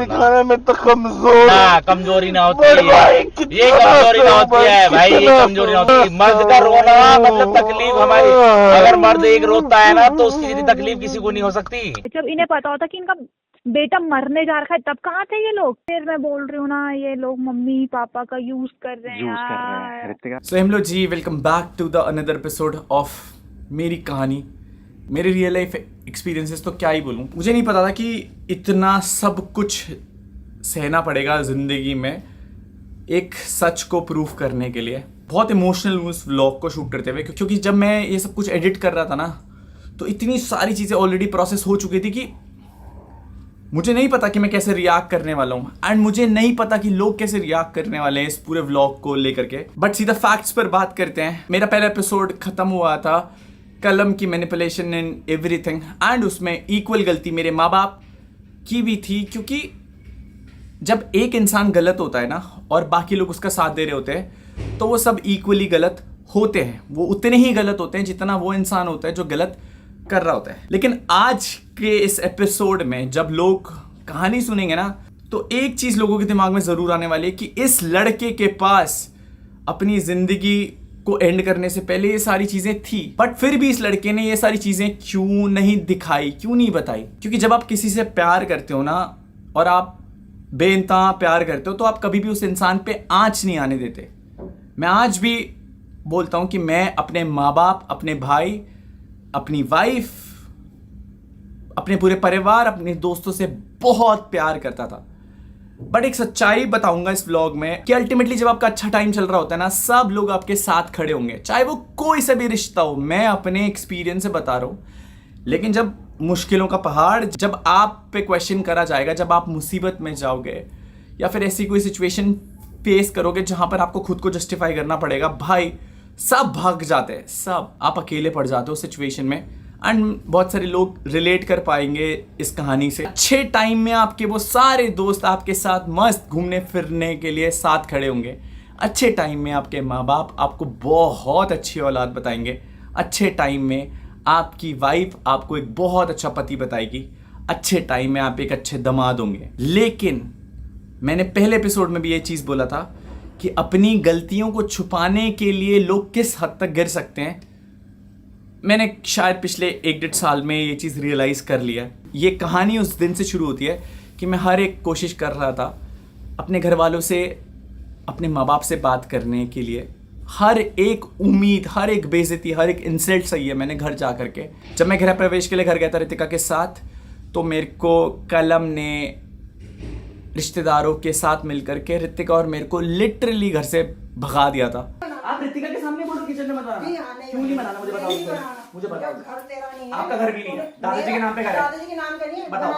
दिखाने में तो कमजोर ना कमजोरी ना होती है, ये कमजोरी ना होती है भाई, ये कमजोरी ना होती है। मर्द का रोना मतलब तकलीफ हमारी, अगर मर्द एक रोता है ना तो उसकी जितनी तकलीफ किसी को नहीं हो सकती। जब इन्हें पता होता कि इनका बेटा मरने जा रखा है तब कहाँ थे ये लोग। फिर मैं बोल रही हूँ ना, ये लोग मम्मी पापा का यूज कर रहे हैं यार। सो हेलो जी, welcome back to the another episode of मेरी कहानी, मेरे रियल लाइफ एक्सपीरियंसेस। तो क्या ही बोलूँ, मुझे नहीं पता था कि इतना सब कुछ सहना पड़ेगा ज़िंदगी में एक सच को प्रूफ करने के लिए। बहुत इमोशनल हूँ उस व्लॉग को शूट करते हुए, क्योंकि जब मैं ये सब कुछ एडिट कर रहा था ना, तो इतनी सारी चीज़ें ऑलरेडी प्रोसेस हो चुकी थी कि मुझे नहीं पता कि मैं कैसे रिएक्ट करने वाला हूँ, एंड मुझे नहीं पता कि लोग कैसे रिएक्ट करने वाले हैं इस पूरे व्लॉग को लेकर के। बट सीधा फैक्ट्स पर बात करते हैं। मेरा पहला एपिसोड खत्म हुआ था कलम की मैनिपुलेशन एंड एवरीथिंग, एंड उसमें इक्वल गलती मेरे माँ बाप की भी थी, क्योंकि जब एक इंसान गलत होता है ना और बाकी लोग उसका साथ दे रहे होते हैं तो वो सब इक्वली गलत होते हैं। वो उतने ही गलत होते हैं जितना वो इंसान होता है जो गलत कर रहा होता है। लेकिन आज के इस एपिसोड में जब लोग कहानी सुनेंगे ना, तो एक चीज लोगों के दिमाग में जरूर आने वाली है कि इस लड़के के पास अपनी जिंदगी को एंड करने से पहले ये सारी चीजें थी, बट फिर भी इस लड़के ने ये सारी चीजें क्यों नहीं दिखाई, क्यों नहीं बताई। क्योंकि जब आप किसी से प्यार करते हो ना, और आप बेइंतहा प्यार करते हो, तो आप कभी भी उस इंसान पे आंच नहीं आने देते। मैं आज भी बोलता हूं कि मैं अपने माँ बाप, अपने भाई, अपनी वाइफ, अपने पूरे परिवार, अपने दोस्तों से बहुत प्यार करता था। बट एक सच्चाई बताऊंगा इस व्लॉग में कि अल्टीमेटली जब आपका अच्छा टाइम चल रहा होता है ना, सब लोग आपके साथ खड़े होंगे, चाहे वो कोई सा भी रिश्ता हो। मैं अपने एक्सपीरियंस से बता रहा हूं। लेकिन जब मुश्किलों का पहाड़, जब आप पे क्वेश्चन करा जाएगा, जब आप मुसीबत में जाओगे या फिर ऐसी कोई सिचुएशन फेस करोगे जहां पर आपको खुद को जस्टिफाई करना पड़ेगा, भाई सब भाग जाते हैं, सब आप अकेले पड़ जाते हो सिचुएशन में। एंड बहुत सारे लोग रिलेट कर पाएंगे इस कहानी से। अच्छे टाइम में आपके वो सारे दोस्त आपके साथ मस्त घूमने फिरने के लिए साथ खड़े होंगे। अच्छे टाइम में आपके माँ बाप आपको बहुत अच्छी औलाद बताएंगे। अच्छे टाइम में आपकी वाइफ आपको एक बहुत अच्छा पति बताएगी। अच्छे टाइम में आप एक अच्छे दामाद होंगे। लेकिन मैंने पहले एपिसोड में भी ये चीज़ बोला था कि अपनी गलतियों को छुपाने के लिए लोग किस हद तक गिर सकते हैं। मैंने शायद पिछले 1-1.5 साल में ये चीज़ रियलाइज़ कर लिया है। ये कहानी उस दिन से शुरू होती है कि मैं हर एक कोशिश कर रहा था अपने घर वालों से, अपने माँ बाप से बात करने के लिए। हर एक उम्मीद, हर एक बेइज्जती, हर एक इंसल्ट सही है मैंने घर जा करके। जब मैं गृह प्रवेश के लिए घर गया था रितिका के साथ, तो मेरे को कलम ने रिश्तेदारों के साथ मिलकर के रितिका और मेरे को लिटरली घर से भगा दिया था। आप रितिका के सामने बोलो किचन में मत आना। क्यों नहीं मनाना, मुझे बताओ। मुझे बताओ, घर तेरा नहीं है, आपका घर भी नहीं है, दादाजी के नाम पे घर है। दादाजी के नाम पे नहीं है, बताओ।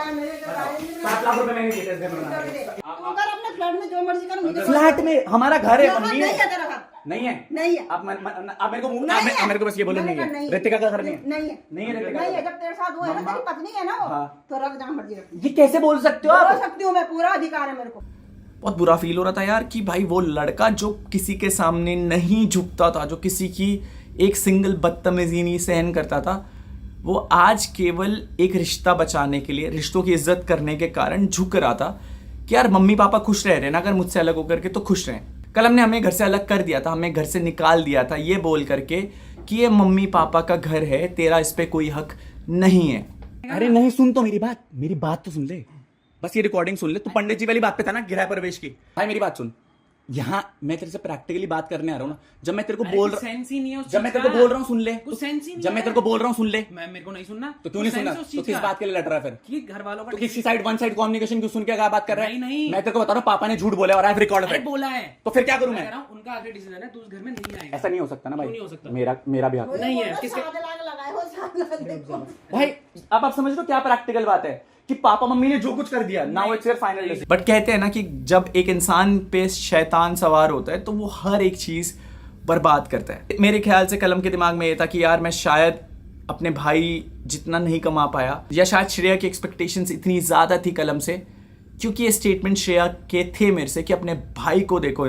7 लाख रुपए मैंने दिए थे इस घर में बनाने के। तू कर अपने फ्लैट में जो मर्जी कर, मुझे फ्लैट में हमारा घर है, मम्मी है। नहीं है, नहीं है। आप मेरे को मेरे को बस ये बोलो नहीं है। रितिका का घर नहीं है, नहीं है रितिका नहीं है। जब तेरे साथ हुआ है ना, तेरी पत्नी है ना वो, तो रख जहां मर्जी रख। ये कैसे बोल सकते हो आप? बोल सकती हूं मैं, पूरा अधिकार है मेरे को। बहुत बुरा फील हो रहा था यार कि भाई वो लड़का जो किसी के सामने नहीं झुकता था, जो किसी की एक सिंगल बदतमीजी नहीं सहन करता था, वो आज केवल एक रिश्ता बचाने के लिए, रिश्तों की इज्जत करने के कारण झुक रहा था कि यार मम्मी पापा खुश रह रहे ना, अगर मुझसे अलग होकर के तो खुश रहें। कलम ने हमें घर से अलग कर दिया था, हमें घर से निकाल दिया था ये बोल करके कि ये मम्मी पापा का घर है, तेरा इस पे कोई हक नहीं है। अरे नहीं, सुन तो मेरी बात तो सुन ले, बस ये रिकॉर्डिंग सुन ले। तू पंडित जी वाली बात पे था ना, गृह प्रवेश की। भाई मेरी बात सुन, यहाँ मैं तेरे से प्रैक्टिकली बात करने आ रहा हूँ ना। जब मैं तेरे को बोल रहा हूँ, जब मैं तेरे को बोल रहा हूँ सुन ले, जब मैं तेरे को बोल रहा हूँ सुन ले। मेरे को नहीं सुनना तो क्यों नहीं सुनना? तो किस बात के लिए लड़ रहा है फिर? कि घर वालों का किसी साइड वन साइड कम्युनिकेशन क्यों सुन के बात कर रहा है? नहीं, मैं तेरे को बता रहा हूँ, पापा ने झूठ बोला और आई हैव रिकॉर्डेड बोला है, तो फिर क्या करूँ मैं? उनका आखिरी डिसीजन है, तू उस घर में नहीं आएगा। ऐसा नहीं हो सकता ना भाई, नहीं हो सकता। मेरा भी हक नहीं है। किसके भाई अब आप समझ लो क्या प्रैक्टिकल बात है कि पापा मम्मी ने जो कुछ कर दिया, now it's your final decision. But कहते हैं ना कि जब एक इंसान पे शैतान सवार होता है तो वो हर एक चीज बर्बाद करता है। मेरे ख्याल से कलम के दिमाग में ये था कि यार मैं शायद अपने भाई जितना नहीं कमा पाया, या शायद श्रेया की एक्सपेक्टेशंस इतनी ज्यादा थी कलम से, क्योंकि ये स्टेटमेंट श्रेया के थे मेरे से कि अपने भाई को देखो,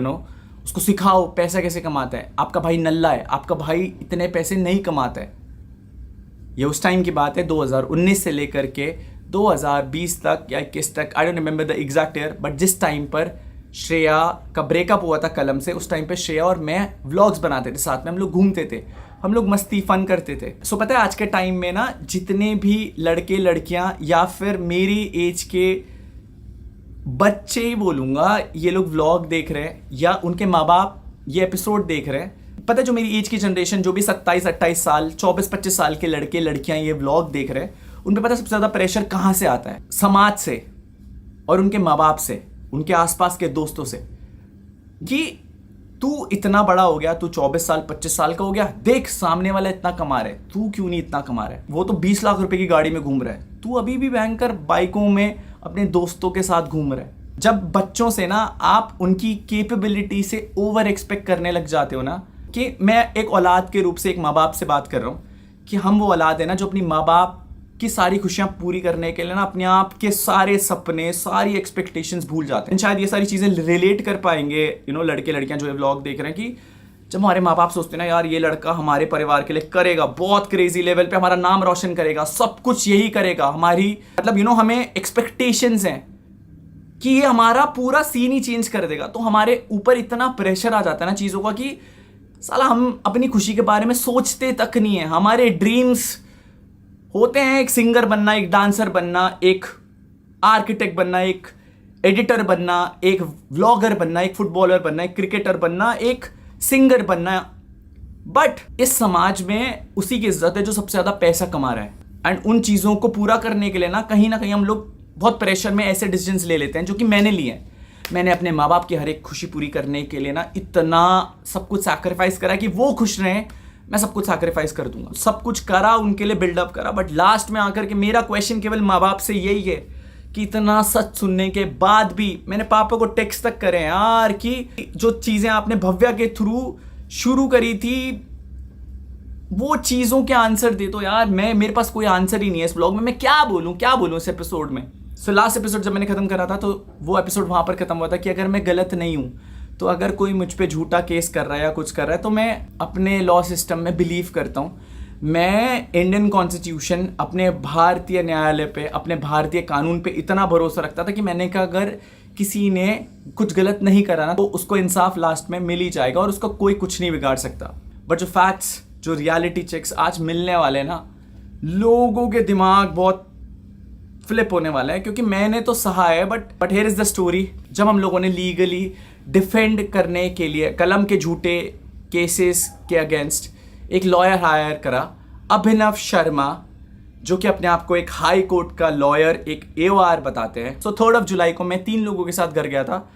उसको सिखाओ पैसा कैसे कमाता है। आपका भाई नल्ला है, आपका भाई इतने पैसे नहीं कमाता है। ये उस टाइम की बात है, 2019 से लेकर के 2020 तक या 21 तक, I don't remember the exact year, but जिस टाइम पर श्रेया का ब्रेकअप हुआ था कलम से, उस टाइम पे श्रेया और मैं व्लॉग्स बनाते थे साथ में, हम लोग घूमते थे, हम लोग मस्ती फन करते थे। सो पता है आज के टाइम में ना जितने भी लड़के लड़कियां या फिर मेरी एज के बच्चे ही बोलूँगा, ये लोग व्लॉग देख रहे हैं या उनके माँ बाप ये एपिसोड देख रहे हैं, पता है जो मेरी एज की जनरेशन, जो भी 27-28 साल 24-25 साल के लड़के लड़कियां ये व्लॉग देख रहे हैं, उन पे पता है सबसे ज़्यादा प्रेशर कहाँ से आता है? समाज से और उनके माँ बाप से, उनके आसपास के दोस्तों से, कि तू इतना बड़ा हो गया, तू 24 साल 25 साल का हो गया, देख सामने वाला इतना कमा रहा है, तू क्यों नहीं इतना कमा रहा है? वो तो 20 लाख रुपए की गाड़ी में घूम रहा है, तू अभी भी बैंकर बाइकों में अपने दोस्तों के साथ घूम रहा है। जब बच्चों से ना आप उनकी कैपेबिलिटी से ओवर एक्सपेक्ट करने लग जाते हो ना, कि मैं एक औलाद के रूप से एक माँ बाप से बात कर रहा हूँ कि हम वो औलाद है ना जो अपनी माँ बाप की सारी खुशियां पूरी करने के लिए ना अपने आप के सारे सपने, सारी एक्सपेक्टेशंस भूल जाते हैं। शायद ये सारी चीज़ें रिलेट कर पाएंगे लड़के लड़कियां जो ये व्लॉग देख रहे हैं, कि जब हमारे माँ बाप सोचते हैं ना यार ये लड़का हमारे परिवार के लिए करेगा, बहुत क्रेजी लेवल पे हमारा नाम रोशन करेगा, सब कुछ यही करेगा, हमारी मतलब हमें एक्सपेक्टेशंस हैं कि ये हमारा पूरा सीन ही चेंज कर देगा, तो हमारे ऊपर इतना प्रेशर आ जाता है ना चीज़ों का कि साला हम अपनी खुशी के बारे में सोचते तक नहीं है। हमारे ड्रीम्स होते हैं एक सिंगर बनना, एक डांसर बनना, एक आर्किटेक्ट बनना, एक एडिटर बनना, एक व्लॉगर बनना, एक फुटबॉलर बनना, एक क्रिकेटर बनना, एक सिंगर बनना, बट इस समाज में उसी की इज्जत है जो सबसे ज़्यादा पैसा कमा रहा है। एंड उन चीज़ों को पूरा करने के लिए ना कहीं हम लोग बहुत प्रेशर में ऐसे डिसीजंस ले लेते हैं जो कि मैंने लिए हैं। मैंने अपने माँ बाप की हर एक खुशी पूरी करने के लिए ना इतना सब कुछ सैक्रिफाइस करा कि वो खुश रहें, मैं सब कुछ सैक्रिफाइस कर दूंगा, सब कुछ करा, उनके लिए बिल्डअप करा, बट लास्ट में आकर के मेरा क्वेश्चन केवल माँ बाप से यही है कि इतना सच सुनने के बाद भी मैंने पापा को टेक्स्ट तक करे यार कि जो चीज़ें आपने भव्या के थ्रू शुरू करी थी वो चीज़ों के आंसर दे दो यार। मेरे पास कोई आंसर ही नहीं है इस ब्लॉग में, मैं क्या बोलूँ इस एपिसोड में। सो लास्ट एपिसोड जब मैंने खत्म करा था तो वो एपिसोड वहाँ पर खत्म हुआ था कि अगर मैं गलत नहीं हूँ, तो अगर कोई मुझ पे झूठा केस कर रहा है या कुछ कर रहा है, तो मैं अपने लॉ सिस्टम में बिलीव करता हूँ। मैं इंडियन कॉन्स्टिट्यूशन, अपने भारतीय न्यायालय पे, अपने भारतीय कानून पे इतना भरोसा रखता था कि मैंने कहा अगर किसी ने कुछ गलत नहीं करा ना तो उसको इंसाफ लास्ट में मिल ही जाएगा और उसका कोई कुछ नहीं बिगाड़ सकता। बट जो फैक्ट्स, जो रियलिटी चेक्स आज मिलने वाले ना, लोगों के दिमाग बहुत फ्लिप होने वाला है, क्योंकि मैंने तो सहा है but here is the story. जब हम लोगों ने लीगली डिफेंड करने के लिए कलम के झूठे केसेस के अगेंस्ट एक लॉयर हायर करा, अभिनव शर्मा, जो कि अपने आप को एक हाई कोर्ट का लॉयर, एक AOR बताते हैं। सो 3 जुलाई को मैं 3 लोगों के साथ घर गया था।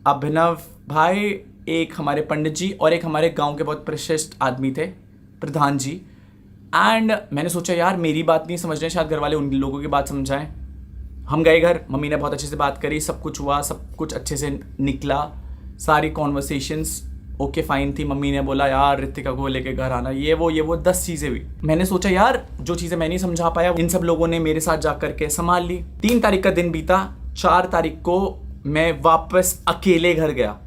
अभिनव भाई, एक हमारे पंडित जी और एक हमारे गांव के बहुत प्रशिष्ट आदमी थे, प्रधान जी। एंड मैंने सोचा यार मेरी बात नहीं समझ रहे, शायद घर वाले उन लोगों की बात समझाएं। हम गए घर, मम्मी ने बहुत अच्छे से बात करी, सब कुछ हुआ, सब कुछ अच्छे से निकला, सारी कॉन्वर्सेशंस ओके फाइन थी। मम्मी ने बोला यार रितिका को लेके घर आना, ये वो 10 चीज़ें हुई। मैंने सोचा यार जो चीज़ें मैं नहीं समझा पाया इन सब लोगों ने मेरे साथ जा करके संभाल ली। 3 तारीख का दिन बीता, 4 तारीख को मैं वापस अकेले घर गया।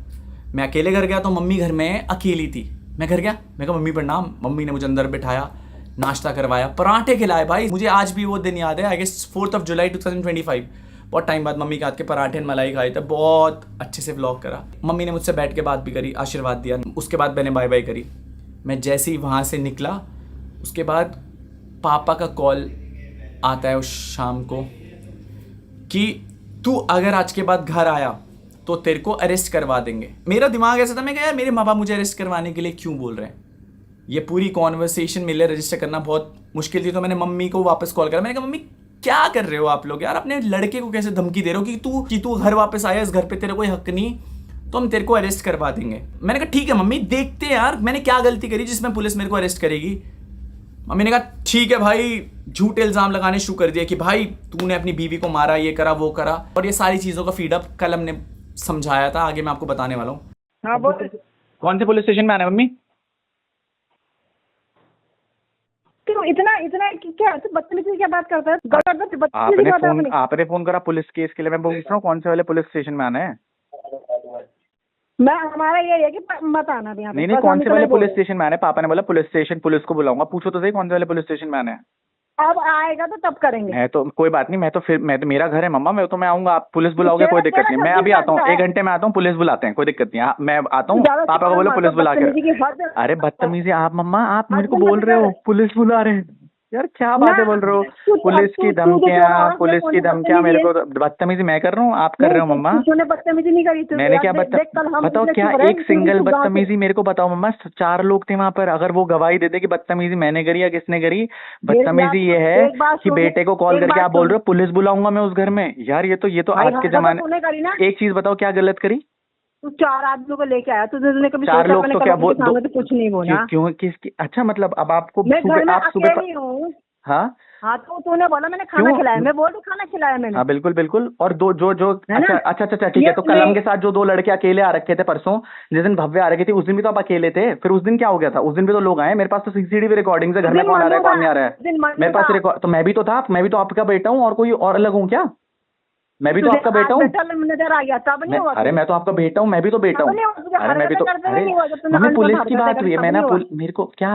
मैं अकेले घर गया तो मम्मी घर में अकेली थी। मैं घर गया, मैं कहा मम्मी प्रणाम। मम्मी ने मुझे अंदर बिठाया, नाश्ता करवाया, पराठे खिलाए। भाई मुझे आज भी वो दिन याद है, आई गेस 4 जुलाई 2025। बहुत टाइम बाद मम्मी के हाथ के पराठे और मलाई खाए थे, बहुत अच्छे से व्लॉग करा। मम्मी ने मुझसे बैठ के बात भी करी, आशीर्वाद दिया। उसके बाद मैंने बाय बाय करी। मैं जैसे ही वहाँ से निकला, उसके बाद पापा का कॉल आता है उस शाम को कि तू अगर आज के बाद घर आया तो तेरे को अरेस्ट करवा देंगे। मेरा दिमाग ऐसा था, मैं कहा यार मेरे माँ बाप मुझे अरेस्ट करवाने के लिए क्यों बोल रहे हैं। ये पूरी कॉन्वर्सेशन मेरे लिए रजिस्टर करना बहुत मुश्किल थी। तो मैंने मम्मी को वापस कॉल करा। मैंने कहा मम्मी क्या कर रहे हो आप लोग यार, अपने लड़के को कैसे धमकी दे रहे हो कि तू घर वापस आया, इस घर पे तेरा कोई हक नहीं, तो हम तेरे को अरेस्ट करवा देंगे। मैंने कहा ठीक है मम्मी, देखते हैं यार मैंने क्या गलती करी जिसमें पुलिस मेरे को अरेस्ट करेगी। मम्मी ने कहा ठीक है भाई, झूठे इल्जाम लगाने शुरू कर दिया कि भाई तूने अपनी बीवी को मारा, ये करा वो करा, और ये सारी चीज़ों का फीडअप कल हमने समझाया था, आगे मैं आपको बताने वाला हूँ। हाँ बोल। कौन से पुलिस स्टेशन में आना है मम्मी? क्यों इतना क्या बदतमीजी की क्या बात करता है? बदतमीजी की बात है अपनी। आपने फोन करा पुलिस केस के लिए, मैं पूछ रहा हूँ कौन से वाले पुलिस स्टेशन में आना है? हमारा ये है कि मत आना भी यहाँ पे। नहीं, कौन से वाले पुलिस स्टेशन में आना है? पापा ने बोला पुलिस स्टेशन, पुलिस को बुलाऊंगा। पूछो तो सही कौन से वाले पुलिस स्टेशन में आना है। अब आएगा तो तब करेंगे। मैं तो कोई बात नहीं, मैं तो मेरा घर है मम्मा, मैं आऊंगा, आप पुलिस बुलाओगे कोई दिक्कत नहीं, मैं अभी आता हूँ 1 घंटे में आता हूँ, पुलिस बुलाते हैं, कोई दिक्कत नहीं, मैं आता हूँ, पापा को बोलो पुलिस बुला के। अरे बदतमीजी आप मम्मा, आप मेरे को बोल रहे हो पुलिस बुला रहे हैं, यार क्या बातें बोल रहे हो, पुलिस की धमकियां मेरे को, बदतमीजी मैं कर रहा हूँ, आप कर रहे हो मम्मा? बदतमीजी नहीं करी तू, मैंने क्या बताओ, क्या एक सिंगल बदतमीजी मेरे को बताओ मम्मा, 4 लोग थे वहां पर, अगर वो गवाही देते कि बदतमीजी मैंने करी या किसने करी। बदतमीजी ये है कि बेटे को कॉल करके आप बोल रहे हो पुलिस बुलाऊंगा मैं उस घर में, यार ये तो आज के जमाने। एक चीज बताओ, क्या गलत करी? तू 4 आदमियों को लेके आया, तुझने कभी 4 लोग तो क्या बोल, तो कुछ नहीं बोला क्यों किसकी? अच्छा मतलब अब आपको मैं घर में आप अकेली हूँ। हाँ तो तूने बोला मैंने खाना खिलाया, मैं बोल रही खाना खिलाया मैंने। हाँ बिल्कुल बिल्कुल। और जो अच्छा ठीक है, तो कलम के साथ जो 2 लड़के अकेले आ रखे थे परसों, जिस दिन भव्य आ रखी थी, उस दिन भी तो आप अकेले थे, फिर उस दिन क्या हो गया था? उस दिन भी तो लोग आए, मेरे पास तो सीसीटीवी रिकॉर्डिंग है, घर में कौन आ रहा है कौन नहीं आ रहा है मेरे पास रिकॉर्ड, तो मैं भी तो था, मैं भी तो आपका बेटा हूँ, और कोई और अलग हूँ क्या? मैं भी तो आपका बेटा हूँ। नजर आ गया तब नहीं हुआ? अरे मैं तो आपका बेटा हूँ, मैं भी तो बेटा हूँ। अरे मैं भी तो, अरे मम्मी पुलिस की बात हुई है, मैं ना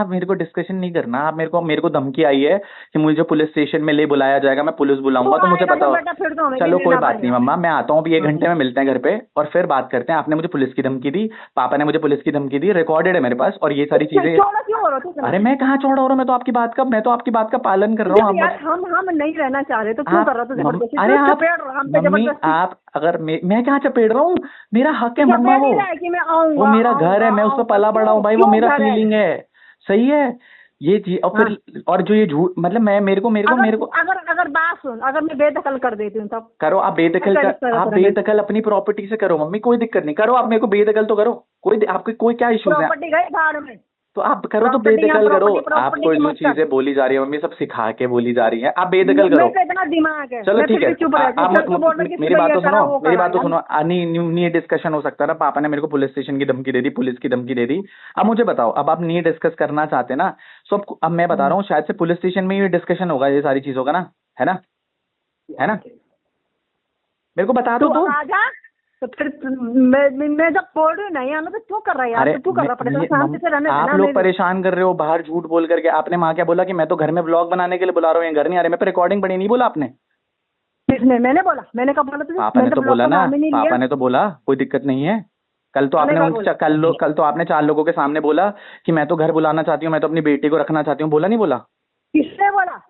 मेरे को डिस्कशन नहीं करना, आप मेरे को धमकी आई है कि मुझे पुलिस स्टेशन में ले बुलाया जाएगा, मैं पुलिस बुलाऊंगा, तो मुझे बताओ। चलो कोई बात नहीं मम्मा, मैं आता हूँ अभी 1 घंटे में मिलते हैं घर पे, और फिर बात करते हैं। आपने मुझे पुलिस की धमकी दी, पापा ने मुझे पुलिस की धमकी दी, रिकॉर्डेड है मेरे पास, और ये सारी चीजें। अरे मैं कहाँ चौड़ा हो रहा हूँ, मैं तो आपकी बात का पालन कर रहा हूँ। हम नहीं रहना चाह रहे तो क्यों कर रहा हूँ? अरे आप अगर मैं क्या चपेट रहा हूँ, मेरा हक है मम्मा, वो मेरा घर है, मैं उसमें पला बड़ा हूँ भाई, वो मेरा फीलिंग है, सही है ये चीज। और फिर और जो ये झूठ, मतलब मैं मेरे को अगर बात सुन, अगर मैं बेदखल कर देती हूँ तब करो, आप बेदखल अपनी प्रॉपर्टी से करो मम्मी, कोई दिक्कत नहीं, करो आप, मेरे को बेदखल तो करो, कोई क्या इशू है? प्रॉपर्टी गई भाड़ में, तो आप करो, तो बेदखल करो। आपको जो चीजें बोली जा रही है मम्मी, सब सिखा के बोली जा रही है, आप बेदखल करो। इतना दिमाग है, चलो ठीक है, मेरी बात तो सुनो, नहीं डिस्कशन हो सकता ना। पापा ने मेरे को पुलिस स्टेशन की धमकी दे दी, पुलिस की धमकी दे दी। अब मुझे बताओ, अब आप नहीं डिस्कस करना चाहते ना, तो अब मैं बता रहा हूँ, शायद से पुलिस स्टेशन में ये डिस्कशन होगा, ये सारी चीजों का ना, है ना? मेरे को बता दो तो फिर मैं जब बोल रही हूँ नहीं आना तो क्यों कर रहा है यार? तू कर रहा है, शांति से रहने आप लोग परेशान कर रहे हो बाहर झूठ बोल करके। आपने माँ क्या बोला कि मैं तो घर में ब्लॉग बनाने के लिए बुला रहा हूँ, घर नहीं आ रहे, मैं पे रिकॉर्डिंग पड़ी, नहीं बोला आपने? किसने? मैंने बोला? मैंने कब बोला? पापा ने तो बोला ना, पापा ने तो बोला कोई दिक्कत नहीं है। कल तो आपने 4 लोगों के सामने बोला कि मैं तो घर बुलाना चाहती हूँ, मैं तो अपनी बेटी को रखना चाहती हूँ, बोला नहीं बोला? किसने बोला?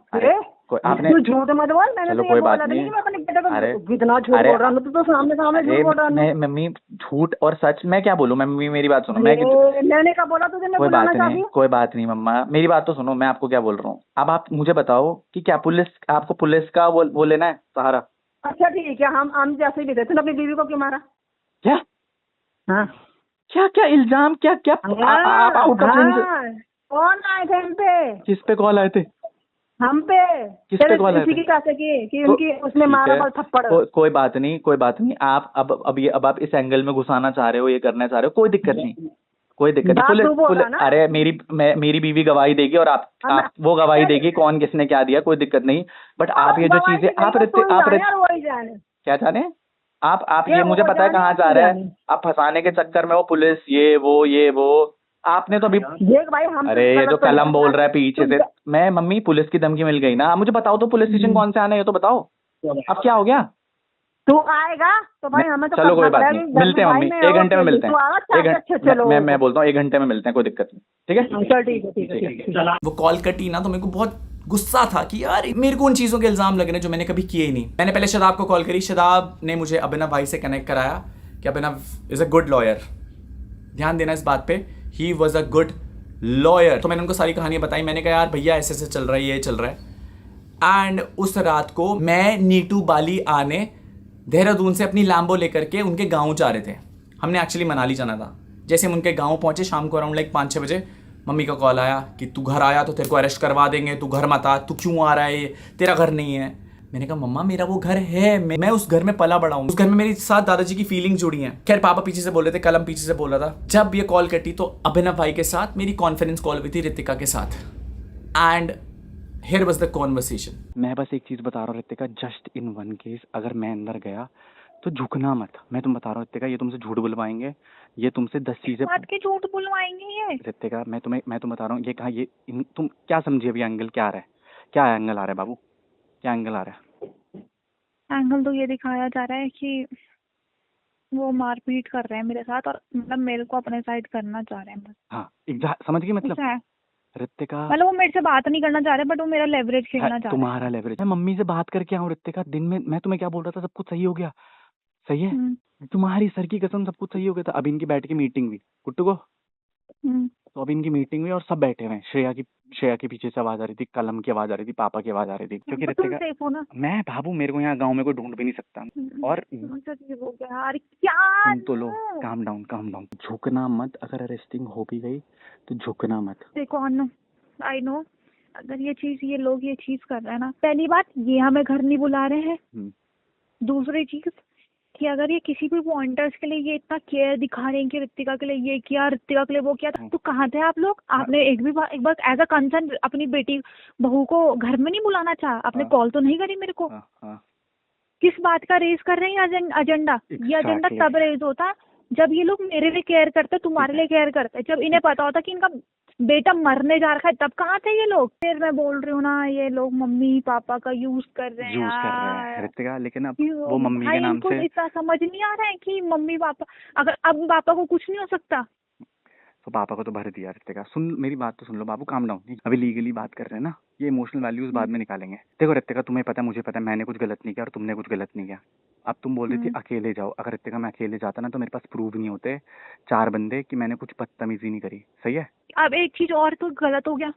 आपने झूठ मत बोल, मैंने तो ये बोला नहीं कि मैं अपने बेटे को इतना झूठ बोल रहा हूँ, तो सामने झूठ बोल रहा हूँ। मम्मी झूठ और सच मैं क्या बोलूँ? मम्मी मेरी बात सुनो, मैंने कब बोला तुझे? कोई बात नहीं मम्मा, मेरी बात तो सुनो, मैं आपको क्या बोल रहा हूँ। अब आप मुझे बताओ कि क्या आपको पुलिस का वो लेना है सहारा? अच्छा ठीक है, हम जैसे भी थे, तूने अपनी बीवी को क्यों मारा? क्या? हाँ क्या इल्जाम, क्या आप आउट ऑफ सेंस? कौन आए थे हम पे? किस पे कॉल आए थे? हम पे? किस पे कॉल आए थे? कि उनकी उसने मारा बल थप्पड़। कोई बात नहीं, आप अब आप इस एंगल में घुसाना चाह रहे हो, ये करना चाह रहे हो, कोई दिक्कत नहीं। पुलिस अरे मेरी बीवी गवाही देगी, और आप वो गवाही देगी कौन किसने क्या दिया, कोई दिक्कत नहीं। बट आप ये जो चीजें क्या जाने, आप ये मुझे पता है कहाँ जा रहे हैं आप, फंसाने के चक्कर में वो पुलिस ये वो आपने तो अभी अरे ये जो कलम बोल रहा है पीछे से, मैं मम्मी पुलिस की धमकी मिल गई ना। मुझे बताओ तो पुलिस स्टेशन कौन से आना है, ये तो बताओ। अब क्या हो गया? तू आएगा तो भाई हमें तो चलो कोई बात नहीं, मिलते हैं मम्मी, 1 घंटे में मिलते हैं। मैं बोलता हूँ 1 घंटे में मिलते हैं, कोई दिक्कत नहीं, ठीक है। वो कॉल कटी ना, तो मेरे को बहुत गुस्सा था कि यार मेरे को उन चीज़ों के इल्ज़ाम लग रहे हैं जो मैंने कभी किए ही नहीं। मैंने पहले शदाब को कॉल करी, शदाब ने मुझे अभिनव भाई से कनेक्ट कराया कि अभिनव इज़ अ गुड लॉयर। ध्यान देना इस बात पे, he was a good lawyer. तो मैंने उनको सारी कहानियाँ बताई, मैंने कहा यार भैया ऐसे चल रहा है, ये चल रहा है। एंड उस रात को मैं, नीटू, बाली आने देहरादून से अपनी लैम्बो लेकर के उनके गाँव जा रहे थे। हमने एक्चुअली मनाली जाना था। जैसे हम उनके गाँव पहुँचे शाम को अराउंड 5-6 बजे, मम्मी का कॉल आया कि तू घर आया तो तेरे को अरेस्ट करवा देंगे, तू घर मत आ, तू क्यों आ रहा है, तेरा घर नहीं है। मैंने कहा मम्मा मेरा वो घर है, मैं उस घर में पला बड़ा हूँ, उस घर में मेरे साथ दादाजी की फीलिंग जुड़ी हैं। खैर पापा पीछे से बोल रहे थे, कलम पीछे से बोल रहा था। जब ये कॉल कटी तो अभिनव भाई के साथ मेरी कॉन्फ्रेंस कॉल हुई थी रितिका के साथ, and here was the conversation. मैं बस एक चीज बता रहा हूँ Ritika, just in one case अगर मैं अंदर गया तो झुकना मत। मैं तुम बता रहा हूँ रितिका, ये तुमसे झूठ बुलवाएंगे, ये तुमसे 10 चीजें बात के झूठ बुलवाएंगे ये। रितिका मैं तुम्हें बता रहा हूँ, ये कहा ये तुम क्या समझे अभी एंगल क्या आ रहा है? क्या एंगल आ रहा है बाबू, क्या एंगल आ रहा है? एंगल तो ये दिखाया जा रहा है कि वो मारपीट कर रहे हैं मेरे साथ और मतलब मेरे को अपने साइड करना चाह रहे हैं बस। हाँ समझ गई मतलब। ऐसा है। रितिका मतलब वो मेरे से बात नहीं करना चाह रहे बट वो मेरा लेवरेज खेलना चाह रहे हैं। तुम्हारा लेवरेज। मैं मम्मी से बात करके आऊँ रितिका, दिन में मैं तुम्हें क्या बोल रहा था, सब कुछ सही हो गया, सही है, तुम्हारी सर की कसम सब कुछ सही हो गया था। अब इनकी बैठ के मीटिंग हुई कुट्टू को, तो अब इनकी मीटिंग हुई और सब बैठे हुए हैं। श्रेया के पीछे से आवाज आ रही थी, कलम की आवाज आ रही थी, पापा की आवाज आ रही थी, क्योंकि तुम रितिका सेफ हो ना? मैं बाबू, मेरे को यहाँ गांव में कोई ढूंढ भी नहीं सकता। और यार क्या सुन तो लो, काम डाउन, झुकना मत। अगर अरेस्टिंग हो भी गई तो झुकना मत। देखो आई नो अगर ये लोग ये चीज कर रहे हैं ना, पहली बात ये हमें घर नहीं बुला रहे हैं। दूसरी चीज कि अगर ये किसी भी पॉइंटर्स के लिए ये इतना केयर दिखा रहे हैं कि रितिका के लिए ये किया, रितिका के लिए वो किया, तो कहाँ थे आप लोग? आपने एक बार एज अ कंसर्न अपनी बेटी बहू को घर में नहीं बुलाना चाहा? आपने कॉल तो नहीं करी मेरे को? किस बात का रेज कर रहे हैं एजेंडा? ये एजेंडा तब रेज होता जब ये लोग मेरे लिए केयर करते, तुम्हारे लिए केयर करते, जब इन्हें पता होता कि इनका बेटा मरने जा रखा है, तब कहाँ थे ये लोग? फिर मैं बोल रही हूँ ना, ये लोग मम्मी पापा का यूज कर रहे हैं रितिका। लेकिन अब वो मम्मी के नाम से इतना समझ नहीं आ रहा है कि मम्मी पापा, अगर अब पापा को कुछ नहीं हो सकता तो पापा को तो भर दिया। रितिका सुन, मेरी बात तो सुन लो बाबू, काम डाउन। अभी लीगली बात कर रहे हैं ना, ये इमोशनल वैल्यूज बाद में निकालेंगे। देखो रितिका, तुम्हें पता है, मुझे पता है, मैंने कुछ गलत नहीं किया और तुमने कुछ गलत नहीं किया। अब तुम बोल रही थी अकेले जाओो। अगर रितिका मैं अकेले जाता ना तो मेरे पास प्रूफ नहीं होते 4 बंदे कि मैंने कुछ बदतमीजी नहीं करी, सही है। अब एक चीज और तो गलत हो गया,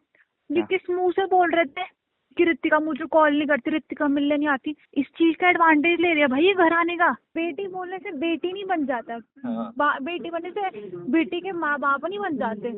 ये किस मुंह से बोल रहे थे कि रितिका मुझे कॉल नहीं करती, रितिका मिलने नहीं आती? इस चीज का एडवांटेज ले रही है भाई ये घर आने का। बेटी बोलने से बेटी नहीं बन जाता, बेटी बनने से बेटी के माँ बाप नहीं बन जाते,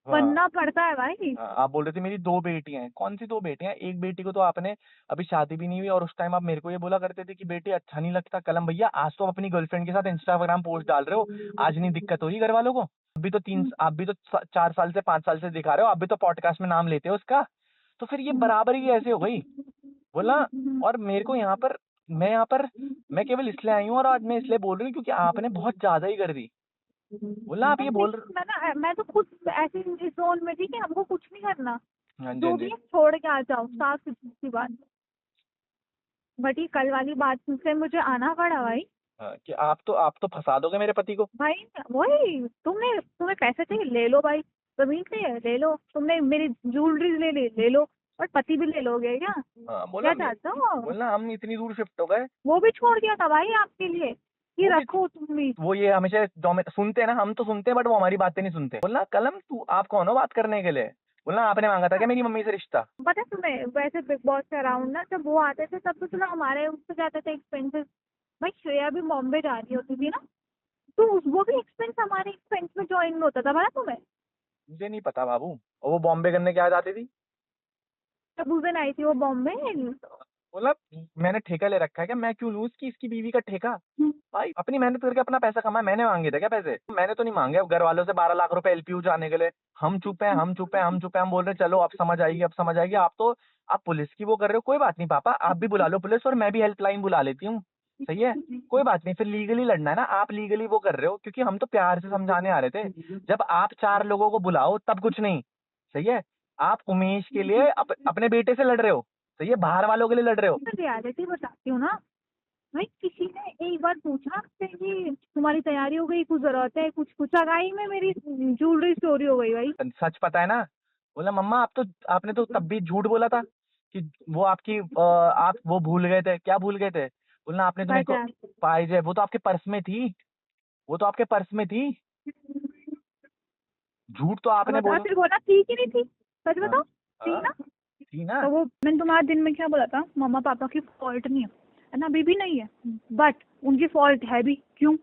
बनना पड़ता है भाई। आप बोल रहे थे मेरी 2 बेटियां हैं, कौन सी 2 बेटियां? एक बेटी को तो आपने अभी शादी भी नहीं हुई और उस टाइम आप मेरे को ये बोला करते थे कि बेटी अच्छा नहीं लगता। कलम भैया, आज तो अपनी गर्लफ्रेंड के साथ इंस्टाग्राम पोस्ट डाल रहे हो, आज नहीं दिक्कत हो रही घर वालों को? आप भी तो 4 साल से 5 साल से दिखा रहे हो, आप भी तो पॉडकास्ट में नाम लेते हो उसका, तो फिर ये बराबरी ऐसे हो गई बोला। और मेरे को यहाँ पर मैं केवल इसलिए आई हूँ और आज मैं इसलिए बोल रही हूँ क्योंकि आपने बहुत ज्यादा ही कर दी। बोला आप ये बोल रहे, मैं तो खुद ऐसे इस जोन में थी कि हमको कुछ नहीं करना, हाँ जी, जो भी छोड़ के आ जाओ, साफ सी बात। बट ये कल वाली बात से मुझे आना पड़ा भाई। कि आप तो फंसा दोगे मेरे पति को भाई। वही तुम्हें पैसे चाहिए ले लो भाई, जमीन चाहिए ले लो, तुमने मेरी ज्वेलरी ले लो और पति भी ले लोगे क्या? क्या चाहते हो? बोलना हम इतनी दूर शिफ्ट हो गए, वो भी छोड़ दिया था भाई आपके लिए, ये रखो तुम भी। वो ये हमेशा सुनते हैं ना, हम तो सुनते हैं बट वो हमारी बातें नहीं सुनते। बोलना कलम तू आप कौन हो बात करने के लिए? बोलना आपने मांगा था क्या मेरी मम्मी से रिश्ता? पता है तुम्हें, वैसे बिग बॉस के अराउंड ना जब वो आते थे तब तो चलो हमारे उससे जाते थे एक्सपेंसेस। भाई श्रेया भी बॉम्बे जा रही होती थी ना, तो वो भी एक्सपेंस हमारे एक्सपेंस में ज्वाइन होता था। पता तुम्हें? मुझे नहीं पता बाबू। और वो बॉम्बे करने क्या जाती थी? जब उस दिन आई थी वो बॉम्बे। बोला मैंने ठेका ले रखा है क्या? मैं क्यों लूं इसकी बीवी का ठेका? भाई अपनी मेहनत करके अपना पैसा कमाए, मैंने मांगे थे क्या पैसे? मैंने तो नहीं मांगे। घर वालों से 12 लाख रुपए एलपीयू जाने के लिए। हम चुप हैं, हम बोल रहे चलो अब समझ आएगी। आप पुलिस की वो कर रहे हो, कोई बात नहीं पापा, आप भी बुला लो पुलिस और मैं भी हेल्पलाइन बुला लेती हूँ, सही है, कोई बात नहीं। फिर लीगली लड़ना है ना, आप लीगली वो कर रहे हो क्योंकि हम तो प्यार से समझाने आ रहे थे। जब आप 4 लोगों को बुलाओ तब कुछ नहीं, सही है। आप उमेश के लिए अपने बेटे से लड़ रहे हो, सही है, बाहर वालों के लिए लड़ रहे हो। रियलिटी बताती हूँ ना भाई, किसी ने एक बार पूछा आपसे कि तुम्हारी तैयारी हो गई, कुछ जरूरत है, कुछ सगाई में मेरी ज्वेलरी चोरी हो गई भाई। सच पता है ना? बोला मम्मा आपने तो तब भी झूठ बोला था कि वो आपकी आप वो भूल गए थे। क्या भूल गए थे? बोलना आपने तो मेरे को पाइजे, वो तो आपके पर्स में थी, झूठ तो आपने बोला थी कि नहीं थी? सच बताओ। थी ना? तो वो मैंने तुम्हारे दिन में क्या बोला था, मम्मा पापा की फॉल्ट नहीं है ना, अभी भी नहीं है, बट उनकी फॉल्ट है भी। क्यों?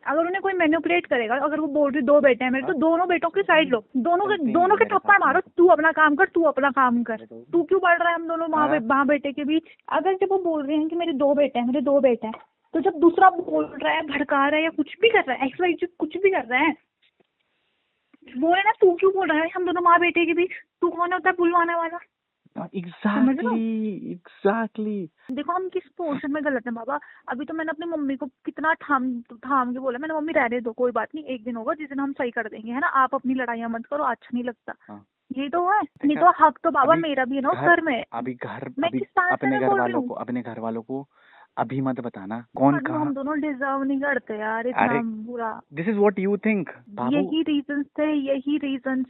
अगर उन्हें कोई मैनिपुलेट करेगा, अगर वो बोल रही 2 बेटे हैं मेरे, तो दोनों बेटों की साइड लो, दोनों के थप्पड़ मारो। तू अपना काम कर, तू अपना काम कर, तू क्यों बढ़ रहा है हम दोनों माँ बेटे के बीच? अगर जब वो बोल रहे हैं कि मेरे 2 बेटे हैं, तो जब दूसरा बोल रहा है, भड़का रहा है या कुछ भी कर रहा है, XYZ कुछ भी कर रहा है, बोले ना तू क्यों बोल रहा है हम दोनों माँ बेटे के बीच? तू कौन होता है बुलवाने वाला? एग्जैक्टली। देखो हम किस पोर्शन में गलत है बाबा। अभी तो मैंने अपनी मम्मी को कितना थाम के बोला, मैंने मम्मी रहने दो, कोई बात नहीं, एक दिन होगा जिस दिन हम सही कर देंगे, है ना, आप अपनी लड़ाइयाँ मत करो, अच्छा नहीं लगता। ये तो है, नहीं तो हक तो बाबा अभी मेरा भी है ना उस घर घर में। अभी घर मैं अभी किस तरह से अपने मैं घर बोल रही वालों हूँ? को अपने घर वालों को अभी मत बताना कौन और कहाँ। हम दोनों डिजर्व नहीं करते यार इतना अरे बुरा। This is what you think बाबू। यही रीजंस थे, यही रीजंस,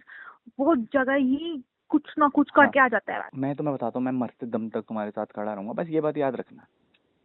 वो जगह ही कुछ ना कुछ हाँ, करके आ जाता है। मैं तुम्हें बताता हूँ, मैं मरते दम तक तुम्हारे साथ खड़ा रहूंगा, बस ये बात याद रखना।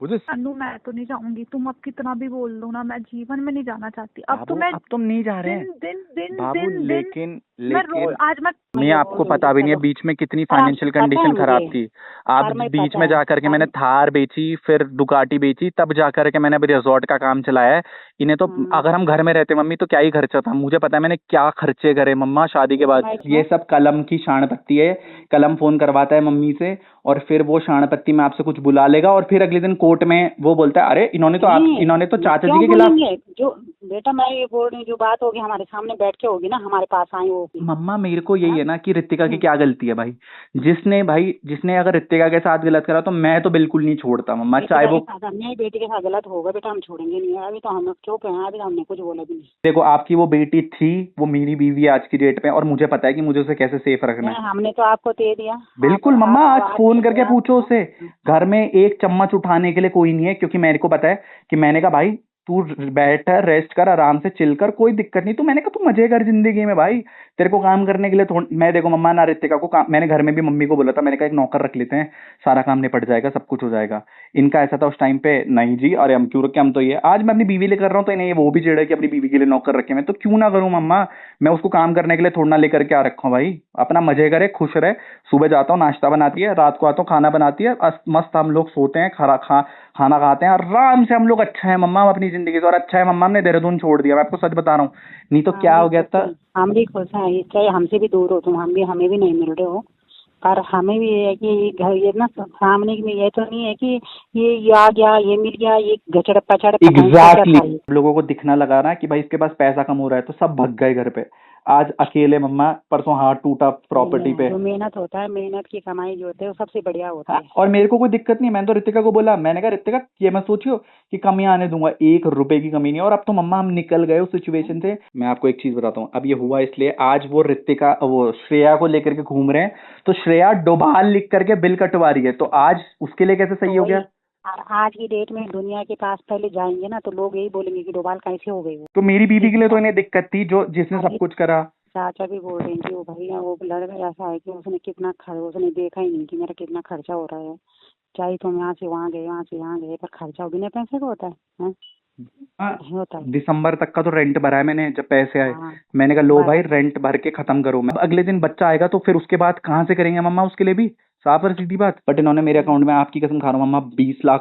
बुझे? अनु मैं तो नहीं जाऊंगी, तुम अब कितना भी बोल दो ना, मैं जीवन में नहीं जाना चाहती अब। तो बाबू मैं अब तुम नहीं जा रहे दिन हैं दिन दिन बाबू, दिन दिन लेकिन मैं रोज लेकिन आज मैं नहीं, आपको पता भी नहीं है बीच में कितनी फाइनेंशियल कंडीशन खराब थी। आप बीच में जा करके मैंने थार बेची, फिर डुकाटी बेची, तब जा करके मैंने अभी रिजॉर्ट का काम चलाया है। इन्हें तो अगर हम घर में रहते मम्मी तो क्या ही खर्चा था, मुझे पता है मैंने क्या खर्चे करे मम्मा शादी के बाद। ये सब कलम की शाण पत्ती है, कलम फोन करवाता है मम्मी से और फिर वो शाण पत्ती में आपसे कुछ बुला लेगा और फिर अगले दिन कोर्ट में वो बोलता है अरे इन्होंने तो चाचा जी के खिलाफ। जो बेटा मैं ये बोल रही हूँ, जो बात होगी हमारे सामने बैठ के होगी ना, हमारे पास आई होगी। मम्मा मेरे को यही है ना कि रितिका की क्या गलती है भाई, जिसने अगर रितिका के साथ गलत करा तो मैं तो बिल्कुल नहीं छोड़ता मम्मा, चाहे वो नहीं बेटी के साथ गलत होगा बेटा, हम छोड़ेंगे नहीं। अभी तो हम चुप हैं, अभी हमने कुछ बोला भी नहीं। देखो आपकी वो बेटी थी, वो मेरी बीवी है आज की डेट में, और मुझे पता है कि मुझे उसे कैसे सेफ रखना है। हमने तो आपको दे दिया। बिल्कुल मम्मा, आज फोन करके पूछो उसे, घर में एक चम्मच उठाने के लिए कोई नहीं है, क्योंकि मेरे को पता है कि मैंने कहा भाई तू बैठ रेस्ट कर, आराम से चिल कर, कोई दिक्कत नहीं। तो मैंने कहा तू मजे कर जिंदगी में भाई, तेरे को काम करने के लिए थोड़ा। मैं देखो मम्मा ना रितिका को काम, मैंने घर में भी मम्मी को बोला था, मैंने कहा एक नौकर रख लेते हैं, सारा काम निपट जाएगा, सब कुछ हो जाएगा। इनका ऐसा था उस टाइम पे, नहीं जी अरे हम क्यों रखे, हम तो ये आज मैं अपनी बीवी लिए कर रहा हूँ तो इन्हें वो भी चिढ़े कि अपनी बीवी के लिए नौकर रखे, मैं तो क्यों ना करूँ मम्मा, मैं उसको काम करने के लिए थोड़ा ना लेकर के आ रखा हूँ भाई, अपना मजे करे, खुश रहे। सुबह जाता हूँ नाश्ता बनाती है, रात को आता हूँ खाना बनाती है, मस्त हम लोग सोते हैं, खाना खाते हैं आराम से, हम लोग अच्छा है मम्मा अपनी जिंदगी से। और अच्छा है मम्मा हमने देहरादून छोड़ दिया, मैं आपको सच बता रहा हूँ, नहीं तो क्या हो गया था। हम भी खुश हैं, चाहे हमसे भी दूर हो तुम, हमें भी नहीं मिल रहे हो, पर हमें भी ये है कि घर ये ना सामने में, ये तो नहीं है कि ये आ गया, ये मिल गया, ये गचड़ पचड़। एग्जैक्टली लोगों को दिखना लगा ना कि भाई इसके पास पैसा कम हो रहा है, तो सब भग गए घर पे। आज अकेले मम्मा, परसों हाथ टूटा प्रॉपर्टी पे। जो मेहनत होता है, मेहनत की कमाई जो होती है वो सबसे बढ़िया होता है। और मेरे को कोई दिक्कत नहीं, मैंने तो रितिका को बोला, मैंने कहा रितिका ये मत सोचियो कि कमी आने दूंगा, 1 रुपए की कमी नहीं। और अब तो मम्मा हम निकल गए उस सिचुएशन से। मैं आपको एक चीज बताता हूँ, अब ये हुआ इसलिए, आज वो रितिका वो श्रेया को लेकर के घूम रहे हैं, तो श्रेया डोभाल लिख करके बिल कटवा रही है, तो आज उसके लिए कैसे सही हो गया। आज की डेट में दुनिया के पास पहले जाएंगे ना तो लोग यही बोलेंगे कि डोभाल कैसे हो गई। तो मेरी बीवी के लिए तो इन्हें दिक्कत थी, जो जिसने सब कुछ करा। चाचा भी बोल रहे हैं कि वो भैया वो लड़का ऐसा है कि उसने देखा ही नहीं कि मेरा कितना खर्चा हो रहा है, चाहे तुम यहाँ से वहाँ गए, वहाँ से यहाँ गए, पर खर्चा बिना पैसे का होता है। होता है। दिसंबर तक का तो रेंट भरा है मैंने, जब पैसे आए मैंने कहा लो भाई रेंट भर के खत्म करो। मैं अगले दिन बच्चा आएगा तो फिर उसके बाद कहाँ से करेंगे मम्मा, उसके लिए भी साफ और सीधी बात। बट इन्होंने मेरे अकाउंट में, आपकी कसम खा रहा हूँ मम्मा,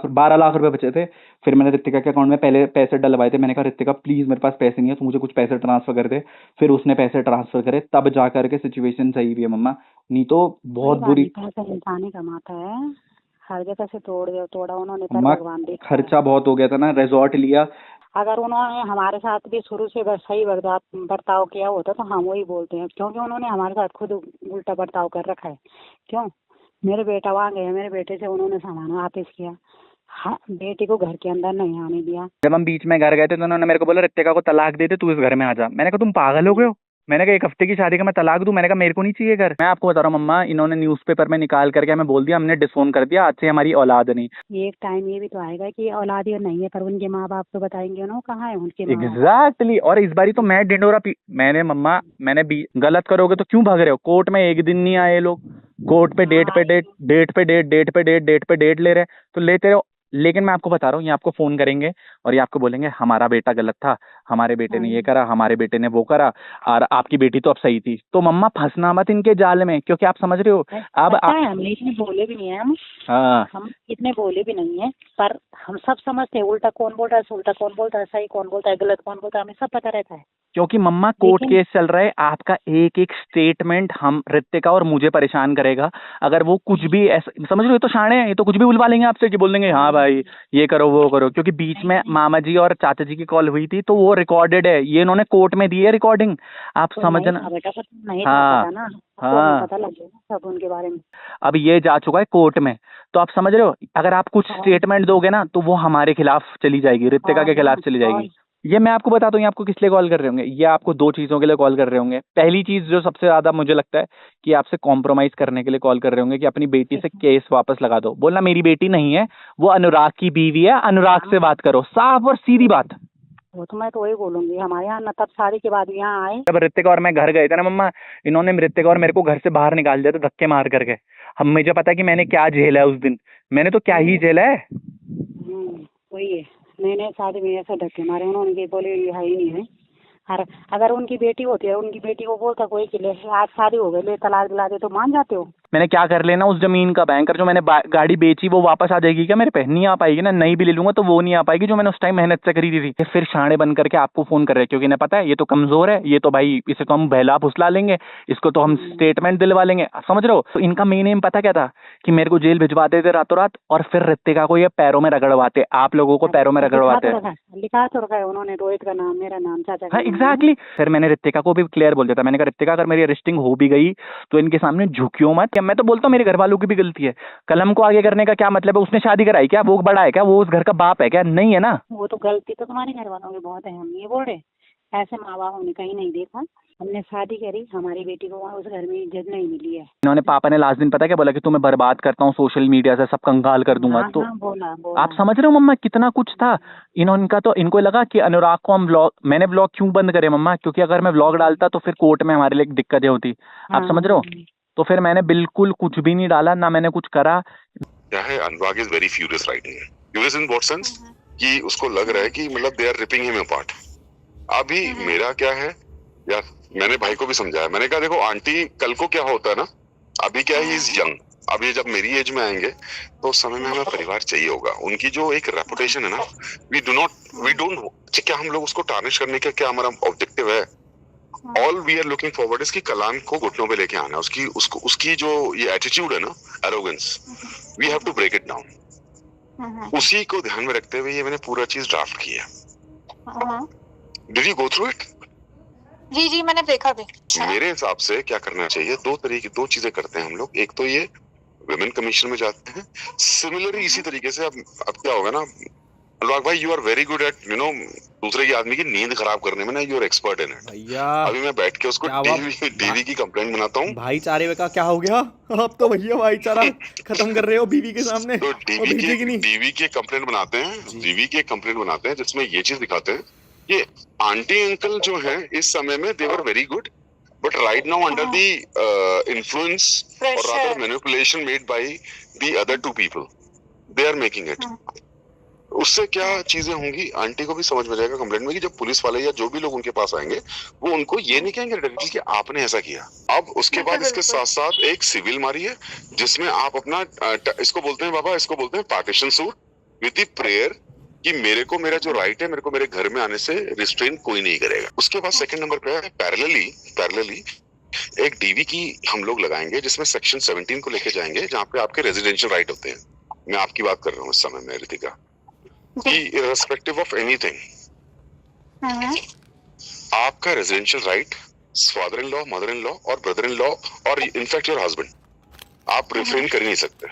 12 लाख रुपए बचे थे। फिर मैंने रितिका के अकाउंट में पहले पैसे डलवाए थे, मैंने कहा रितिका प्लीज मेरे पास पैसे नहीं है, तो मुझे कुछ पैसे ट्रांसफर कर दे। फिर उसने पैसे ट्रांसफर करे, तब जा करके सिचुएशन सही हुई है मम्मा, नहीं तो बहुत बुरी। इंसान ही कमाता है, हर जगह से तोड़ा उन्होंने, भगवान देखा। खर्चा बहुत हो गया था ना, रिजॉर्ट लिया। अगर उन्होंने हमारे साथ भी शुरू से सही बर्ताव किया होता तो हम वही बोलते हैं, क्योंकि उन्होंने हमारे साथ खुद उल्टा बर्ताव कर रखा है। क्यों, मेरे बेटा वहाँ गए, मेरे बेटे से उन्होंने सामान वापस किया, हाँ, बेटी को घर के अंदर नहीं आने दिया। जब हम बीच में घर गए थे तो उन्होंने मेरे को बोला रितिका को तलाक दे दे, तू इस घर में आ जा। मैंने कहा तुम पागल हो गए हो, मैंने कहा 1 हफ्ते की शादी का मैं तलाक दूं, मैंने कहा मेरे को नहीं चाहिए घर। मैं आपको बता रहा हूँ मम्मा, इन्होंने न्यूज़पेपर में निकाल करके हमें बोल दिया, हमने डिसोन कर दिया, आज से हमारी औलाद नहीं। एक टाइम ये भी तो आएगा कि औलाद ही नहीं है, पर उनके माँ बाप तो बताएंगे ना कहाँ है उनके। एग्जैक्टली। और इस बारी तो मैं डिंडोरा मैंने मम्मा, मैंने गलत करोगे तो क्यों भाग रहे हो, कोर्ट में एक दिन नहीं आए लोग, कोर्ट पे डेट पे डेट ले रहे, तो लेते रहो। लेकिन मैं आपको बता रहा हूँ, ये आपको फोन करेंगे और ये आपको बोलेंगे हमारा बेटा गलत था, हमारे बेटे ने ये करा, हमारे बेटे ने वो करा, और आपकी बेटी तो अब सही थी। तो मम्मा फंसना मत इनके जाल में, क्योंकि आप समझ रहे हो अब हमने इतने बोले भी नहीं है, हम इतने बोले भी नहीं है, पर हम सब समझते हैं उल्टा कौन बोल रहा है, उल्टा कौन बोलता है, सही कौन बोलता है, गलत कौन बोलता है, हमें सब पता रहता है। क्योंकि मम्मा कोर्ट केस चल रहा है, आपका एक एक स्टेटमेंट हम रितिका और मुझे परेशान करेगा। अगर वो कुछ भी ऐसा, समझ लो ये तो शाणे हैं, ये तो कुछ भी बुलवा लेंगे आपसे कि बोल देंगे हाँ भाई ये करो वो करो। क्योंकि बीच में मामा जी और चाचा जी की कॉल हुई थी, तो वो रिकॉर्डेड है, ये इन्होंने कोर्ट में दी है रिकॉर्डिंग, आप समझना। हाँ पता लग गया सब उनके बारे में। अब ये जा चुका है कोर्ट में, तो आप समझ रहे हो, अगर आप कुछ स्टेटमेंट दोगे ना तो वो हमारे खिलाफ चली जाएगी, रितिका के खिलाफ चली जाएगी। ये मैं आपको बताता हूँ, ये आपको किस लिए कॉल कर रहे होंगे, ये आपको 2 चीजों के लिए कॉल कर रहे होंगे। पहली चीज जो सबसे ज्यादा मुझे लगता है कि आपसे कॉम्प्रोमाइज करने के लिए कॉल कर रहे होंगे कि अपनी बेटी से केस वापस लगा दो। बोलना मेरी बेटी नहीं है, वो अनुराग की बीवी है, अनुराग से बात करो, साफ और सीधी बात। वो तो मैं तो वही बोलूंगी, हमारे यहाँ न तब शादी के बाद यहाँ आए। जब ऋतिक और मैं घर गए थे ना मम्मा, इन्होंने ऋतिक और मेरे को घर से बाहर निकाल दिया था धक्के मार करके। हम मुझे पता है कि मैंने क्या झेला है उस दिन, मैंने तो क्या ही झेला है। वही है, नहीं शादी में ऐसा धक्के मारे उन्होंने कि बोले ये है ही नहीं है। अगर उनकी बेटी होती है, उनकी बेटी को बोलता कोई कि ले आज शादी हो गई, ले तलाक दिला दे, तो मान जाते हो? मैंने क्या कर लेना उस जमीन का, बैंकर जो मैंने गाड़ी बेची वो वापस आ जाएगी क्या मेरे पे? नहीं आ पाएगी ना, नहीं भी ले लूंगा तो वो नहीं आ पाएगी जो मैंने उस टाइम मेहनत से खरीदी थी। ये फिर शाणे बन करके आपको फोन कर रहे हैं क्योंकि इन्हें पता है ये तो कमजोर है, ये तो भाई इसे तो हम बहला फुसला लेंगे, इसको तो हम स्टेटमेंट दिलवा लेंगे, समझ रहे हो? तो इनका मेन एम पता क्या था कि मेरे को जेल भिजवाते थे रातों रात और फिर ऋतिका को ये पैरों में रगड़वाते, आप लोगों को पैरों में रगड़वाते। लिखा तो रखा है उन्होंने, रोहित का नाम, मेरा नाम, चाचा का। हाँ एग्जैक्टली। फिर मैंने ऋतिका को भी क्लियर बोल दिया था, मैंने कहा ऋतिका अगर मेरी अरेस्टिंग हो भी गई तो इनके सामने झुकियो मत। मैं तो बोलता हूँ मेरे घर वालों की भी गलती है, कलम को आगे करने का क्या मतलब है? उसने शादी कराई क्या? वो बड़ा है क्या? वो उस घर का बाप है क्या? नहीं है ना। वो तो गलती तो तुम्हारे घर वालों की बहुत है, हम ये बोल रहे, ऐसे माँ बाप हमने कहीं नहीं देखा। हमने शादी करी, हमारी बेटी को वहाँ उस घर में इज्जत नहीं मिली है। इन्होंने पापा ने लास्ट दिन पता क्या बोला कि तुम्हें बर्बाद करता हूँ सोशल मीडिया से, सब कंगाल कर दूंगा। तो बोला। आप समझ रहे हो मम्मा कितना कुछ था इनका। तो इनको लगा कि अनुराग को हम मैंने व्लॉग क्यों बंद करे मम्मा, क्योंकि अगर मैं व्लॉग डालता तो फिर कोर्ट में हमारे लिए दिक्कतें होती। आप समझ रहे हो? तो फिर मैंने बिल्कुल कुछ भी नहीं डाला, ना मैंने कुछ करा। क्या है, Anurag is very furious writing है। फ्यूरियस इन व्हाट सेंस कि उसको लग रहा है कि मतलब they are ripping him apart. अभी मेरा क्या है यार, मैंने भाई को भी समझाया, मैंने कहा देखो आंटी कल को क्या होता है ना, अभी क्या है, इज यंग, अब ये जब मेरी एज में आएंगे तो उस समय में हमें परिवार चाहिए होगा। उनकी जो एक रेपुटेशन है ना, वी डोंट क्या हम लोग उसको टार्निश करने का क्या हमारा ऑब्जेक्टिव है? All we are looking forward is कि कलाम को घुटनों पे लेके आना, उसकी जो ये एटीट्यूड है ना, arrogance, we have to break it down. उसी को ध्यान में रखते हुए ये मैंने पूरा चीज ड्राफ्ट किया। Did you go through it? जी मैंने देखा भी। मेरे हिसाब से क्या करना चाहिए, दो चीजें करते हैं हम लोग। एक तो ये विमेन कमीशन में जाते हैं, सिमिलरली इसी तरीके से अब क्या होगा ना अनुराग भाई, you are very good at दूसरे की आदमी की नींद खराब करने में ना, you are expert in it भैया। अभी मैं बैठ के उसको डीवी की कंप्लेंट बनाता हूँ। भाईचारे का क्या हो गया? आप तो भैया भाईचारा खत्म कर रहे हो बीवी के सामने। तो डीवी की कंप्लेंट बनाते हैं, डीवी की कंप्लेंट बनाते हैं जिसमें ये चीज दिखाते हैं कि आंटी अंकल जो है इस समय में they were very good, but right now under the influence और rather manipulation made by the other two people, they are making it. उससे क्या चीजें होंगी, आंटी को भी समझ में जाएगा कंप्लेंट में कि जब पुलिस वाले या जो भी लोग उनके पास आएंगे वो उनको ये नहीं कहेंगे डायरेक्टली कि आपने ऐसा किया। अब उसके बाद इसके साथ साथ एक सिविल मारी है जिसमें आप अपना इसको बोलते हैं बाबा, इसको बोलते हैं partition suit with the prayer कि मेरे को मेरा जो राइट है, मेरे को मेरे घर में आने से रिस्ट्रेन कोई नहीं करेगा। उसके बाद सेकंड नंबर पे है पैरेलली एक डीवी की हम लोग लगाएंगे जिसमें सेक्शन 17 को लेके जाएंगे जहाँ पे आपके रेजिडेंशियल राइट होते हैं। मैं आपकी बात कर रहा हूँ इस समय में ऋतिका, कि इर्रेस्पेक्टिव ऑफ एनीथिंग आपका residential right, father in law, mother in law और ब्रदर इन लॉ और इनफैक्ट योर हस्बैंड, आप रिफ्रेन कर ही नहीं सकते।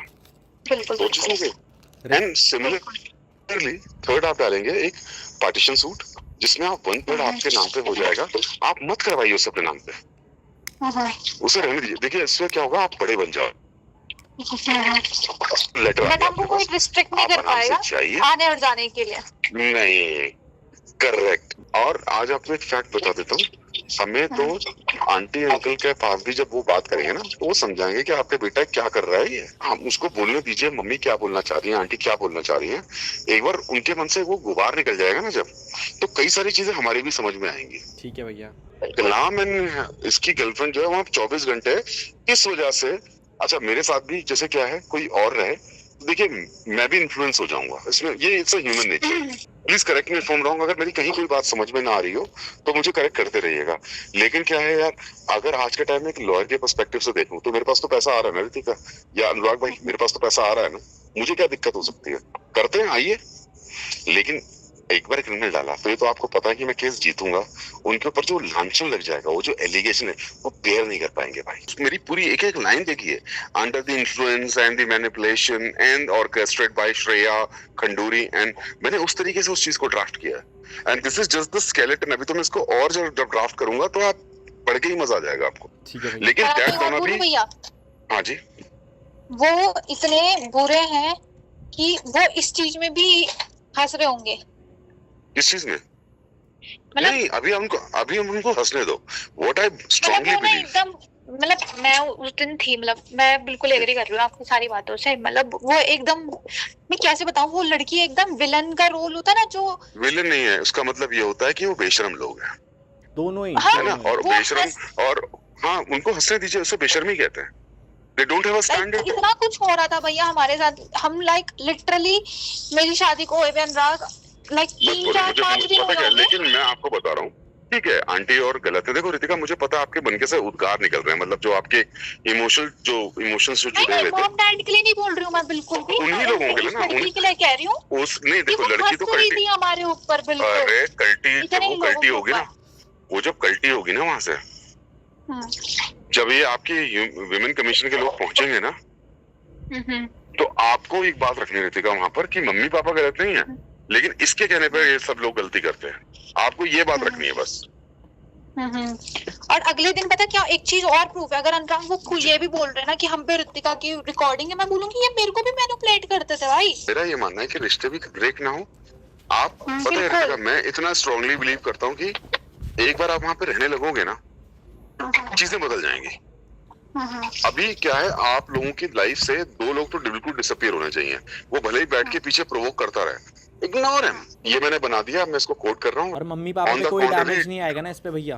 दो चीजें। एंड सिमिलरली थर्ड आप डालेंगे एक पार्टीशन सूट जिसमें आप 1/3 आपके नाम पे हो जाएगा। आप मत करवाइए उसे अपने नाम पे, उसे रहने दीजिए। देखिए इससे क्या होगा, आप बड़े बन जाओ। लेटर हमको कोई रिस्ट्रिक्ट नहीं कर पाएगा आने और जाने के लिए। नहीं, करेक्ट। और आज आपको एक फैक्ट बता देता हूँ, हमें तो आंटी अंकल के पास भी जब वो बात करेंगे ना तो वो समझाएंगे कि आपके बेटा क्या कर रहा है ये। हम उसको बोलने दीजिए, मम्मी क्या बोलना चाह रही है, आंटी क्या बोलना चाह रही है। एक बार उनके मन से वो गुबार निकल जाएगा ना जब, तो कई सारी चीजें हमारी भी समझ में आएंगी। ठीक है भैया। कलाम एंड इसकी गर्लफ्रेंड जो है वहाँ 24 घंटे किस वजह से, अच्छा मेरे साथ भी जैसे क्या है कोई और रहे, देखिए मैं भी इन्फ्लुएंस हो जाऊंगा इसमें, ये it's a human nature. Please correct me if I am wrong, अगर मेरी कहीं कोई बात समझ में ना आ रही हो तो मुझे करेक्ट करते रहिएगा। लेकिन क्या है यार, अगर आज के टाइम में एक लॉयर के पर्सपेक्टिव से देखूं तो मेरे पास तो पैसा आ रहा है ना ऋतिका या अनुराग भाई, मेरे पास तो पैसा आ रहा है ना, मुझे क्या दिक्कत हो सकती है? करते हैं, आइए। लेकिन एक बार क्रिमिनल डाला तो ये तो आपको पता है कि मैं केस जीतूंगा, उनके ऊपर जो लांछन लग जाएगा, वो जो एलिगेशन है वो बेयर नहीं कर पाएंगे भाई। मेरी पूरी एक एक लाइन देखिए, under the influence and the manipulation and orchestrated by Shreya Khanduri, and मैंने उस तरीके से उस चीज को ड्राफ्ट किया and this is just the skeleton. अभी तो मैं इसको और जब ड्राफ्ट करूंगा तो आप पढ़ के ही मजा आ जाएगा आपको। लेकिन दैट गोना बी, हाँ जी, वो इतने बुरे हैं कि वो इस चीज में भी हंस रहे होंगे। किस चीज में? नहीं, अभी हम उनको हंसने दो। व्हाट आई स्ट्रांगली बिलीव, एकदम मतलब मैं उस दिन थी, मतलब मैं बिल्कुल एग्री कर रही हूँ आपकी सारी बातों से। मतलब वो एकदम, मैं कैसे बताऊँ, वो लड़की एकदम विलन का रोल होता है ना, जो विलन नहीं है उसका मतलब ये होता है कि वो बेशरम लोग हैं दोनों ही, है ना, और बेशरम, और हाँ उनको हंसने दीजिए, उससे बेशर्मी कहते हैं। They don't have a standard. इतना कुछ हो रहा था भैया हमारे साथ, हम लाइक लिटरली मेरी शादी को हुए अनुराग लाइक 3-4-5 दिन हो गए। लेकिन मैं आपको बता रहा हूँ, ठीक है आंटी और गलत है। देखो रितिका, मुझे पता है आपके बनके से उद्गार निकल रहे हैं, मतलब जो आपके इमोशंस जो जुड़े हुए थे। मॉम डैड के लिए नहीं बोल रही हूँ मैं बिल्कुल भी, उन्हीं लोगों के लिए ना, लड़की के लिए कह रही हूँ। उस नहीं देखो, लड़की तो कल्टी थी हमारे ऊपर बिल्कुल। अरे कल्टी, जब वो कल्टी होगी ना, वो जब कल्टी होगी ना वहां से, जब ये आपके विमेन कमीशन के लोग पहुंचेंगे ना, तो आपको एक बात रखनी रहती है वहां पर कि मम्मी पापा गलत नहीं है, लेकिन इसके कहने पर ये सब लोग गलती करते हैं। आपको ये बात रखनी है बस। और अगले दिन पता क्या, एक चीज और प्रूफ है, अगर अनुराग वो ये भी बोल रहे हैं ना कि हम पे ऋतिका की रिकॉर्डिंग है, मैं बोलूंगी ये मेरे को भी मैनिपुलेट करते थे भाई। मेरा ये मानना है कि रिश्ते भी ब्रेक ना हो। आप पता है रितिका, मैं इतना स्ट्रांगली बिलीव करता हूँ कि एक बार आप वहां पे रहने लगोगे ना, चीजें बदल जाएंगी। अभी क्या है, आप लोगों की लाइफ से 2 लोग तो बिल्कुल डिसअपीयर होने चाहिए। वो भले ही बैठ के पीछे प्रोवोक करता रहे, इग्नोर हिम। ये मैंने बना दिया, मैं इसको कोट कर रहा हूँ। और मम्मी पापा पे कोई डैमेज नहीं आएगा ना इस पे भैया?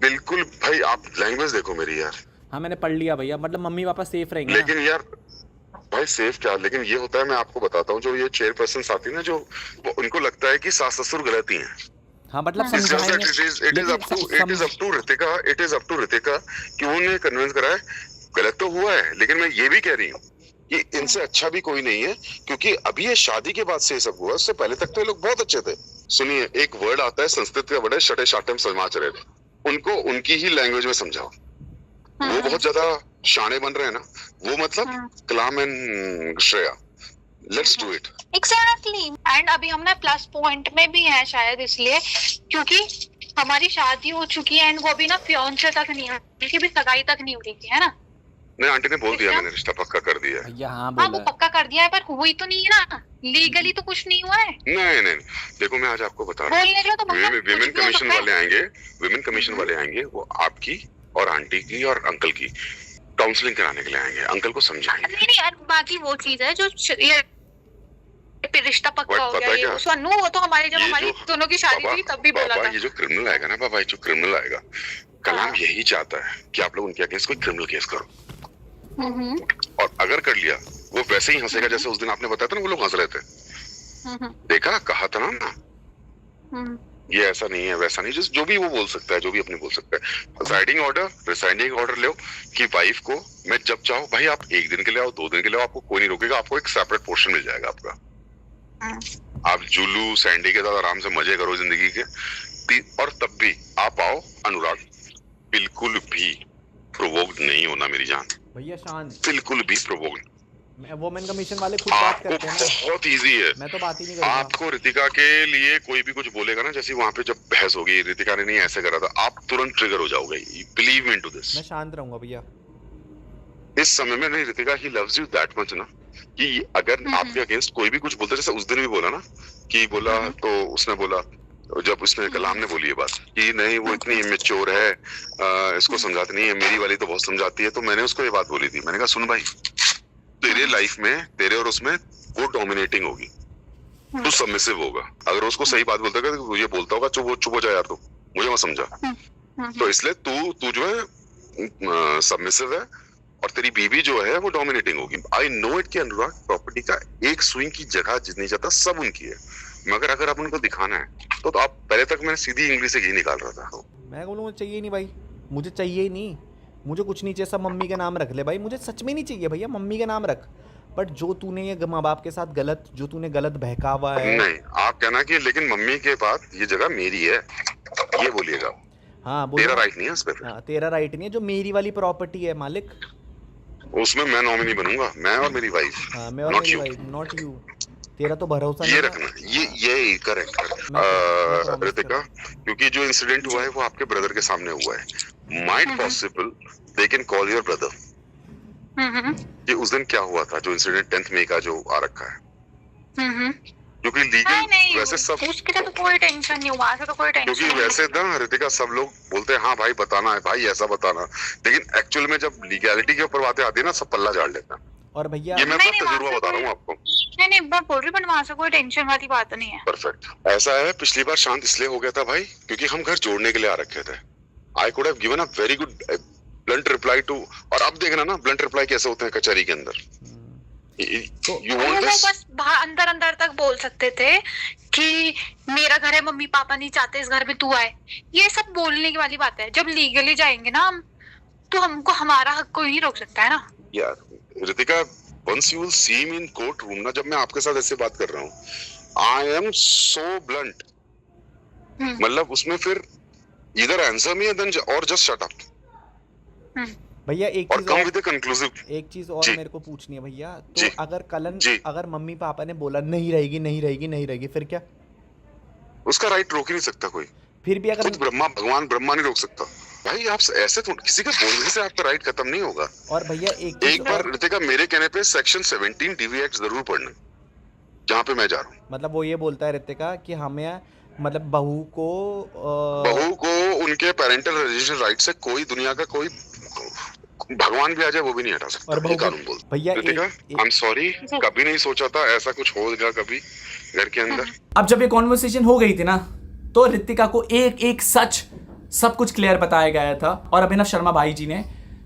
बिल्कुल भाई, आप लैंग्वेज देखो मेरी यार। हाँ मैंने पढ़ लिया भैया, मतलब मम्मी पापा सेफ रहेंगे। लेकिन यार भाई सेफ क्या, लेकिन ये होता है, मैं आपको बताता हूँ, जो ये चेयरपर्सन आती है ना, जो उनको लगता है कि सास ससुर गलत ही है। हाँ मतलब it is up to Ritika कि उन्हें कन्विंस कराए। गलत तो हुआ है, लेकिन मैं ये भी कह रही हूँ कि इनसे अच्छा भी कोई नहीं है, क्योंकि अभी ये शादी के बाद से ये सब हुआ, उससे पहले तक तो ये लोग बहुत अच्छे थे। सुनिए, एक वर्ड आता है संस्कृत का वर्ड है शटे शाटे समाज रहे, उनको उनकी ही लैंग्वेज में समझाओ। वो बहुत ज्यादा शाने बन रहे हैं ना, वो मतलब Kalam and Shreya, let's do it. Exactly. And अभी हम ना प्लस पॉइंट में भी हैं शायद इसलिए क्योंकि हमारी शादी हो चुकी है, एंड वो भी ना फियांसे तक नहीं हुई, उनकी भी सगाई तक नहीं हुई थी, है ना। नहीं, आंटी ने बोल दिया मैंने रिश्ता पक्का कर दिया है। हाँ वो पक्का कर दिया है, पर हुई तो नहीं है ना, लीगली तो कुछ नहीं हुआ है। नहीं, देखो मैं आज आपको बता रहा हूँ, विमेन कमीशन वाले आएंगे, विमेन कमीशन वाले आएंगे, वो आपकी और आंटी की और अंकल की काउंसलिंग कराने के लिए आएंगे, अंकल को समझाएंगे। नहीं यार, बाकी वो चीज है जो ये रिश्ता पक्का हो गया, ये सोनू, वो तो हमारी जब हमारी दोनों की शादी हुई तब भी बोला था। ये जो क्रिमिनल आएगा ना बाबा, जो क्रिमिनल आएगा, कलाम यही चाहता है कि आप लोग उनके अगेंस्ट कोई क्रिमिनल केस करो, और अगर कर लिया वो वैसे ही हंसेगा जैसे उस दिन आपने बताया था ना, वो लोग हंस रहे थे। देखा, कहा था ना, ये ऐसा नहीं है वैसा नहीं, जो भी वो बोल सकता है, जो भी अपने बोल सकता है। रिसाइनिंग ऑर्डर लो कि वाइफ को मैं जब चाहो, भाई आप 1 दिन के लिए आओ, 2 दिन के लिए आओ, आपको कोई नहीं रोकेगा, आपको एक सेपरेट पोर्शन मिल जाएगा आपका। आप जुलू सैंडी के साथ आराम से मजे करो जिंदगी के, और तब भी आप आओ। अनुराग, बिल्कुल भी प्रोवोक्ड नहीं होना मेरी जान भैया, शांत, बिल्कुल भी प्रोवोक्ड। वुमेन कमीशन वाले खुद बात करते हैं ना, बहुत इजी है, मैं तो बात ही नहीं कर रहा। आपको रितिका के लिए कोई भी कुछ बोलेगा ना, जैसे वहां पे जब बहस होगी, रितिका ने नहीं ऐसे करा था, आप तुरंत ट्रिगर हो जाओगे। Believe me to this. मैं शांत रहूंगा भैया इस समय में। नहीं, रितिका ही लव्स यू दैट मच ना, कि अगर आपके अगेंस्ट कोई भी कुछ बोलता, जैसे उस दिन भी बोला ना, कि बोला तो उसने बोला, जब उसने कलाम ने बोली ये बात कि नहीं वो इतनी इमेच्योर है, इसको समझाती नहीं है, मेरी वाली तो बहुत समझाती है, तो मैंने उसको ये बात बोली थी, मैंने कहा सुन भाई, तेरे लाइफ में, तेरे और उसमें वो डोमिनेटिंग होगी, तू सबमिसिव होगा। अगर उसको सही बात बोलता है, तो ये बोलता होगा चुप हो जा यार, तू मुझे मत समझा। तो इसलिए तू जो है सबमिसिव है, और तेरी बीवी जो है वो डोमिनेटिंग होगी। आई नो इट कि अनुराग, प्रॉपर्टी का एक स्विंग की जगह जितनी ज्यादा सब उनकी है, मगर अगर आप उनको दिखाना है तो आप पहले तक मैंने सीधी इंग्लिश से ही निकाल रहा था। मैं बोलूँ चाहिए नहीं भाई, मुझे चाहिए ही नहीं, मुझे कुछ नहीं चाहिए, सब मम्मी का नाम रख ले भाई, मुझे सच में नहीं चाहिए भैया, मम्मी का नाम रख। बट जो तूने ये माँ बाप के साथ गलत, जो तूने गलत बहकावा है, नहीं आप कहना कि लेकिन मम्मी के बाद ये जगह मेरी है, ये बोलिएगा। हाँ तेरा राइट नहीं है उस पे। हाँ, तेरा राइट नहीं है, जो मेरी वाली प्रॉपर्टी है मालिक, उसमें मैं नॉमिनी बनूंगा, मैं और मेरी वाइफ। हाँ मैं और मेरी वाइफ, नॉट यू। तेरा तो भरोसा ये नहीं रखना, ये करेक्ट रितिका, क्योंकि जो इंसिडेंट हुआ है वो आपके ब्रदर के सामने हुआ है। Might possible they can call your brother कि उस दिन क्या हुआ था, जो इंसिडेंट 10th मई का जो आ रखा है, क्योंकि लीगल वैसे सब उसके लिए तो कोई टेंशन नहीं हुआ, ऐसा तो कोई टेंशन क्योंकि वैसे ना रितिका सब लोग बोलते हैं हाँ भाई बताना है, भाई ऐसा बताना, लेकिन एक्चुअल में जब लीगैलिटी के ऊपर बातें आती है ना सब पल्ला झाड़ लेता है। और भैया ये मैं अपना तजुर्बा बता रहा हूँ आपको। नहीं मैं बोल रही हूँ, वहां से कोई टेंशन वाली बात नहीं है। परफेक्ट। ऐसा है, पिछली बार शांत इसलिए हो गया था भाई क्योंकि हम घर जोड़ने के लिए आ रखे थे। I could have given a very good blunt reply to, और अब देखना ना ब्लंट रिप्लाई कैसे होते हैं कचहरी के अंदर। You want this? बस अंदर अंदर तक बोल सकते थे कि मेरा घर है, मम्मी पापा नहीं चाहते इस घर में तू आए, ये सब बोलने की वाली बात है। जब लीगली जाएंगे ना हम, तो हमको हमारा हक कोई नहीं रोक सकता है ना यार। Ritika, once you will see me in court room ना, जब मैं आपके साथ ऐसे बात कर रहा हूँ, I am so blunt, मतलब उसमें फिर either answer me and then or just shut up। भैया एक और चीज come और, with a conclusive। एक चीज और मेरे को पूछनी है भैया, तो अगर मम्मी पापा ने बोला नहीं रहेगी नहीं रहेगी नहीं रहेगी, फिर क्या? उसका राइट रोक ही नहीं सकता कोई। फिर भी अगर भगवान ब्रह्मा नहीं रोक सकता भाई। आप ऐसे तो किसी के बोलने से आपका राइट खत्म नहीं होगा। और भैया एक बार रितिका मेरे कहने पे सेक्शन 17 DV एक्ट जरूर पढ़ना, जहाँ पे मैं जा रहा हूँ। मतलब वो ये बोलता है रितिका कि हमें, मतलब बहू को उनके पेरेंटल रेजिस्ट्रेशन राइट से कोई दुनिया का कोई भगवान भी आ जाए वो भी नहीं हटा सकता, ये कानून बोलता। भैया रितिका, आई एम सॉरी, कभी नहीं सोचा था ऐसा कुछ होगा कभी घर के अंदर। अब जब ये कॉन्वर्सेशन हो गई थी ना, तो रितिका को एक एक सच सब कुछ क्लियर बताया गया था। और अभिनव शर्मा भाई जी ने,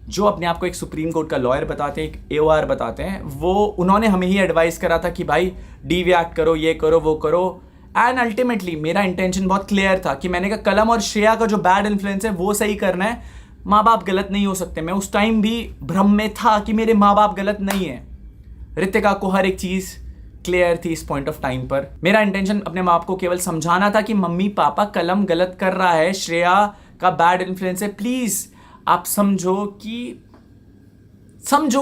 जो अपने आप को एक सुप्रीम कोर्ट का लॉयर बताते हैं, एक AOR बताते हैं, वो उन्होंने हमें ही एडवाइस करा था कि भाई DV एक्ट करो, ये करो वो करो। एंड अल्टीमेटली मेरा इंटेंशन बहुत क्लियर था कि मैंने कहा कलम और श्रेया का जो बैड इन्फ्लुएंस है वो सही करना है, माँ बाप गलत नहीं हो सकते। मैं उस टाइम भी भ्रम में था कि मेरे माँ बाप गलत नहीं है। रितिका को हर एक चीज क्लियर थी इस पॉइंट ऑफ टाइम पर। मेरा इंटेंशन अपने माँ बाप को केवल समझाना था कि मम्मी पापा कलम गलत कर रहा है, श्रेया का बैड इन्फ्लुएंस है, प्लीज आप समझो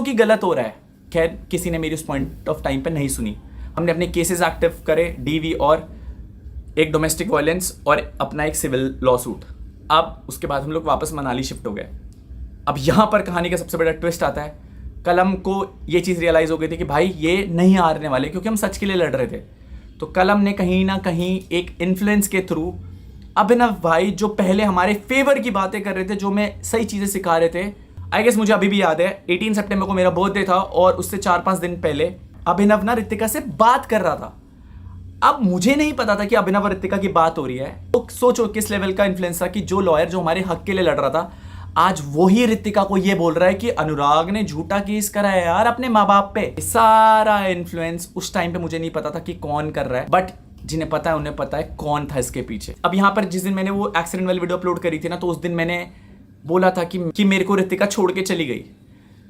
कि गलत हो रहा है। खैर किसी ने मेरी उस पॉइंट ऑफ टाइम पर नहीं सुनी। हमने अपने केसेस एक्टिव करे, DV और एक डोमेस्टिक वायलेंस और अपना एक सिविल लॉ सूट। अब उसके बाद हम लोग वापस मनाली शिफ्ट हो गए। अब यहाँ पर कहानी का सबसे बड़ा ट्विस्ट आता है। कलम को ये चीज़ रियलाइज़ हो गई थी कि भाई ये नहीं हारने वाले, क्योंकि हम सच के लिए लड़ रहे थे। तो कलम ने कहीं ना कहीं एक इन्फ्लुएंस के थ्रू अभिनव भाई, जो पहले हमारे फेवर की बातें कर रहे थे, जो मैं सही चीज़ें सिखा रहे थे, आई गेस मुझे अभी भी याद है 18 सितंबर को मेरा बर्थडे था और उससे 4-5 दिन पहले अभिनव ना रितिका से बात कर रहा था। अब मुझे नहीं पता था कि अभिनव और रितिका की बात हो रही है। तो सोचो किस लेवल का इन्फ्लुएंस था कि जो लॉयर जो हमारे हक के लिए लड़ रहा था, आज वही रितिका को ये बोल रहा है कि अनुराग ने झूठा केस करा है यार अपने माँ बाप पे। सारा इन्फ्लुएंस उस टाइम पे मुझे नहीं पता था कि कौन कर रहा है, बट जिन्हें पता है उन्हें पता है कौन था इसके पीछे। अब यहाँ पर जिस दिन मैंने वो एक्सीडेंट वाली वीडियो अपलोड करी थी ना, तो उस दिन मैंने बोला था कि मेरे को रितिका छोड़ के चली गई।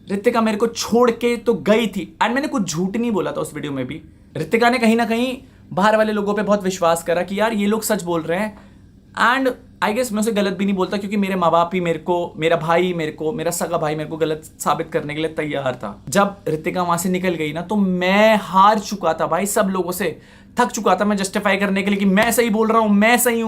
रितिका मेरे को छोड़ के तो गई थी, एंड मैंने कुछ झूठ नहीं बोला था उस वीडियो में भी। रितिका ने कहीं ना कहीं बाहर वाले लोगों पे बहुत विश्वास करा कि यार ये लोग सच बोल रहे हैं। एंड आई गेस मैं उसे गलत भी नहीं बोलता, क्योंकि मेरे माँ बाप ही मेरे को, मेरा भाई मेरे को, मेरा सगा भाई मेरे को गलत साबित करने के लिए तैयार था। जब रितिका वहां से निकल गई ना, तो मैं हार चुका था भाई, सब लोगों से थक चुका था मैं जस्टिफाई करने के लिए कि मैं सही बोल रहा हूँ, मैं सही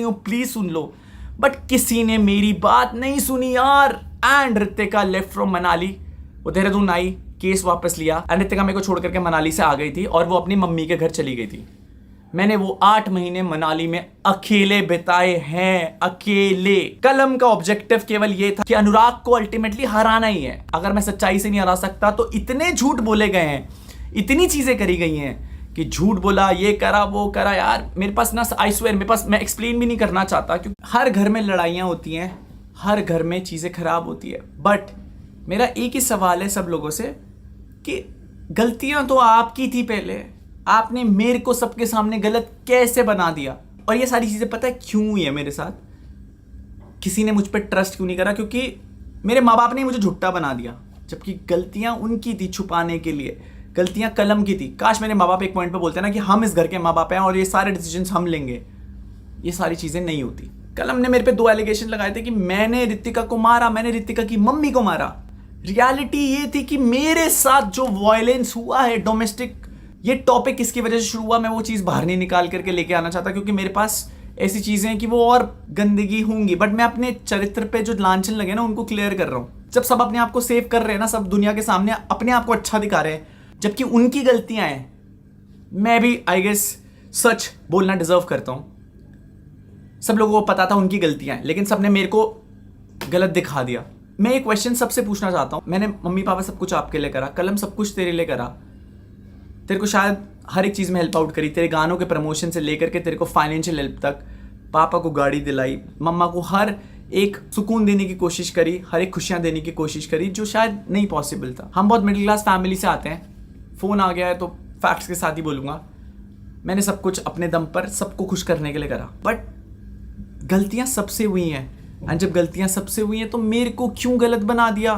हूँ, प्लीज सुन लो। बट किसी ने मेरी बात नहीं सुनी यार। And Ritika left from Manali, वो देहरादून आई, केस वापस लिया, एंड रितिका मेरे को छोड़ करके मनाली से आ गई थी और वो अपनी मम्मी के घर चली गई थी। मैंने वो 8 महीने मनाली में अकेले बिताए हैं, अकेले। कलम का ऑब्जेक्टिव केवल ये था कि अनुराग को अल्टीमेटली हराना ही है। अगर मैं सच्चाई से नहीं हरा सकता तो इतने झूठ बोले गए हैं, इतनी चीजें करी गई हैं कि झूठ बोला, ये करा, वो करा। यार मेरे पास ना, आई स्वेयर मेरे पास, मैं एक्सप्लेन भी नहीं करना चाहता, क्योंकि हर घर में लड़ाइयाँ होती हैं, हर घर में चीज़ें खराब होती है। बट मेरा एक ही सवाल है सब लोगों से कि गलतियाँ तो आपकी थी पहले, आपने मेरे को सबके सामने गलत कैसे बना दिया? और ये सारी चीज़ें पता है क्यों हुई है मेरे साथ? किसी ने मुझ पर ट्रस्ट क्यों नहीं करा? क्योंकि मेरे माँ बाप ने मुझे झूठा बना दिया, जबकि गलतियाँ उनकी थी छुपाने के लिए। गलतियां कलम की थी। काश मेरे माँ बाप एक पॉइंट पे बोलते ना कि हम इस घर के माँ बाप हैं और ये सारे डिसीजंस हम लेंगे, ये सारी चीजें नहीं होती। कलम ने मेरे पे 2 एलिगेशन लगाए थे कि मैंने रितिका को मारा, मैंने रितिका की मम्मी को मारा। रियलिटी ये थी कि मेरे साथ जो वायलेंस हुआ है डोमेस्टिक, ये टॉपिक किसकी वजह से शुरू हुआ मैं वो चीज़ बाहर नहीं निकाल करके लेके आना चाहता, क्योंकि मेरे पास ऐसी चीज़ें हैं कि वो और गंदगी होंगी। बट मैं अपने चरित्र पे जो लांछन लगे ना उनको क्लियर कर रहा हूँ। जब सब अपने आप को सेव कर रहे हैं ना, सब दुनिया के सामने अपने आप को अच्छा दिखा रहे हैं, जबकि उनकी गलतियां हैं, मैं भी आई गेस सच बोलना डिजर्व करता हूँ। सब लोगों को पता था उनकी गलतियां हैं, लेकिन सबने मेरे को गलत दिखा दिया। मैं एक क्वेश्चन सबसे पूछना चाहता हूँ। मैंने मम्मी पापा सब कुछ आपके लिए करा, कलम सब कुछ तेरे लिए करा, तेरे को शायद हर एक चीज़ में हेल्प आउट करी, तेरे गानों के प्रमोशन से लेकर के तेरे को फाइनेंशियल हेल्प तक, पापा को गाड़ी दिलाई, मम्मा को हर एक सुकून देने की कोशिश करी, हर एक खुशियाँ देने की कोशिश करी, जो शायद नहीं पॉसिबल था। हम बहुत मिडिल क्लास फैमिली से आते हैं, फ़ोन आ गया है तो फैक्ट्स के साथ ही बोलूँगा, मैंने सब कुछ अपने दम पर सबको खुश करने के लिए करा। बट गलतियाँ सबसे हुई हैं, एंड जब गलतियाँ सबसे हुई हैं तो मेरे को क्यों गलत बना दिया?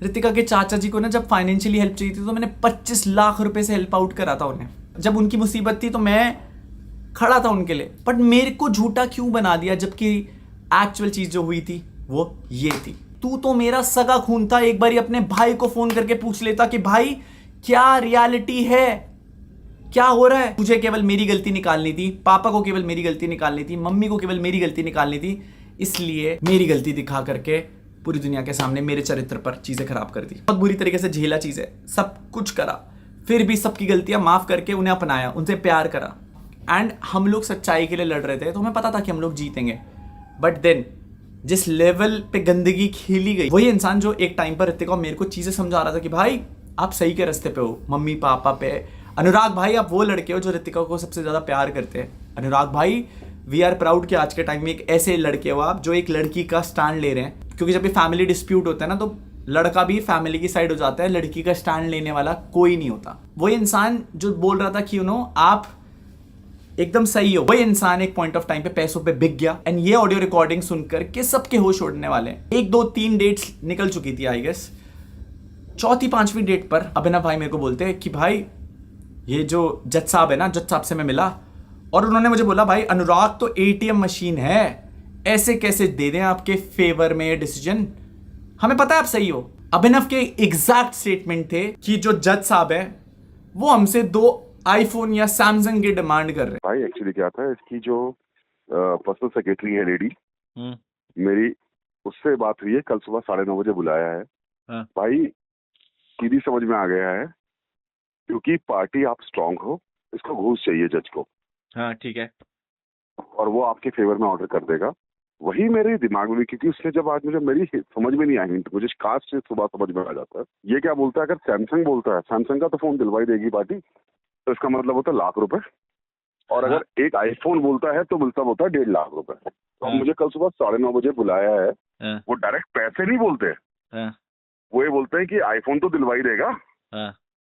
रितिका के चाचा जी को ना जब फाइनेंशियली हेल्प चाहिए थी तो मैंने 25 लाख रुपए से हेल्प आउट करा था उन्हें। जब उनकी मुसीबत थी तो मैं खड़ा था उनके लिए, बट मेरे को झूठा क्यों बना दिया? जबकि एक्चुअल चीज़ जो हुई थी वो ये थी। तू तो मेरा सगा खून था, एक बार अपने भाई को फ़ोन करके पूछ लेता कि भाई क्या रियलिटी है, क्या हो रहा है? तुझे केवल मेरी गलती निकालनी थी, पापा को केवल मेरी गलती निकालनी थी, मम्मी को केवल मेरी गलती निकालनी थी, इसलिए मेरी गलती दिखा करके पूरी दुनिया के सामने मेरे चरित्र पर चीज़ें खराब कर दी। बहुत बुरी तरीके से झेला चीज़ें, सब कुछ करा, फिर भी सबकी गलतियां माफ़ करके उन्हें अपनाया, उनसे प्यार करा। एंड हम लोग सच्चाई के लिए लड़ रहे थे तो हमें पता था कि हम लोग जीतेंगे। बट देन जिस लेवल पे गंदगी खेली गई, वही इंसान जो एक टाइम पर रितिका मेरे को चीज़ें समझा रहा था कि भाई आप सही के रास्ते पे हो, मम्मी पापा पे, अनुराग भाई आप वो लड़के हो जो रितिका को सबसे ज़्यादा प्यार करते हैं। अनुराग भाई वी आर प्राउड कि आज के टाइम में एक ऐसे लड़के हो आप जो एक लड़की का स्टैंड ले रहे हैं, क्योंकि जब भी फैमिली डिस्प्यूट होता है ना तो लड़का भी फैमिली की साइड हो जाता है, लड़की का स्टैंड लेने वाला कोई नहीं होता। वही इंसान जो बोल रहा था कि आप एकदम सही हो, वही इंसान एक पॉइंट ऑफ टाइम पे पैसों पे बिक गया। एंड ये ऑडियो रिकॉर्डिंग सुनकर के सबके होश उड़ने वाले हैं। 1 2 3 डेट्स निकल चुकी थी आई गेस, 4थी 5वीं डेट पर अभिनव भाई मेरे को बोलते हैं कि भाई ये जो जज साहब है ना, जज साहब से मैं मिला और उन्होंने मुझे बोला भाई अनुराग तो ATM मशीन है, ऐसे कैसे दे दें आपके फेवर में डिसीजन, हमें पता है आप सही हो। अभिनव के एग्जैक्ट स्टेटमेंट थे कि जो जज साहब है वो हमसे 2 आईफोन या सैमसंग की डिमांड कर रहे हैं। भाई एक्चुअली क्या था, इसकी जो पर्सनल सेक्रेटरी है लेडी, मेरी उससे बात हुई है, कल सुबह 9:30 बजे बुलाया है। भाई सीधी समझ में आ गया है, क्योंकि पार्टी आप स्ट्रांग हो, इसको घूस चाहिए जज को। हाँ ठीक है, और वो आपके फेवर में ऑर्डर कर देगा। वही मेरे दिमाग में, क्योंकि उसने जब आज मुझे मेरी समझ में नहीं आई, मुझे खास से सुबह समझ में आ जाता है। ये क्या बोलता है, अगर सैमसंग बोलता है, सैमसंग का तो फोन दिलवाई देगी पार्टी, तो इसका मतलब होता है लाख रुपए। और अगर एक आईफोन बोलता है तो मतलब होता है 1.5 लाख रुपए। तो मुझे कल सुबह 9:30 बजे बुलाया है। वो डायरेक्ट पैसे नहीं बोलते, वो ये बोलते हैं कि आईफोन तो दिलवाई देगा।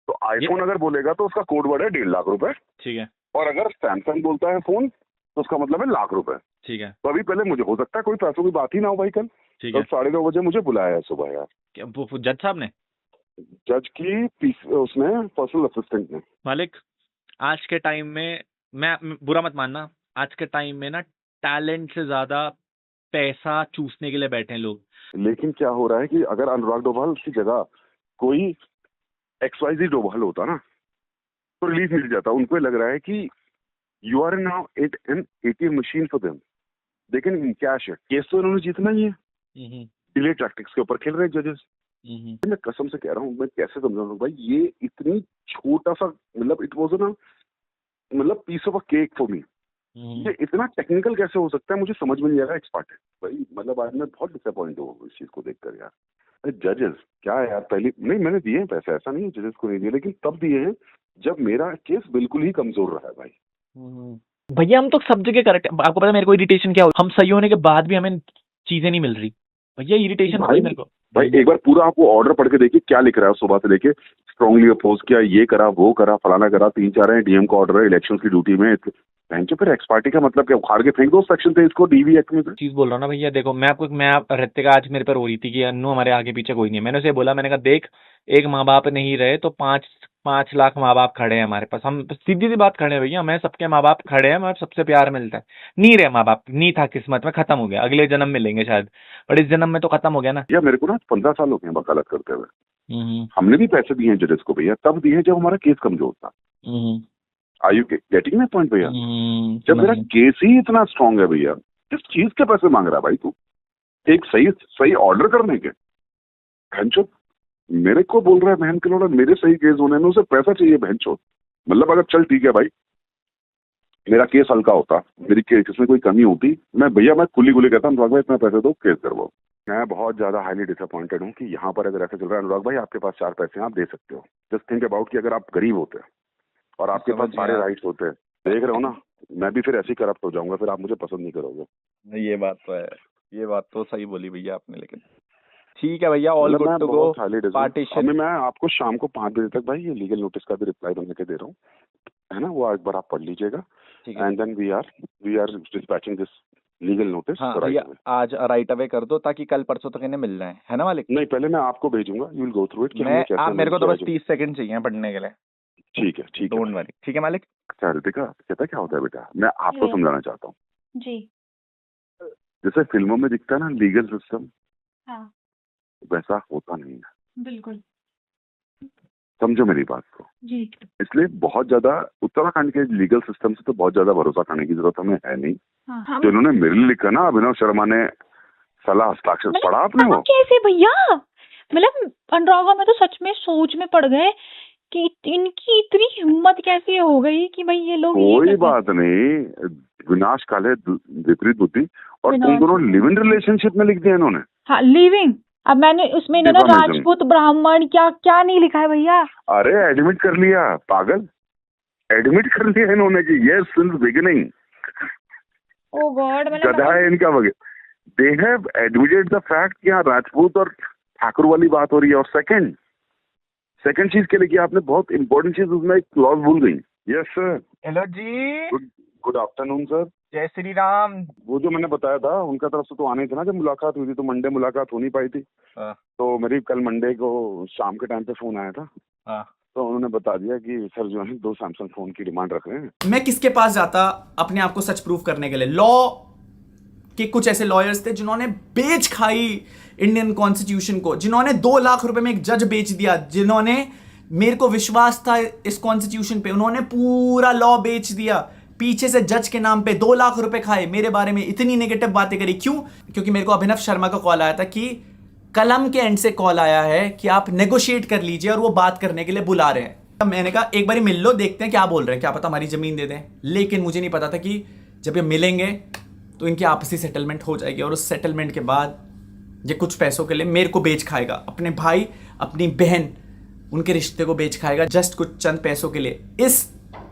तो आईफोन अगर बोलेगा तो उसका कोड वर्ड है 1.5 लाख रुपए। ठीक है। और अगर सैमसंग बोलता है फोन तो उसका मतलब है लाख रुपए। ठीक है। तो अभी पहले मुझे हो सकता है कोई पैसों की बात ही ना हो भाई। कल 9:30 बजे मुझे बुलाया है सुबह यार। जज साहब ने, जज की उसने पर्सनल असिस्टेंट ने। मालिक आज के टाइम में, मैं बुरा मत मानना, आज के टाइम में ना टैलेंट से ज्यादा पैसा चूसने के लिए बैठे हैं लोग। लेकिन क्या हो रहा है कि अगर अनुराग डोभाल की जगह कोई XYZ डोभाल होता ना तो रिलीफ मिल जाता। उनको लग रहा है कि you are now an ATM machine for them, लेकिन कैश है, केस तो इन्होंने जीतना ही है। डिले टैक्टिक्स के ऊपर खेल रहे जजेस। मैं कसम से कह रहा हूँ, मैं कैसे समझाऊं भाई, ये इतनी छोटा सा, मतलब इट वाज ना, मतलब piece of a cake for me. ये इतना टेक्निकल कैसे हो सकता है, मुझे समझ में नहीं आ रहा। एक्सपर्ट है भाई, मतलब आज मैं बहुत डिसअपॉइंट हूँ इस चीज को देखकर यार। जजेस क्या है यार, पहली नहीं मैंने दिए हैं पैसे, ऐसा नहीं है जजेस को नहीं दिए, लेकिन तब दिए हैं जब मेरा केस बिल्कुल ही कमजोर रहा है भाई। भैया हम तो सब जगह करेक्ट, आपको पता है मेरे को इरिटेशन क्या हो, हम सही होने के बाद भी हमें चीजें नहीं मिल रही भैया, इरिटेशन हो रही मेरे को। भाई एक बार पूरा आपको ऑर्डर पढ़ के देखिए क्या लिख रहा है, सुबह से लेके स्ट्रांगली अपोज किया, ये करा वो करा फलाना करा, 3-4 हैं DM का ऑर्डर है इलेक्शन की ड्यूटी में। फिर एक्स पार्टी का मतलब क्या, उखाड़ के फेंक दो सेक्शन थे इसको DV एक्ट में। चीज बोल रहा हूँ ना भैया, देखो मैं रितिका आज मेरे पर हो रही थी कि अन्नू हमारे आगे पीछे कोई नहीं है। मैंने उसे बोला, मैंने कहा देख एक माँ बाप नहीं रहे तो 5 लाख माँ बाप खड़े हैं हमारे पास, हम सीधी सी बात खड़े हैं भैया, हमें सबके माँ बाप खड़े हैं, हमें सबसे प्यार मिलता है। नहीं रहे माँ बाप, नहीं था किस्मत में, खत्म हो गया, अगले जन्म में लेंगे शायद, बट इस जन्म में तो खत्म हो गया ना। या मेरे को ना 15 साल हो गए वकालत करते हुए, हमने भी पैसे दिए हैं जजेस को भैया, तब दिए जब हमारा केस कमजोर था। Are you getting my point भैया? जब मेरा केस ही इतना स्ट्रांग है भैया, किस चीज के पैसे मांग रहा है भाई तू? एक सही ऑर्डर करने के? बहनचोद मेरे को बोल रहा है बहन के लोड़ा, मेरे सही केस होने में उसे पैसा चाहिए बहनचोद। मतलब अगर चल ठीक है भाई, मेरा केस हल्का होता, मेरी केस में कोई कमी होती, मैं खुली कहता अनुराग भाई इतना पैसे दो, केस करवाओ। मैं बहुत ज्यादा हाईली डिसअपॉइंटेड हूँ कि यहाँ पर अगर ऐसा चल रहा है। अनुराग भाई आपके पास 4 पैसे हैं, आप दे सकते हो। जस्ट थिंक अबाउट कि अगर आप गरीब होते और आपके पास सारे राइट्स होते, देख रहे हो ना, मैं भी फिर ऐसे ही करप्ट हो जाऊंगा, फिर आप मुझे पसंद नहीं करोगे। ये बात तो है, ये बात तो सही बोली भैया आपने, लेकिन ठीक है भैया, all good to go. Partition मैं आपको शाम को 5 बजे तक भाई ये लीगल नोटिस का भी रिप्लाई बना के दे रहा हूँ, है ना, वो एक बार आप पढ़ लीजिएगा। And then we are dispatching this legal notice. हाँ भैया आज राइट अवे कर दो ताकि कल परसों तक इन्हें मिलना है ना मालिक? नहीं, पहले मैं आपको भेजूंगा, you will go through it. आप मेरे को तो बस 30 सेकंड चाहिए पढ़ने के लिए। ठीक है डोंट वरी। ठीक है मालिक। अच्छा रितिका, कहता क्या होता है बेटा, मैं आपको समझाना चाहता हूँ जी। जैसे फिल्मों में दिखता है ना लीगल सिस्टम, हाँ वैसा होता नहीं है। बिल्कुल, समझो मेरी बात को जी। इसलिए बहुत ज्यादा उत्तराखंड के लीगल सिस्टम से तो बहुत ज्यादा भरोसा करने की जरूरत हमें है नहीं। हाँ, जो उन्होंने मेरे लिए लिखा ना, अभिनव शर्मा ने सलाह हस्ताक्षर पढ़ा आपने वो? कैसे भैया, मतलब अनुरागा में तो सच में सोच में पड़ गए कि इनकी इतनी हिम्मत कैसे हो गई कि भाई ये लोग कोई बात नहीं, विनाश काले विपरीत बुद्धि। और तुम दोनों लिव इन रिलेशनशिप में लिख दिया इन्होंने। हाँ लिविंग। अब मैंने उसमें इन्होंने राजपूत ब्राह्मण क्या नहीं लिखा है भैया? अरे एडमिट कर लिया, पागल, एडमिट कर लिया इन्होंने कि यस सिंस बिगिनिंग। ओ गॉड, गधा है इनका वगैरह। They have admitted the fact कि हाँ राजपूत और ठाकुर वाली बात हो रही है। और सेकंड चीज के लिए कि आपने बहुत इंपॉर्टेंट चीज उसमें एक क्लॉज भूल गई। Yes sir. हेलो जी, गुड आफ्टरनून सर। जय श्री राम। वो जो मैंने बताया था उनका तरफ से तो आने थे ना, जब मुलाकात हुई थी तो मंडे मुलाकात हो नहीं पाई थी। तो मेरी कल मंडे को शाम के टाइम पे फोन आया था। तो उन्होंने बता दिया कि सर जो है 2 सैमसंग फोन की डिमांड रख रहे हैं। मैं किसके पास जाता अपने आप को सच प्रूफ करने के लिए? लॉ के कुछ ऐसे लॉयर्स थे जिन्होंने बेच खाई इंडियन कॉन्स्टिट्यूशन को, जिन्होंने 2 लाख रुपए में एक जज बेच दिया, जिन्होंने मेरे को विश्वास था इस कॉन्स्टिट्यूशन पे, उन्होंने पूरा लॉ बेच दिया। पीछे से जज के नाम पे 2 लाख रुपए खाए, मेरे बारे में इतनी नेगेटिव बातें करी। क्यों? क्योंकि मेरे को अभिनव शर्मा का कॉल आया था कि कलम के एंड से कॉल आया है कि आप नेगोशिएट कर लीजिए और वो बात करने के लिए बुला रहे हैं। मैंने कहा एक बार मिल लो, देखते हैं क्या बोल रहे हैं, क्या पता हमारी जमीन दे दें। लेकिन मुझे नहीं पता था कि जब ये मिलेंगे तो इनकी आपसी सेटलमेंट हो जाएगी और उस सेटलमेंट के बाद ये कुछ पैसों के लिए मेरे को बेच खाएगा, अपने भाई अपनी बहन उनके रिश्ते को बेच खाएगा, जस्ट कुछ चंद पैसों के लिए इस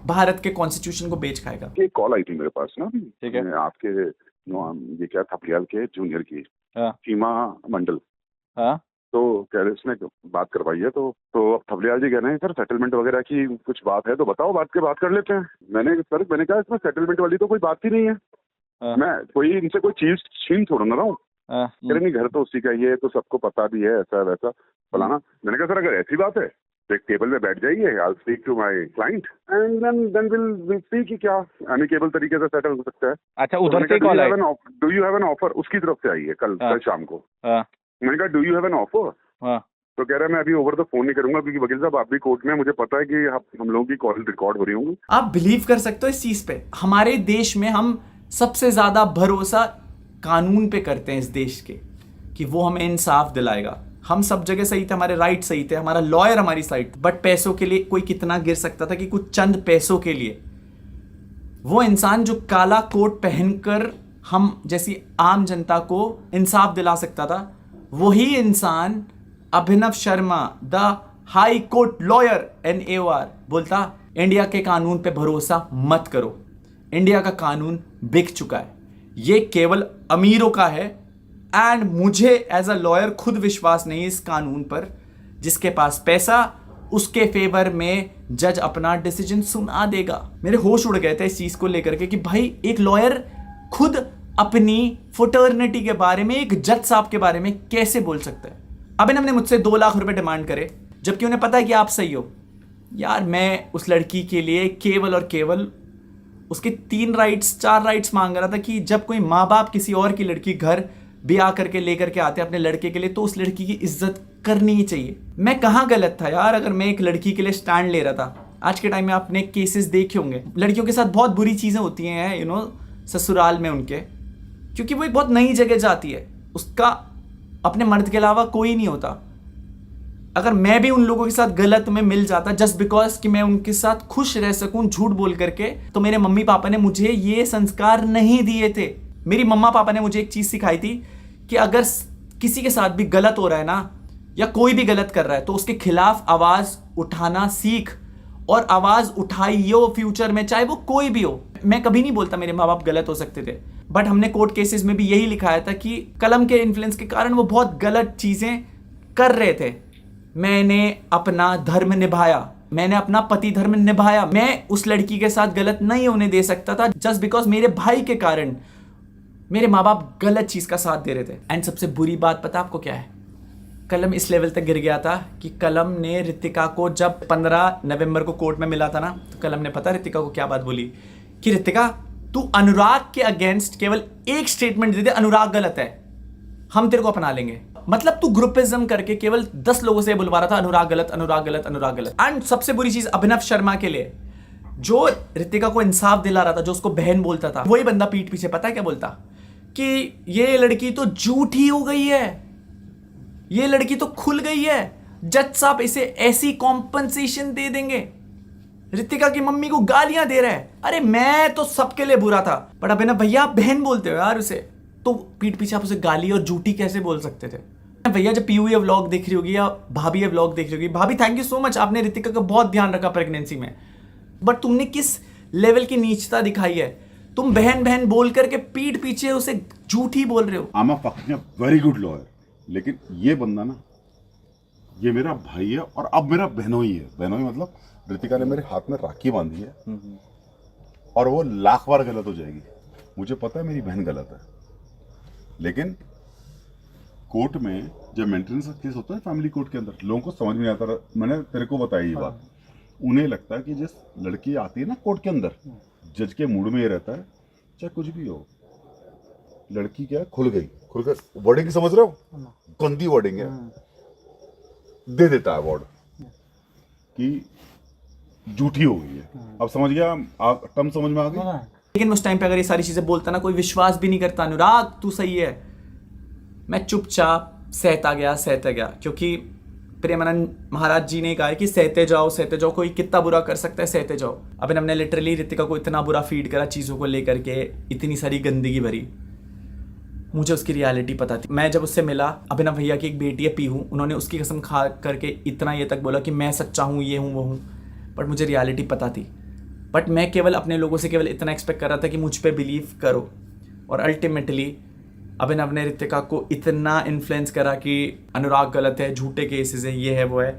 भारत के कॉन्स्टिट्यूशन को बेच खाएगा। एक कॉल आई थी मेरे पास ना, ठीक है, आपके ये क्या थपलियाल के जूनियर की सीमा मंडल। तो कह रहे इसने बात करवाई है। तो अब थपलियाल जी कह रहे हैं सर सेटलमेंट वगैरह की कुछ बात है तो बताओ, बात कर लेते हैं। मैंने कहा इसमें सेटलमेंट वाली तो कोई बात ही नहीं है। मैं इनसे कोई चीज छीन छोड़ ना रहा हूँ। कह रहे नहीं घर तो उसी का ही है, तो सबको पता भी है, ऐसा वैसा फलाना। मैंने कहा सर अगर ऐसी बात है तो एक टेबल पे बैठ जाइए, I will speak to my client and then will see कि क्या एमिकेबल तरीके से सेटल हो सकता है। अच्छा, उधर से कॉल आया, do you have an offer? उसकी तरफ से आई है कल शाम को। मैंने कहा do you have an offer? तो कह रहा है मैं अभी ओवर द फोन नहीं करूंगा क्योंकि वकील साहब आप भी कोर्ट में, मुझे पता है कि हम लोगों की कॉल रिकॉर्ड हो रही होंगी। आप बिलीव कर सकते हो इस चीज पे? हमारे देश में हम सबसे ज्यादा भरोसा कानून पे करते हैं इस देश के, कि वो हमें इंसाफ दिलाएगा। हम सब जगह सही थे, हमारे राइट सही थे, हमारा लॉयर हमारी साइड, बट पैसों के लिए कोई कितना गिर सकता था कि कुछ चंद पैसों के लिए वो इंसान जो काला कोट पहनकर हम जैसी आम जनता को इंसाफ दिला सकता था, वही इंसान Abhinav Sharma the high court lawyer NAOR बोलता इंडिया के कानून पे भरोसा मत करो, इंडिया का कानून बिक चुका है, ये केवल अमीरों का है। एंड मुझे एज अ लॉयर खुद विश्वास नहीं इस कानून पर। जिसके पास पैसा उसके फेवर में जज अपना डिसीजन सुना देगा। मेरे होश उड़ गए थे इस चीज को लेकर के कि भाई एक लॉयर खुद अपनी फ्रेटर्निटी के बारे में, एक जज साहब के बारे में कैसे बोल सकता है। अभिनव ने मुझसे 2 लाख रुपए डिमांड करे, जबकि उन्हें पता है कि आप सही हो। यार मैं उस लड़की के लिए केवल और केवल उसके 3 राइट्स 4 राइट्स मांग रहा था कि जब कोई माँ बाप किसी और की लड़की घर ब्याह करके लेकर के आते हैं अपने लड़के के लिए तो उस लड़की की इज्जत करनी ही चाहिए। मैं कहाँ गलत था यार अगर मैं एक लड़की के लिए स्टैंड ले रहा था। आज के टाइम में आपने केसेस देखे होंगे, लड़कियों के साथ बहुत बुरी चीज़ें होती हैं यू नो ससुराल में उनके, क्योंकि वो एक बहुत नई जगह जाती है, उसका अपने मर्द के अलावा कोई नहीं होता। अगर मैं भी उन लोगों के साथ गलत में मिल जाता जस्ट बिकॉज कि मैं उनके साथ खुश रह सकूं झूठ बोल करके, तो मेरे मम्मी पापा ने मुझे ये संस्कार नहीं दिए थे। मेरी मम्मा पापा ने मुझे एक चीज़ सिखाई थी कि अगर किसी के साथ भी गलत हो रहा है ना, या कोई भी गलत कर रहा है, तो उसके खिलाफ आवाज़ उठाना सीख, और आवाज़ उठाइयो फ्यूचर में, चाहे वो कोई भी हो। मैं कभी नहीं बोलता मेरे माँ बाप गलत हो सकते थे, बट हमने कोर्ट केसेस में भी यही लिखाया था कि कलम के इन्फ्लुएंस के कारण वो बहुत गलत चीज़ें कर रहे थे। मैंने अपना धर्म निभाया, मैंने अपना पति धर्म निभाया। मैं उस लड़की के साथ गलत नहीं होने दे सकता था जस्ट बिकॉज मेरे भाई के कारण मेरे माँ बाप गलत चीज़ का साथ दे रहे थे। एंड सबसे बुरी बात पता आपको क्या है, कलम इस लेवल तक गिर गया था कि कलम ने रितिका को जब 15 नवंबर को कोर्ट में मिला था ना, तो कलम ने पता रितिका को क्या बात बोली कि रितिका तू अनुराग के अगेंस्ट केवल एक स्टेटमेंट दे दे, अनुराग गलत है, हम तेरे को अपना लेंगे। मतलब तू ग्रुपिज्म करके केवल 10 लोगों से बुलवा रहा था अनुराग गलत, अनुराग गलत, अनुराग गलत। एंड सबसे बुरी चीज अभिनव शर्मा के लिए, जो रितिका को इंसाफ दिला रहा था, जो उसको बहन बोलता था, वही बंदा पीठ पीछे पता है क्या बोलता कि ये लड़की तो झूठी हो गई है, ये लड़की तो खुल गई है, जज साहब इसे ऐसी कॉम्पनसेशन दे देंगे। रितिका की मम्मी को गालियां दे रहा है। अरे मैं तो सबके लिए बुरा था, बट अभिनव भैया आप बहन बोलते हो यार उसे, तो पीठ पीछे आप उसे गाली और झूठी कैसे बोल सकते थे। भैया जब पीयू ये व्लॉग देख रही होगी या भाभी ये व्लॉग देख रही होगी, भाभी थैंक यू सो मच, आपने रितिका का बहुत ध्यान रखा प्रेगनेंसी में, बट तुमने किस लेवल की नीचता दिखाई है। तुम बहन बहन बोल करके पीठ पीछे उसे झूठी बोल रहे हो। I am a very good lawyer, लेकिन ये बंदा ना, ये मेरा भाई है और अब मेरा बहनोई है। बहनोई मतलब रितिका ने मेरे हाथ में राखी बांधी है और वो लाख बार गलत हो जाएगी। मुझे पता है मेरी बहन गलत है, लेकिन कोर्ट में जब मेंटेनेंस का केस होता है फैमिली कोर्ट के अंदर, लोगों को समझ में नहीं आता। मैंने तेरे को बताई ये बात, उन्हें लगता है कि जिस लड़की आती है ना कोर्ट के अंदर, जज के मूड में ये रहता है चाहे कुछ भी हो, लड़की क्या खुल गई, वर्डिंग समझ रहे हो, गंदी वर्डिंग है, दे देता है वर्ड कि झूठी हो गई है। अब समझ गया, आप टर्म समझ में आ गई। लेकिन उस टाइम पे अगर ये सारी चीजें बोलता ना, कोई विश्वास भी नहीं करता, अनुराग तू सही है। मैं चुपचाप सहता गया, क्योंकि प्रेमानंद महाराज जी ने कहा है कि सहते जाओ, कोई कितना बुरा कर सकता है, सहते जाओ। अभी हमने लिटरली रितिका को इतना बुरा फीड करा चीज़ों को लेकर के, इतनी सारी गंदगी भरी। मुझे उसकी रियलिटी पता थी। मैं जब उससे मिला, अभिनव भैया की एक बेटी है पीहू, उन्होंने उसकी कसम खा करके इतना ये तक बोला कि मैं सच्चा हूँ, ये हूँ, वो हूँ, बट मुझे रियलिटी पता थी। बट मैं केवल अपने लोगों से केवल इतना एक्सपेक्ट कर रहा था कि मुझ पे बिलीव करो, और अल्टीमेटली अभिनव ने रितिका को इतना इन्फ्लुएंस करा कि अनुराग गलत है, झूठे केसेस है, ये है वो है,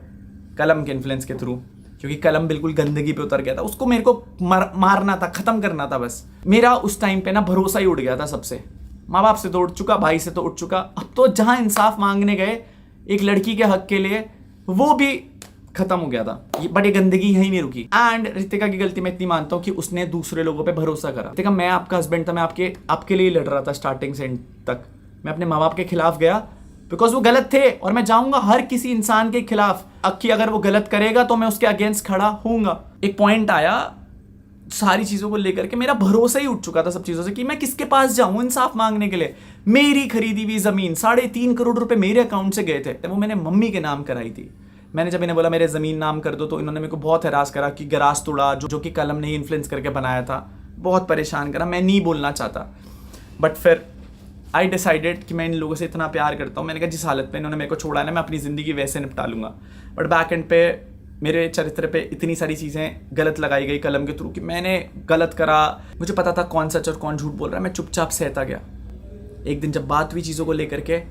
कलम के इन्फ्लुएंस के थ्रू, क्योंकि कलम बिल्कुल गंदगी पे उतर गया था। उसको मेरे को मारना था, ख़त्म करना था बस। मेरा उस टाइम पे ना भरोसा ही उड़ गया था सबसे। माँ बाप से तो उठ चुका, भाई से तो उठ चुका, अब तो जहाँ इंसाफ मांगने गए एक लड़की के हक के लिए, वो भी खत्म हो गया था। बट ये गंदगी यहीं नहीं रुकी। एंड रितिका की गलती मैं इतनी मानता हूँ कि उसने दूसरे लोगों पे भरोसा करा। रितिका, मैं आपका हस्बैंड था, मैं आपके लिए लड़ रहा था स्टार्टिंग से एंड तक। मैं अपने माँ बाप के खिलाफ गया बिकॉज वो गलत थे, और मैं जाऊंगा हर किसी इंसान के खिलाफ कि अगर वो गलत करेगा तो मैं उसके अगेंस्ट खड़ा होऊंगा। एक पॉइंट आया सारी चीज़ों को लेकर के, मेरा भरोसा ही उठ चुका था सब चीज़ों से कि मैं किसके पास जाऊं इंसाफ मांगने के लिए। मेरी खरीदी हुई ज़मीन 3.5 करोड़ रुपए मेरे अकाउंट से गए थे, वो मैंने मम्मी के नाम कराई थी। मैंने जब इन्हें बोला मेरे ज़मीन नाम कर दो, तो इन्होंने मेरे को बहुत हरास करा कि गराज तोड़ा, जो कि कलम ने ही इन्फ्लुएंस करके बनाया था, बहुत परेशान करा। मैं नहीं बोलना चाहता, बट फिर आई डिसाइडेड कि मैं इन लोगों से इतना प्यार करता हूँ। मैंने कहा जिस हालत में इन्होंने मेरे को छोड़ा है ना, मैं अपनी ज़िंदगी वैसे निपटा लूँगा। बट बैक एंड पे मेरे चरित्र पे इतनी सारी चीज़ें गलत लगाई गई कलम के थ्रू कि मैंने गलत करा। मुझे पता था कौन सच और कौन झूठ बोल रहा है, मैं चुपचाप सहता गया। एक दिन जब बात हुई चीज़ों को लेकर के,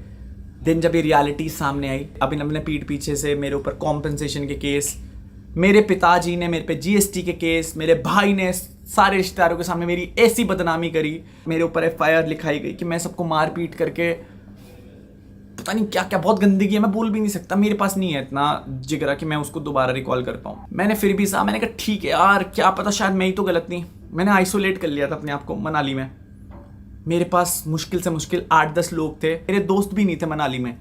दिन जब ये रियलिटी सामने आई, अभिनव ने पीठ पीछे से मेरे ऊपर कॉम्पनसेशन के केस, मेरे पिताजी ने मेरे पे जीएसटी के केस, मेरे भाई ने सारे रिश्तेदारों के सामने मेरी ऐसी बदनामी करी, मेरे ऊपर FIR लिखाई गई कि मैं सबको मार पीट करके पता नहीं क्या क्या बहुत गंदगी है, मैं बोल भी नहीं सकता, मेरे पास नहीं है इतना जिगरा कि मैं उसको दोबारा रिकॉल कर पाऊँ। मैंने फिर भी मैंने कहा ठीक है यार, क्या पता शायद मैं ही तो गलत नहीं। मैंने आइसोलेट कर लिया था अपने आप को मनाली में। मेरे पास मुश्किल से मुश्किल 8-10 लोग थे, मेरे दोस्त भी नहीं थे मनाली में।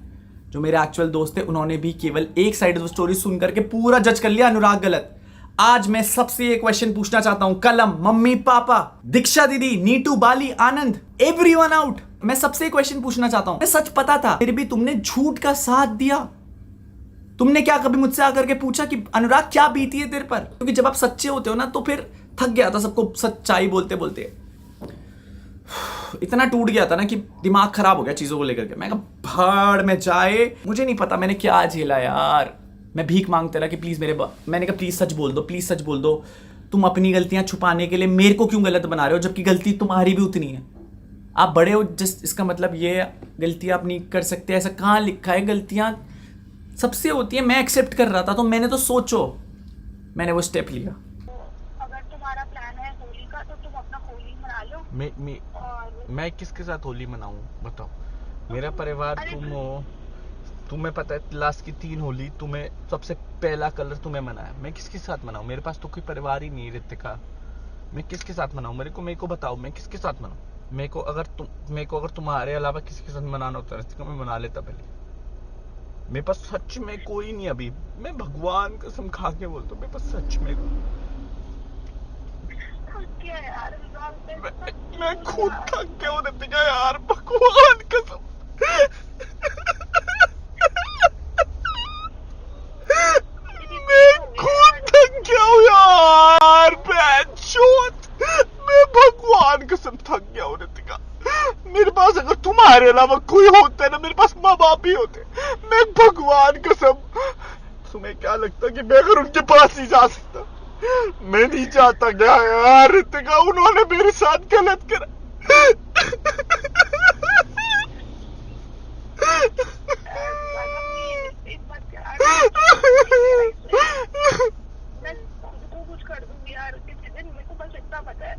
जो मेरे एक्चुअल दोस्त थे उन्होंने भी केवल एक साइड ऑफ स्टोरी सुन करके पूरा जज कर लिया अनुराग गलत। आज मैं सबसे एक क्वेश्चन पूछना चाहता हूं, कलम, मम्मी पापा, दीक्षा दीदी, नीटू, बाली, आनंद, एवरीवन आउट, मैं सबसे क्वेश्चन पूछना चाहता हूं। सच पता था फिर भी तुमने झूठ का साथ दिया। तुमने क्या कभी मुझसे आकर के पूछा कि अनुराग क्या बीती है तेरे पर? क्योंकि जब आप सच्चे होते हो ना तो फिर थक गया था सबको सच्चाई बोलते बोलते, इतना टूट गया था ना कि दिमाग खराब हो गया चीजों को लेकर के। मैं कहा भाड़ में जाए, मुझे नहीं पता मैंने क्या झेला यार। मैं भीख मांगता रहा कि प्लीज मैंने कहा प्लीज सच बोल दो, प्लीज सच बोल दो। तुम अपनी गलतियां छुपाने के लिए मेरे को क्यों गलत बना रहे हो, जबकि गलती तुम्हारी भी उतनी है। आप बड़े हो, जस्ट इसका मतलब ये गलतियां आप नहीं कर सकते, ऐसा कहाँ लिखा है? गलतियां सबसे होती है। मैं एक्सेप्ट कर रहा था तो मैंने तो सोचो, मैंने वो स्टेप लिया। अगर तुम्हारा प्लान है होली का तो तुम अपना होली मना लो। मैं किसके साथ होली मनाऊं बताओ? मेरा परिवार तुम हो, तुम्हें पता है लास्ट की 3 होली तुम्हें सबसे पहला कलर तुम्हें मनाया। मैं किसके साथ मनाऊं? मेरे पास तो कोई परिवार ही नहीं रितिका, मैं किसके साथ मनाऊं? मेरे को बताओ, मैं किसके साथ मनाऊं? मेरे को अगर तुम्हारे अलावा किसी के साथ मनाना होता रितिका, मैं मना लेता पहले। मेरे पास सच में कोई नहीं अभी, मैं भगवान कसम खा के बोलता हूँ, मेरे पास सच में मैं खुद थक गया हूँ रितिका यार, भगवान कसम। मैं खुद थक गया हूँ यार, मैं भगवान कसम थक गया हूँ रितिका। मेरे पास अगर तुम्हारे अलावा कोई होता है ना, मेरे पास माँ बाप ही होते, मैं भगवान कसम। तुम्हें क्या लगता कि मैं अगर उनके पास नहीं जा सकता? मैं नहीं चाहता क्या यार रितिका, उन्होंने मेरे साथ गलत करा। मैं खुद को कुछ कर दूंगी यार किसी दिन, मेरे को बस इतना पता है।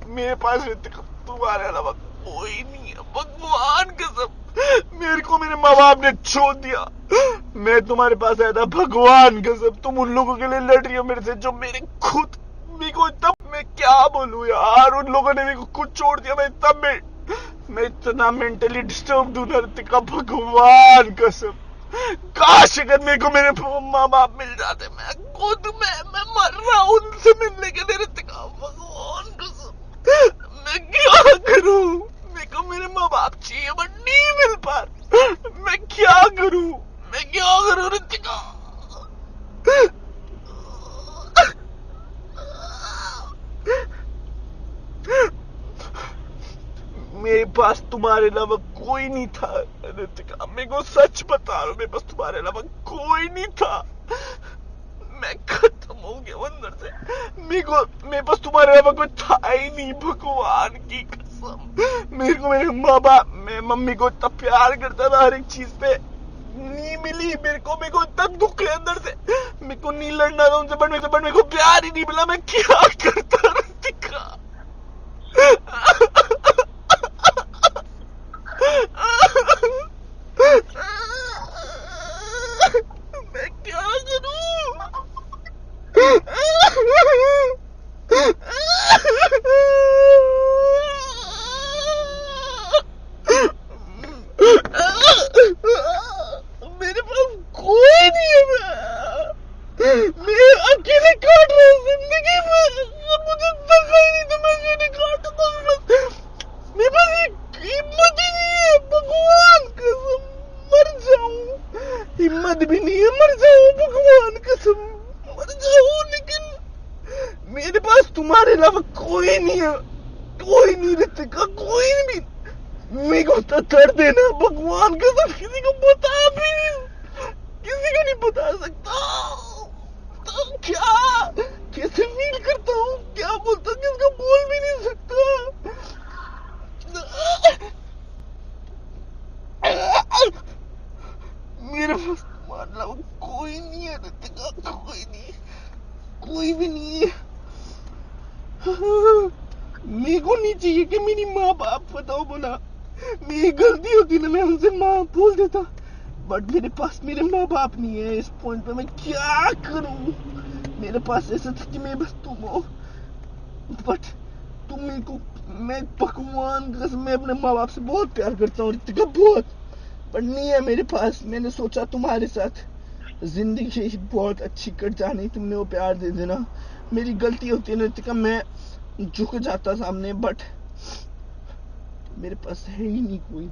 मेरे पास तुम्हारे अलावा कोई नहीं है, भगवान कसम। मेरे को मेरे माँ बाप ने छोड़ दिया, मैं तुम्हारे पास आया था, भगवान कसम। तुम उन लोगों के लिए लड़ रही हो मेरे से जो मेरे को इतना, मैं क्या बोलूं यार, उन लोगों ने मेरे को खुद छोड़ दिया। मैं इतना मेंटली डिस्टर्ब हूं ना रितिका, भगवान कसम। काश अगर मेरे को मेरे माँ बाप मिल जाते, मैं मर रहा हूं उनसे मिलने के लिए रितिका, भगवान कसम। मैं क्या करूं? मेरे को मेरे माँ बाप चाहिए बट नहीं मिल पा, मैं क्या करूं रितिका? मेरे पास तुम्हारे अलावा कोई नहीं था रितिका, मेरे को सच बता रहा हूं, मेरे पास तुम्हारे अलावा कोई नहीं था। मैं खत्म हो गया अंदर से, मेरे पास तुम्हारे अलावा कोई था ही नहीं, भगवान की कसम। मेरे को मेरे माँ बाप, मैं मम्मी को इतना प्यार करता था, हर एक चीज पे नहीं मिली मेरे को इतना दुख है अंदर से। मेरे को नहीं लड़ना था उनसे, बट मेरे को प्यार ही नहीं मिला, मैं क्या करता रितिका? मैं क्या करूं? मेरे पास कोई नहीं है, मैं अकेले काट रहा हूँ जिंदगी में। मुझे दगा ही नहीं तो मैं अकेले काटता हूँ, मेरे पास हिम्मत ही नहीं है, भगवान कसम। मर जाऊं, हिम्मत भी नहीं है, मर जाऊं, भगवान कसम मर जाऊं। लेकिन मेरे पास तुम्हारे अलावा कोई नहीं है, कोई नहीं रितिका, कोई नहीं। मेरे को तो दर्द है ना, भगवान कसम, किसी को बता भी नहीं, किसी को नहीं बता सकता। तो क्या कैसे फील करता हूँ, क्या बोलता हूँ, किसको बोल भी नहीं सकता। मेरे पास कोई नहीं, कोई भी नहीं है। मेरे को नहीं चाहिए कि मेरी माँ बाप बताओ बोला, मेरी गलती होती ना मैं उनसे माँ बोल देता, बट मेरे पास मेरे माँ बाप नहीं है। इस पॉइंट पे मैं क्या करूं? मेरे पास ऐसा था कि मैं बस तुम हो, बट तुम मेरे को, मैं भगवान कसम मैं अपने माँ बाप से बहुत प्यार करता हूँ रितिका, बहुत, पर नहीं है मेरे पास। मैंने सोचा तुम्हारे साथ जिंदगी बहुत अच्छी कट जानी, तुमने वो प्यार दे देना। मेरी गलती होती है रितिका, मैं झुक जाता सामने, बट मेरे पास है ही नहीं कोई,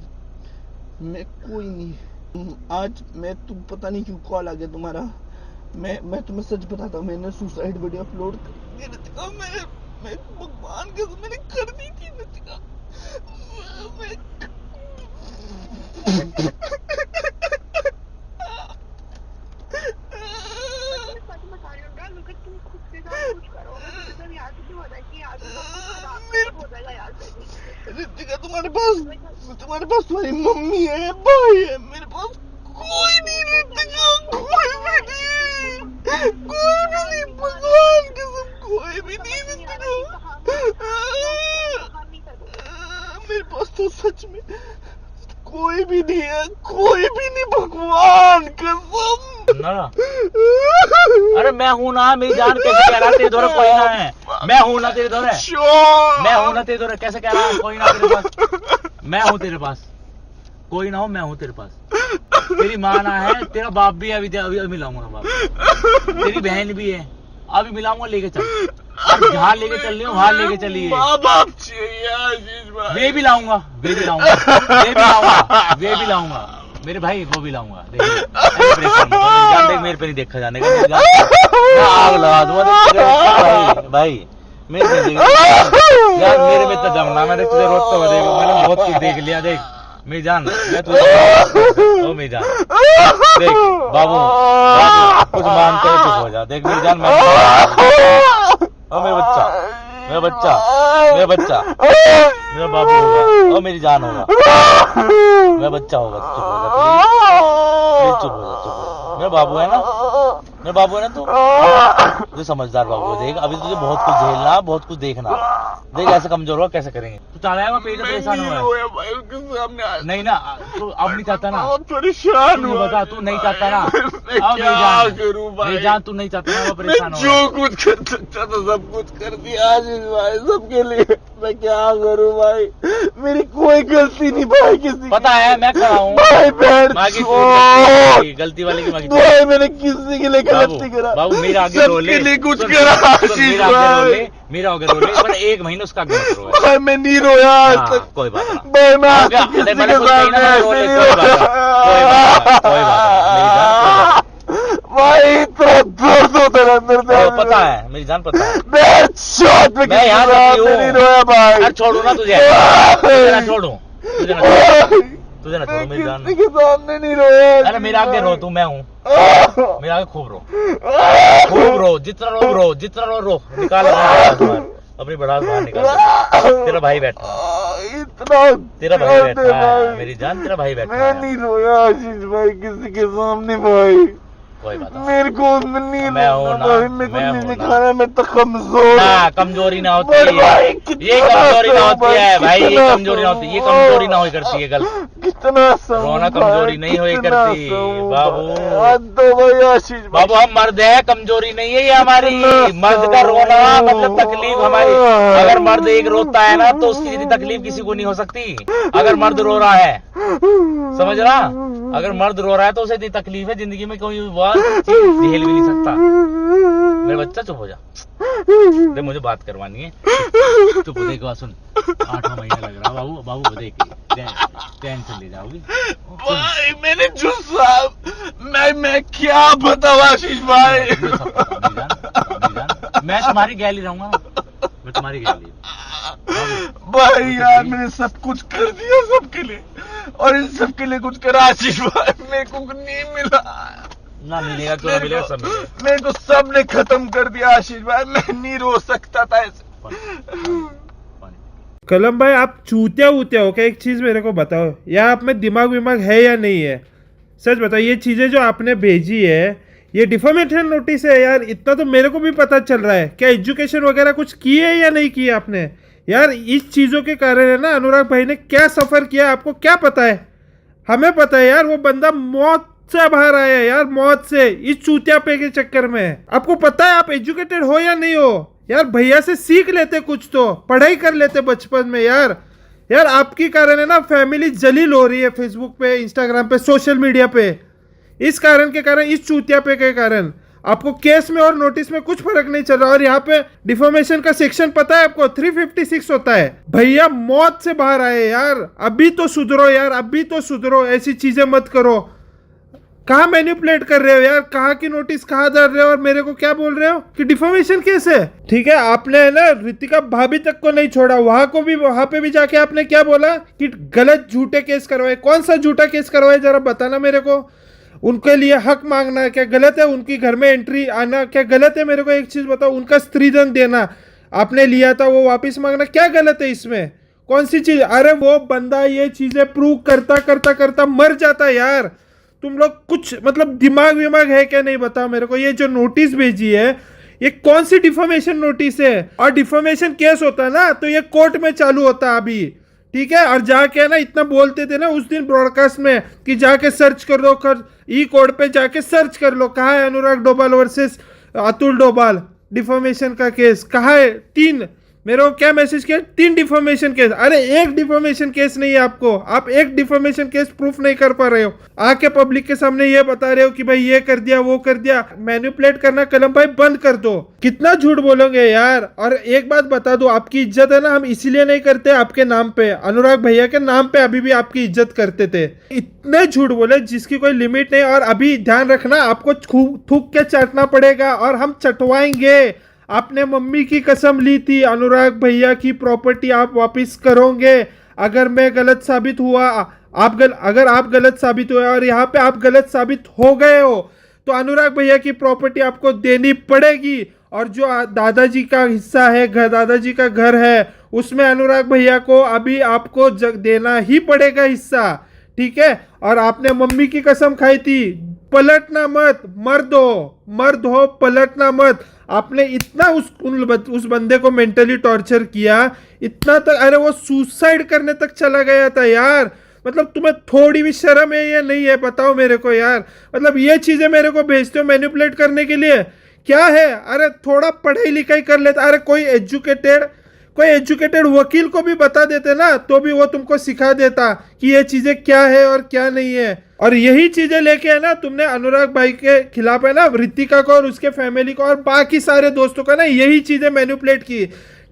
मैं कोई नहीं। आज मैं तुम पता नहीं क्यों कॉल आ गया तुम्हारा, मैं तुम्हें सच बताता हूँ, मैंने सुसाइड वीडियो अपलोड कर दी रितिका। मैं भगवान के मैंने कर दी थी रितिका। रितिका तुम्हारे पास तुम्हारी मम्मी है, भाई है, मेरे पास कोई नहीं रितिका, कोई भी नहीं, भगवान कसम कोई भी नहीं रितिका। मेरे पास तो सच में कोई भी नहीं है, कोई भी नहीं, भगवान कसम। अरे मैं हूँ ना, मेरी जान कैसे कह रहा तेरे दौरे कोई ना है, मैं हूँ ना तेरे दौरे, मैं हूँ ना तेरे दौरे, कैसे कह रहा है कोई ना तेरे पास, मैं हूँ तेरे पास, कोई ना हो, मैं हूँ तेरे पास। तेरी माँ ना है, तेरा बाप भी है, अभी मिलाऊंगा बाप, तेरी बहन भी है, अभी मिलाऊंगा, लेके चल, जहाँ लेके चल रही हूँ वहाँ लेके चलिए, वे भी लाऊंगा, वे भी लाऊंगा, वे भी लाऊंगा, वे भी लाऊंगा, मेरे भाई वो भी लाऊंगा। देख मेरे पे नहीं देखा जाने का, आग लगा दूंगा भाई, मेरे पे यार, मेरे में तो जमना, मैंने तुझे रोकता हुआ देखा, मैंने बहुत कुछ देख लिया। देख मेरी जान, मैं तुझे ओ मेरी जान, देख बाबू कुछ मानते हो चुप हो जा। देख मेरी जान, मैं ओ मेरा बच्चा, मेरा बच्चा, मेरा बच्चा, मेरा बाबू होगा, ओ मेरी जान होगा, मेरा बच्चा होगा, चुप हो जा प्लीज, चुप हो जा, चुप हो जा, मेरा बाबू है ना, मेरा बाबू है ना तू समझदार बाबू। देख अभी तुझे बहुत कुछ झेलना, बहुत कुछ देखना, देख ऐसे कमजोर हुआ कैसे करेंगे, तू चाह पेट परेशान हुआ नहीं ना, तू अब नहीं चाहता ना, परेशान हुआ, बता तू नहीं चाहता ना, क्या करूं भाई, जान तू नहीं चाहता ना, परेशान हो, जो कुछ कर सकता था सब कुछ कर दिया आशीष भाई सबके लिए, मैं क्या करूं भाई, मेरी कोई गलती नहीं भाई, किसी पता है मैं खड़ा हूँ भाई, गलती वाले की भाई, मैंने किसी के लिए गलत नहीं करा बाबू, मेरा आगे रोले कुछ करा आशीष भाई, मेरा आगे रोले, पर एक महीने उसका आगे मत रोया भाई, मैं नहीं रोया आज तक, कोई बात नहीं भाई, मैं किसी के सामने कोई बात भाई, इतना दर्द होता है अंदर से, पता है मेरी जान, पता है मैं यहाँ नहीं रोया भाई, छोड़ू ना तुझे, ना छोड़ू तुझे ना छोड़ू मेरी जान, किसी के सामने नहीं रोया, अरे मेरा आगे रो तू, मैं हूँ, मेरा आगे खूब रो, जितना रो, निकाल अपनी बड़ास बाहर निकाल, तेरा भाई बैठा, तेरा भाई बैठा है मेरी जान, तेरा भाई बैठा, मैं नहीं रोया आशीष भाई किसी के सामने भाई, कोई बात नहीं, मेरे को नहीं, मैं हूँ ना, मैं तो कमजोर ना, कमजोरी ना होती है ये कमजोरी ना होती है भाई, ये कमजोरी ना होती, ये कमजोरी ना हो करती है, गलत कितना रोना कमजोरी नहीं हो करती बाबू, भाई आशीष बाबू हम मर्द है, कमजोरी नहीं है ये हमारी, मर्द का रोना मतलब तकलीफ हमारी, अगर मर्द एक रोता है ना तो उसकी जितनी तकलीफ किसी को नहीं हो सकती, अगर मर्द रो रहा है, समझ रहा, अगर मर्द रो रहा है तो उसे इतनी तकलीफ है, जिंदगी में कोई झेल भी नहीं सकता। मेरा बच्चा चुप हो जा, दे मुझे बात करवानी है, चुप हो, देखो सुन, 8वां महीना लग रहा बाबू, बाबू देख टेंशन ले जाओगी भाई, मैंने जो मैं क्या बताऊं आशीष भाई, मैं तुम्हारी गैली रहूंगा ना, मैं तुम्हारी गैली भाई, यार मैंने सब कुछ कर दिया सबके लिए, और इन सबके लिए कुछ करा आशीष भाई, मेरे को नहीं मिला ना, मिलेगा तो मिलेगा, सब मिलेगा, मेरे को सबने खत्म कर दिया आशीष भाई, मैं नहीं रो सकता था ऐसे। कलम भाई आप चूतिया वूतिया हो क्या, एक चीज मेरे को बताओ, या आप में दिमाग विमाग है या नहीं है, सच बताओ, ये चीजें जो आपने भेजी है ये डिफॉर्मेशन नोटिस है यार, इतना तो मेरे को भी पता चल रहा है। क्या एजुकेशन वगैरह कुछ किए है या नहीं किए आपने? यार इस चीज़ों के कारण है ना, अनुराग भाई ने क्या सफ़र किया आपको क्या पता है? हमें पता है यार, वो बंदा मौत से बाहर आया है यार, मौत से, इस चूतियापे के चक्कर में। आपको पता है आप एजुकेटेड हो या नहीं हो? यार भैया से सीख लेते, कुछ तो पढ़ाई कर लेते बचपन में यार। यार आपके कारण है ना फैमिली जलील हो रही है, फेसबुक पे, इंस्टाग्राम पे, सोशल मीडिया पे। इस कारण के कारण, इस चूतियापे के कारण आपको केस में और नोटिस में कुछ फर्क नहीं चल रहा। और यहाँ पे डिफॉर्मेशन का सेक्शन पता है आपको? 356 होता है। भैया मौत से बाहर आए यार, अभी तो सुधरो यार, अभी तो सुधरो, ऐसी चीजें मत करो। कहाँ मैनिपुलेट कर रहे हो यार, कहाँ की नोटिस कहाँ डाल रहे हो, और मेरे को क्या बोल रहे हो कि डिफॉर्मेशन केस है? ठीक है, आपने है ना रितिका भाभी तक को नहीं छोड़ा, वहां पे भी जाके आपने क्या बोला कि गलत झूठे केस करवाए। कौन सा झूठा केस करवाए जरा बताना मेरे को। उनके लिए हक मांगना क्या गलत है? उनकी घर में एंट्री आना क्या गलत है? मेरे को एक चीज बताओ, उनका स्त्रीधन देना आपने लिया था वो वापस मांगना क्या गलत है इसमें? कौन सी चीज? अरे वो बंदा ये चीजें प्रूव करता करता करता मर जाता यार। तुम लोग कुछ मतलब दिमाग विमाग है क्या नहीं बताओ मेरे को। ये जो नोटिस भेजी है ये कौन सी डिफॉर्मेशन नोटिस है? और डिफॉर्मेशन केस होता है ना तो ये कोर्ट में चालू होता है अभी, ठीक है? और जाके ना इतना बोलते थे ना उस दिन ब्रॉडकास्ट में कि जाके सर्च कर लो, ई कोड पे जाके सर्च कर लो, कहाँ है अनुराग डोभाल वर्सेस अतुल डोभाल डिफॉर्मेशन का केस, कहाँ है? 3 मेरे को क्या मैसेज किया? 3 डिफॉर्मेशन केस। अरे एक डिफॉर्मेशन केस नहीं है आपको, आप एक डिफॉर्मेशन केस प्रूफ नहीं कर पा रहे हो। आके पब्लिक के सामने ये बता रहे हो कि भाई ये कर दिया वो कर दिया। मैनिपुलेट करना कलम भाई बंद कर दो। कितना झूठ बोलोगे यार। और एक बात बता दो, आपकी इज्जत है ना हम इसीलिए नहीं करते आपके नाम पे, अनुराग भैया के नाम पे अभी भी आपकी इज्जत करते थे। इतने झूठ बोले जिसकी कोई लिमिट नहीं। और अभी ध्यान रखना आपको थूक के चाटना पड़ेगा और हम चटवाएंगे। आपने मम्मी की कसम ली थी अनुराग भैया की प्रॉपर्टी आप वापस करोगे अगर मैं गलत साबित हुआ। अगर आप गलत साबित हुए और यहाँ पे आप गलत साबित हो गए हो तो अनुराग भैया की प्रॉपर्टी आपको देनी पड़ेगी। और जो दादाजी का हिस्सा है, दादाजी का घर है, उसमें अनुराग भैया को अभी आपको देना ही पड़ेगा हिस्सा, ठीक है? और आपने मम्मी की कसम खाई थी, पलटना मत, मर्द हो पलटना मत। आपने इतना उस बंदे को मेंटली टॉर्चर किया, इतना तक, अरे वो सुसाइड करने तक चला गया था यार। मतलब तुम्हें थोड़ी भी शर्म है या नहीं है बताओ मेरे को यार। मतलब ये चीजें मेरे को भेजते हो मैनिपुलेट करने के लिए, क्या है? अरे थोड़ा पढ़ाई लिखाई कर लेता, अरे कोई एजुकेटेड वकील को भी बता देते ना तो भी वो तुमको सिखा देता कि ये चीजें क्या है और क्या नहीं है। और यही चीजें लेके है ना तुमने अनुराग भाई के खिलाफ है ना रितिका को और उसके फैमिली को और बाकी सारे दोस्तों का ना यही चीजें मैनिपुलेट की,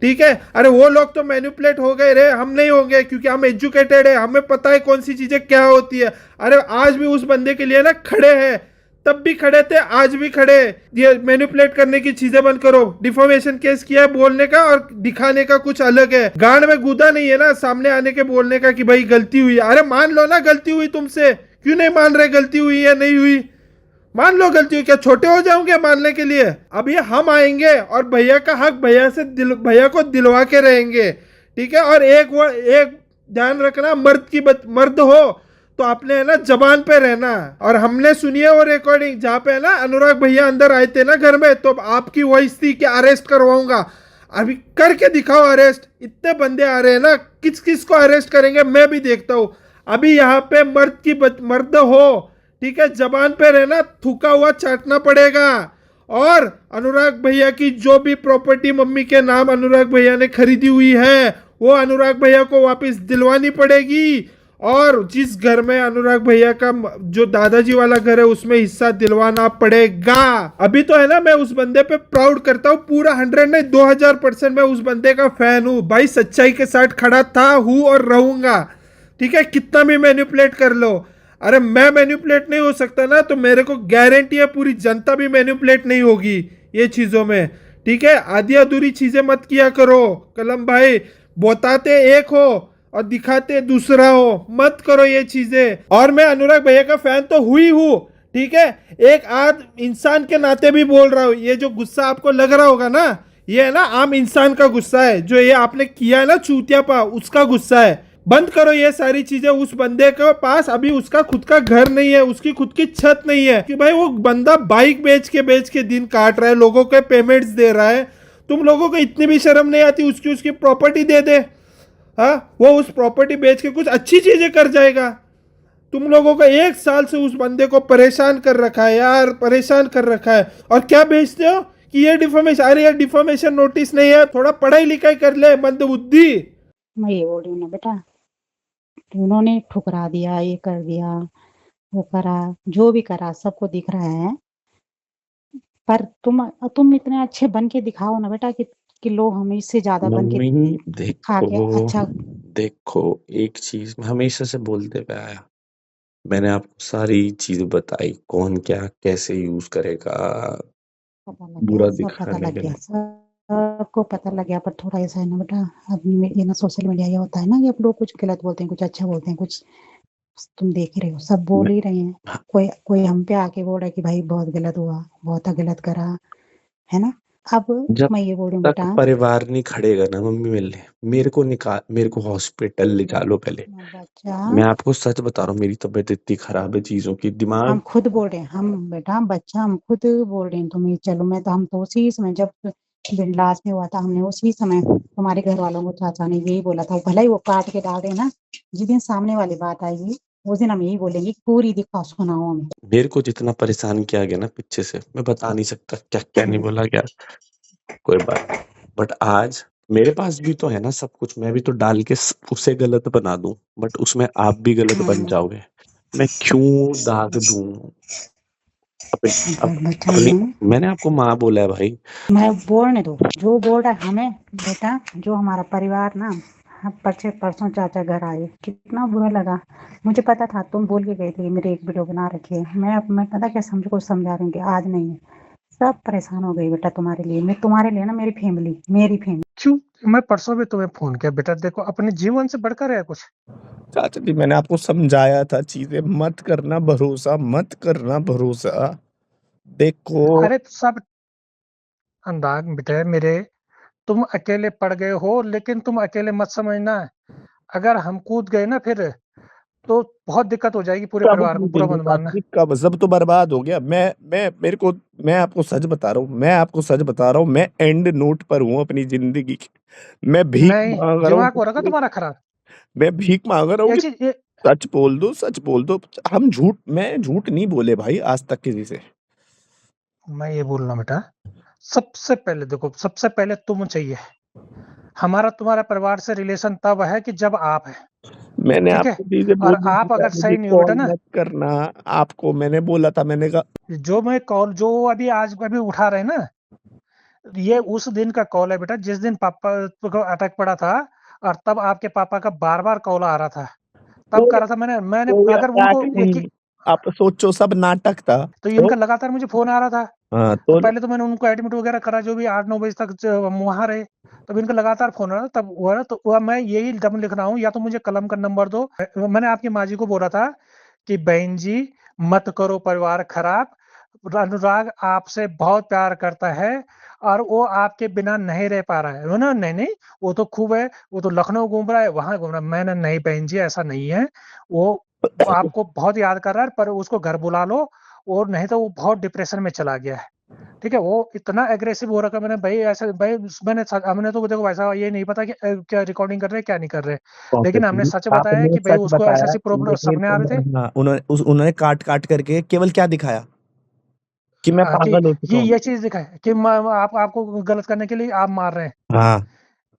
ठीक है? अरे वो लोग तो मैनिपुलेट हो गए रे, हम नहीं होंगे क्योंकि हम एजुकेटेड है, हमें पता है कौन सी चीजें क्या होती है। अरे आज भी उस बंदे के लिए ना खड़े हैं, तब भी खड़े थे आज भी खड़े। ये मैनिपुलेट करने की चीजें बंद करो। डिफॉर्मेशन केस किया है बोलने का और दिखाने का कुछ अलग है। गांड में गुदा नहीं है ना सामने आने के बोलने का कि भाई गलती हुई। अरे मान लो ना गलती हुई तुमसे, क्यों नहीं मान रहे गलती हुई या नहीं हुई? मान लो गलती हुई, क्या छोटे हो जाओगे मानने के लिए? अभी हम आएंगे और भैया का हक भैया को दिलवा के रहेंगे, ठीक है? और एक ध्यान रखना, मर्द हो तो आपने है ना जबान पे रहना। और हमने सुनी है वो रिकॉर्डिंग जहाँ पे है ना अनुराग भैया अंदर आए थे ना घर में, तो आपकी वॉइस थी कि अरेस्ट करवाऊंगा। अभी करके दिखाओ अरेस्ट। इतने बंदे आ रहे हैं ना, किस को अरेस्ट करेंगे मैं भी देखता हूँ। अभी यहाँ पे मर्द हो, ठीक है? जबान पे रहना, थूका हुआ चाटना पड़ेगा। और अनुराग भैया की जो भी प्रॉपर्टी मम्मी के नाम अनुराग भैया ने खरीदी हुई है वो अनुराग भैया को वापस दिलवानी पड़ेगी। और जिस घर में अनुराग भैया का जो दादाजी वाला घर है उसमें हिस्सा दिलवाना पड़ेगा। अभी तो है ना मैं उस बंदे पे प्राउड करता हूँ, पूरा 100 नहीं 2000% मैं उस बंदे का फैन हूँ भाई। सच्चाई के साथ खड़ा था, हूँ और रहूंगा, ठीक है? कितना भी मैनिपुलेट कर लो। अरे मैं मैनिपुलेट नहीं हो सकता ना तो मेरे को गारंटी है पूरी जनता भी मैनिपुलेट नहीं होगी ये चीजों में, ठीक है? आधी अधूरी चीजें मत किया करो कलम भाई। बताते एक हो और दिखाते दूसरा हो, मत करो ये चीजें। और मैं अनुराग भैया का फैन तो हुई हूँ, ठीक है? एक आध इंसान के नाते भी बोल रहा हूँ। ये जो गुस्सा आपको लग रहा होगा ना, ये है ना आम इंसान का गुस्सा है। जो ये आपने किया है ना चूतियापा, उसका गुस्सा है। बंद करो ये सारी चीजें। उस बंदे के पास अभी उसका खुद का घर नहीं है, उसकी खुद की छत नहीं है कि भाई वो बंदा बाइक बेच के दिन काट रहा है, लोगों के पेमेंट्स दे रहा है। तुम लोगों को इतनी भी शर्म नहीं आती उसकी प्रॉपर्टी दे दे। हाँ, वो उस प्रॉपर्टी बेच के कुछ अच्छी चीजें कर जाएगा। तुम लोगों को 1 साल से उस बंदे को परेशान कर रखा है यार, परेशान कर रखा है। और क्या बेचते हो कि ये डिफॉर्मेशन। अरे यार डिफॉर्मेशन नोटिस नहीं है, थोड़ा पढ़ाई लिखाई कर ले मंदबुद्धि। मैं ये बोल रही हूँ ना बेटा, उन्होंने ठुकरा दिया, ये कर दिया, वो करा, जो भी करा सबको दिख रहा है। पर तुम इतने अच्छे बन के दिखाओ ना बेटा कि लोग हमें इससे ज्यादा बन के मम्मी खा के देखो अच्छा। देखो एक चीज मैं हमेशा से बोलते पे आया, मैंने आपको सारी चीज बताई, कौन क्या कैसे यूज करेगा पता लग गया, बुरा सब पता दिखाने लग के गया, लिए। सबको पता लग गया। पर थोड़ा ऐसा है ना बेटा, अब ये ना सोशल मीडिया ये होता है ना कि अब लोग कुछ गलत बोलते हैं, कुछ अच्छा बोलते हैं, कुछ तुम देख ही रहे हो, सब बोल ही रहे हैं। कोई हम पे आके बोल रहा है कि भाई बहुत गलत हुआ, बहुत गलत करा, है ना। अब जब मैं ये बोल रही हूँ तक बेटा, परिवार नहीं खड़ेगा ना मम्मी मिलने, मेरे को हॉस्पिटल ले चलो पहले। बच्चा मैं आपको सच बता रहा हूँ, मेरी तबीयत इतनी खराब है, चीजों की हम दिमाग। खुद बोल रहे हैं, हम बेटा बच्चा हम खुद बोल रहे हैं तुम्हें। चलो मैं तो हम तो उसी समय जब बिंदास में हुआ था, हमने उसी समय तुम्हारे घर वालों को चाचा ने यही बोला था, भले ही वो काट के डाल रहे ना। जिस दिन सामने वाली बात आएगी उस दिन हम यही बोलेंगे कि पूरी दिखा सुनाओ हमें। मेरे को जितना परेशान किया गया ना पीछे से, मैं बता नहीं सकता क्या क्या नहीं बोला गया, कोई बात नहीं। बट आज मेरे पास भी तो है ना सब कुछ, मैं भी तो डाल के उसे गलत बना दूं, बट उसमें आप भी गलत बन जाओगे। मैं क्यों दाग दूं अपनी। मैंने आपको माँ बोला है भाई। मैं बोलने दो, जो बोल रहा है हमें बेटा, जो हमारा परिवार ना, परसों चाचा घर आए, कितना बुरा लगा। मुझे पता था तुम बोल के गए थे कि मेरे एक वीडियो बना रखी है। मैं पता क्या समझ समझा रही हूँ कि आज नहीं है। सब परेशान हो गई बेटा तुम्हारे लिए, मैं तुम्हारे लिए ना, मेरी फैमिली। क्यों मैं परसों भी तुम्हें फोन किया बेटा, देखो अपने जीवन से बढ़कर है कुछ। चाचा जी मैंने आपको समझाया था, चीजें मत करना भरोसा। देखो अरे सब अंदाज बेटा मेरे, तुम अकेले पड़ गए हो, लेकिन तुम अकेले मत समझना। अगर हम कूद गए ना फिर तो बहुत दिक्कत हो जाएगी, पूरे परिवार को बुरा मत मानना। कब सब तो बर्बाद हो गया। मैं आपको सच बता रहा हूँ, मैं एंड नोट पर हूँ अपनी जिंदगी के। मैं भीख मांग रहा दिमाग हो रखा हूँ, तुम्हारा खराब। मैं भीख मांग रहा हूँ कि सच बोल दो। मैं झूठ नहीं बोले भाई आज तक किसी से। मैं ये बोल रहा हूँ बेटा, सबसे पहले देखो, सबसे पहले तुम चाहिए। हमारा तुम्हारा परिवार से रिलेशन तब है कि जब आप है। मैंने ठीक है, आपको चीजें और बोली, आप अगर मुझे सही नहीं हो बेटा कॉल ना, मत करना। आपको मैंने बोला था, मैंने कहा जो मैं कॉल जो अभी उठा रहे ना, ये उस दिन का कॉल है बेटा जिस दिन पापा को अटैक पड़ा था, और तब आपके पापा का बार कॉल आ रहा था, तब करा था मैंने अगर उनको आप सोचो सब नाटक था। तो इनका लगातार मुझे फोन आ रहा था। हाँ, तो पहले तो मैंने उनको एडमिट वगैरह करा, जो भी 8-9 बजे तक वहां रहे, तब इनका लगातार फोन आ रहा था। तब हुआ तो वह मैं यही दम लिख रहा हूँ, या तो मुझे कलम का नंबर दो। मैंने आपकी माँ जी को बोला था कि बहन जी मत करो परिवार खराब, अनुराग आपसे बहुत प्यार करता है और वो आपके बिना नहीं रह पा रहा है ना। नहीं वो तो खूब है, वो तो लखनऊ घूम रहा है, वहां घूम रहा है। मैंने नहीं बहन जी ऐसा नहीं है, वो आपको बहुत याद कर रहा है, पर उसको घर बुला लो, और नहीं तो वो बहुत डिप्रेशन में चला गया है। ठीक है, वो इतना एग्रेसिव हो रखा। मैंने भाई ऐसे भाई हमने तो देखो वैसा ये नहीं पता कि क्या रिकॉर्डिंग कर रहे हैं क्या नहीं कर रहे, लेकिन हमने सच बताया आपने कि भाई सच उसको बताया, ऐसी प्रॉब्लम सपने आ रहे थे। हाँ, उन्होंने काट करके केवल क्या दिखाया कि मैं कि पागल हो चुका हूँ। ये चीज दिखाए कि आपको गलत करने के लिए आप मार रहे हैं। हाँ,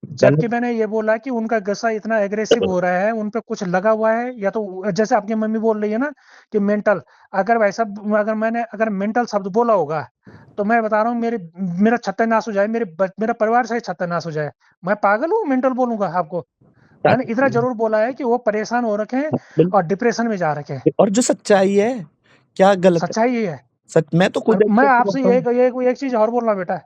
जबकि मैंने ये बोला कि उनका गुस्सा इतना एग्रेसिव हो रहा है, उन पे कुछ लगा हुआ है, या तो जैसे आपकी मम्मी बोल रही है ना कि मेंटल, अगर मेंटल शब्द बोला होगा तो मैं बता रहा हूँ मेरा सत्यानाश हो जाए, मेरा परिवार सही सत्यानाश हो जाए। मैं पागल हूँ मेंटल बोलूंगा आपको? मैंने इतना जरूर बोला है कि वो परेशान हो रखे हैं और डिप्रेशन में जा रखे हैं। और जो सच्चाई है क्या गलत है? सच्चाई है। सच मैं तो खुद मैं आपसे एक चीज और बोल रहा हूँ बेटा,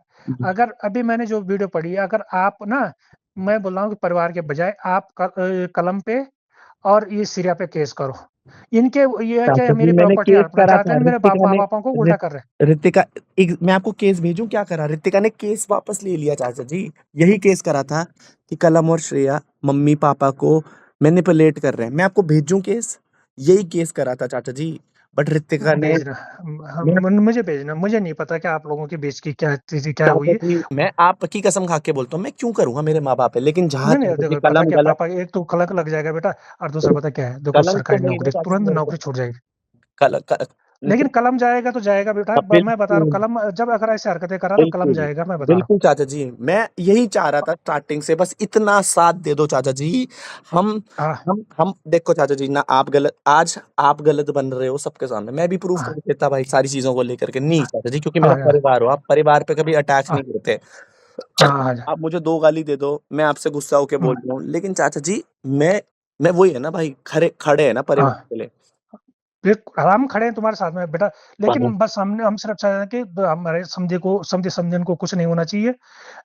अगर अभी मैंने जो वीडियो पढ़ी, अगर आप ना, मैं बोल रहा हूँ कि परिवार के बजाय आप कलम पे और ये सीरिया पे केस करो। इनके ये क्या मेरी मैंने प्रॉपर्टी केस करा चाहते था, हैं, मेरे माँ बापों को उल्टा कर रहे हैं। ऋतिका मैं आपको केस भेजूं क्या करा? ऋतिका ने केस वापस ले लिया चाचा जी, यही केस करा था कि कलम और श्रेया मम्मी पापा को मैनिपुलेट कर रहे हैं। मैं आपको भेजूं केस, यही केस करा था चाचा जी, बट ऋतिका ने मुझे भेजना, मुझे नहीं पता कि आप लोगों के बीच की क्या चीज क्या हुई है। मैं आपकी कसम खा के बोलता हूँ, मैं क्यों करूंगा, मेरे माँ बाप है, लेकिन जहाँ नहीं देखो, पता क्या पापा, एक तो कलंक लग जाएगा बेटा, और दूसरा पता क्या है, देखो सरकारी नौकरी तुरंत नौकरी छूट जाएगी। लेकिन कलम जाएगा तो जाएगा बेटा, मैं बता रहा हूँ, कलम जब अगर ऐसे हरकतें करा तो कलम जाएगा, मैं बता रहा हूँ। बिल्कुल चाचा जी, मैं यही चाह रहा था स्टार्टिंग से, बस इतना साथ दे दो चाचा जी। हम देखो चाचा जी ना, आप गलत, आज आप गलत बन रहे हो सबके सामने, मैं भी प्रूफ कर देता भाई सारी चीजों को लेकर के। नहीं चाचा जी, क्योंकि मेरा परिवार हो, आप परिवार पे कभी अटैच नहीं करते। आप मुझे 2 गाली दे दो, मैं आपसे गुस्सा होके बोल रहा हूँ, लेकिन चाचा जी मैं वही है ना भाई, खड़े है ना परिवार के लिए। हम खड़े हैं तुम्हारे साथ में बेटा, लेकिन बस हम सिर्फ चाहते हैं कि हमारे समझन को कुछ नहीं होना चाहिए।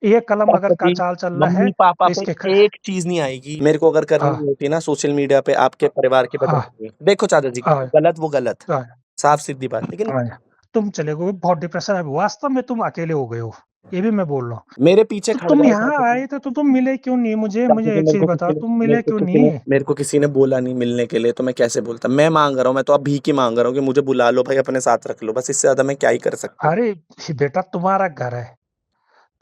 ये कलम अगर का चाल चल रहा है, पापा तो इसके पे एक चीज नहीं आएगी। मेरे को अगर करनी होती ना सोशल मीडिया पे आपके परिवार के बदले, देखो चाचा जी, गलत वो गलत, साफ सीधी बात। लेकिन तुम चले गए, बहुत डिप्रेशन है, वास्तव में तुम अकेले हो गए हो, ये भी मैं बोल रहा हूँ। मेरे पीछे तो तुम यहाँ आए थे तो तुम मिले क्यों नहीं? मुझे एक चीज बताओ, तुम मिले क्यों नहीं? मेरे को किसी ने बोला नहीं मिलने के लिए, तो मैं कैसे बोलता? मैं मांग रहा हूँ, मैं तो अब भीख ही मांग रहा हूँ कि मुझे बुला लो भाई, अपने साथ रख लो, बस इससे ज्यादा मैं क्या ही कर सकता हूँ। अरे बेटा, तुम्हारा घर है,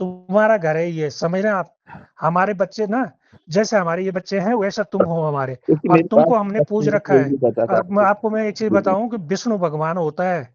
तुम्हारा घर है, ये समझ रहे हैं आप? हमारे बच्चे ना, जैसे हमारे ये बच्चे हैं वैसा तुम हो हमारे, और तुमको हमने पूज रखा है। और मैं एक चीज बताऊं कि विष्णु भगवान होता है,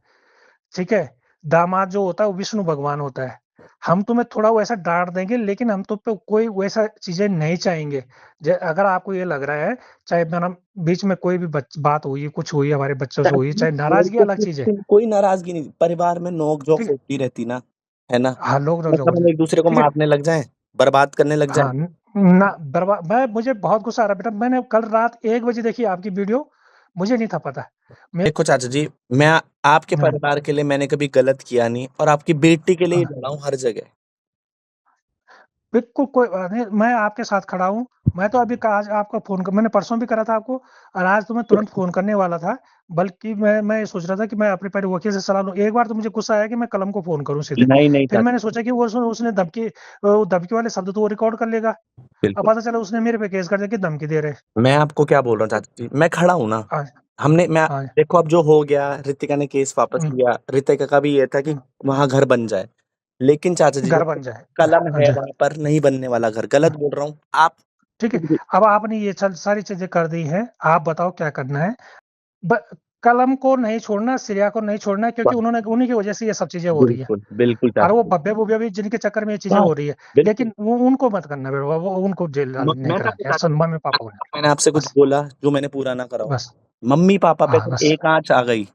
ठीक है, दामाद जो होता है वो विष्णु भगवान होता है। हम तुम्हें थोड़ा वैसा डांट देंगे, लेकिन हम तुम पे कोई वैसा चीजें नहीं चाहेंगे। अगर आपको ये लग रहा है, चाहे मेरा बीच में कोई भी बात हुई, कुछ हुई, हमारे बच्चों से हुई, चाहे नाराजगी अलग चीज है। कोई नाराजगी नहीं, परिवार में नोक झोंक होती रहती ना, है ना? हाँ, लोग मतलब एक दूसरे को मारने लग जाए, बर्बाद करने लग जाए। ना बर्बाद, मुझे बहुत गुस्सा आ रहा बेटा। मैंने कल रात 1 बजे देखी आपकी वीडियो, मुझे नहीं था पता। देखो चाचा जी, मैं आपके परिवार के लिए मैंने कभी गलत किया नहीं, और आपकी बेटी के लिए लड़ा हूँ हर जगह। बिल्कुल, कोई नहीं, मैं आपके साथ खड़ा हूँ। मैं तो अभी आज आपका फोन मैंने परसों भी करा था आपको, और आज तो मैं तुरंत फोन करने वाला था। बल्कि मैं ये सोच रहा था कि मैं अपने पहले वकील से सलाह लूं। एक बार तो मुझे गुस्सा आया कि मैं कलम को फोन करूं सीधे। नहीं फिर मैंने सोचा कि वो उसने धमकी वाले शब्द तो वो रिकॉर्ड कर लेगा। अब पता चला उसने मेरे पे केस कर दिया कि धमकी दे रहे। मैं आपको क्या बोल रहा हूँ चाचा जी, मैं खड़ा हूँ ना। देखो अब जो हो गया, ऋतिका ने केस वापस लिया। ऋतिका का भी ये था कि वहां घर बन जाए, लेकिन चाचा जी घर बन जाए, कलम है वहां पर, नहीं बनने वाला घर। गलत बोल रहा हूँ आप? ठीक है, अब आपने ये सारी चीजें कर दी है, आप बताओ क्या करना है? कलम को नहीं छोड़ना, सिरिया को नहीं छोड़ना, क्योंकि उन्हीं की वजह से ये सब चीजें हो रही है। बिल्कुल। और वो भव्य भी जिनके चक्कर में ये चीजें हो रही है, लेकिन वो उनको मत करना, वो उनको जेल नहीं कराना। मम्मी पापा को मैंने आपसे कुछ बोला जो मैंने पूरा ना करा, मम्मी पापा पे एक आंच आ गई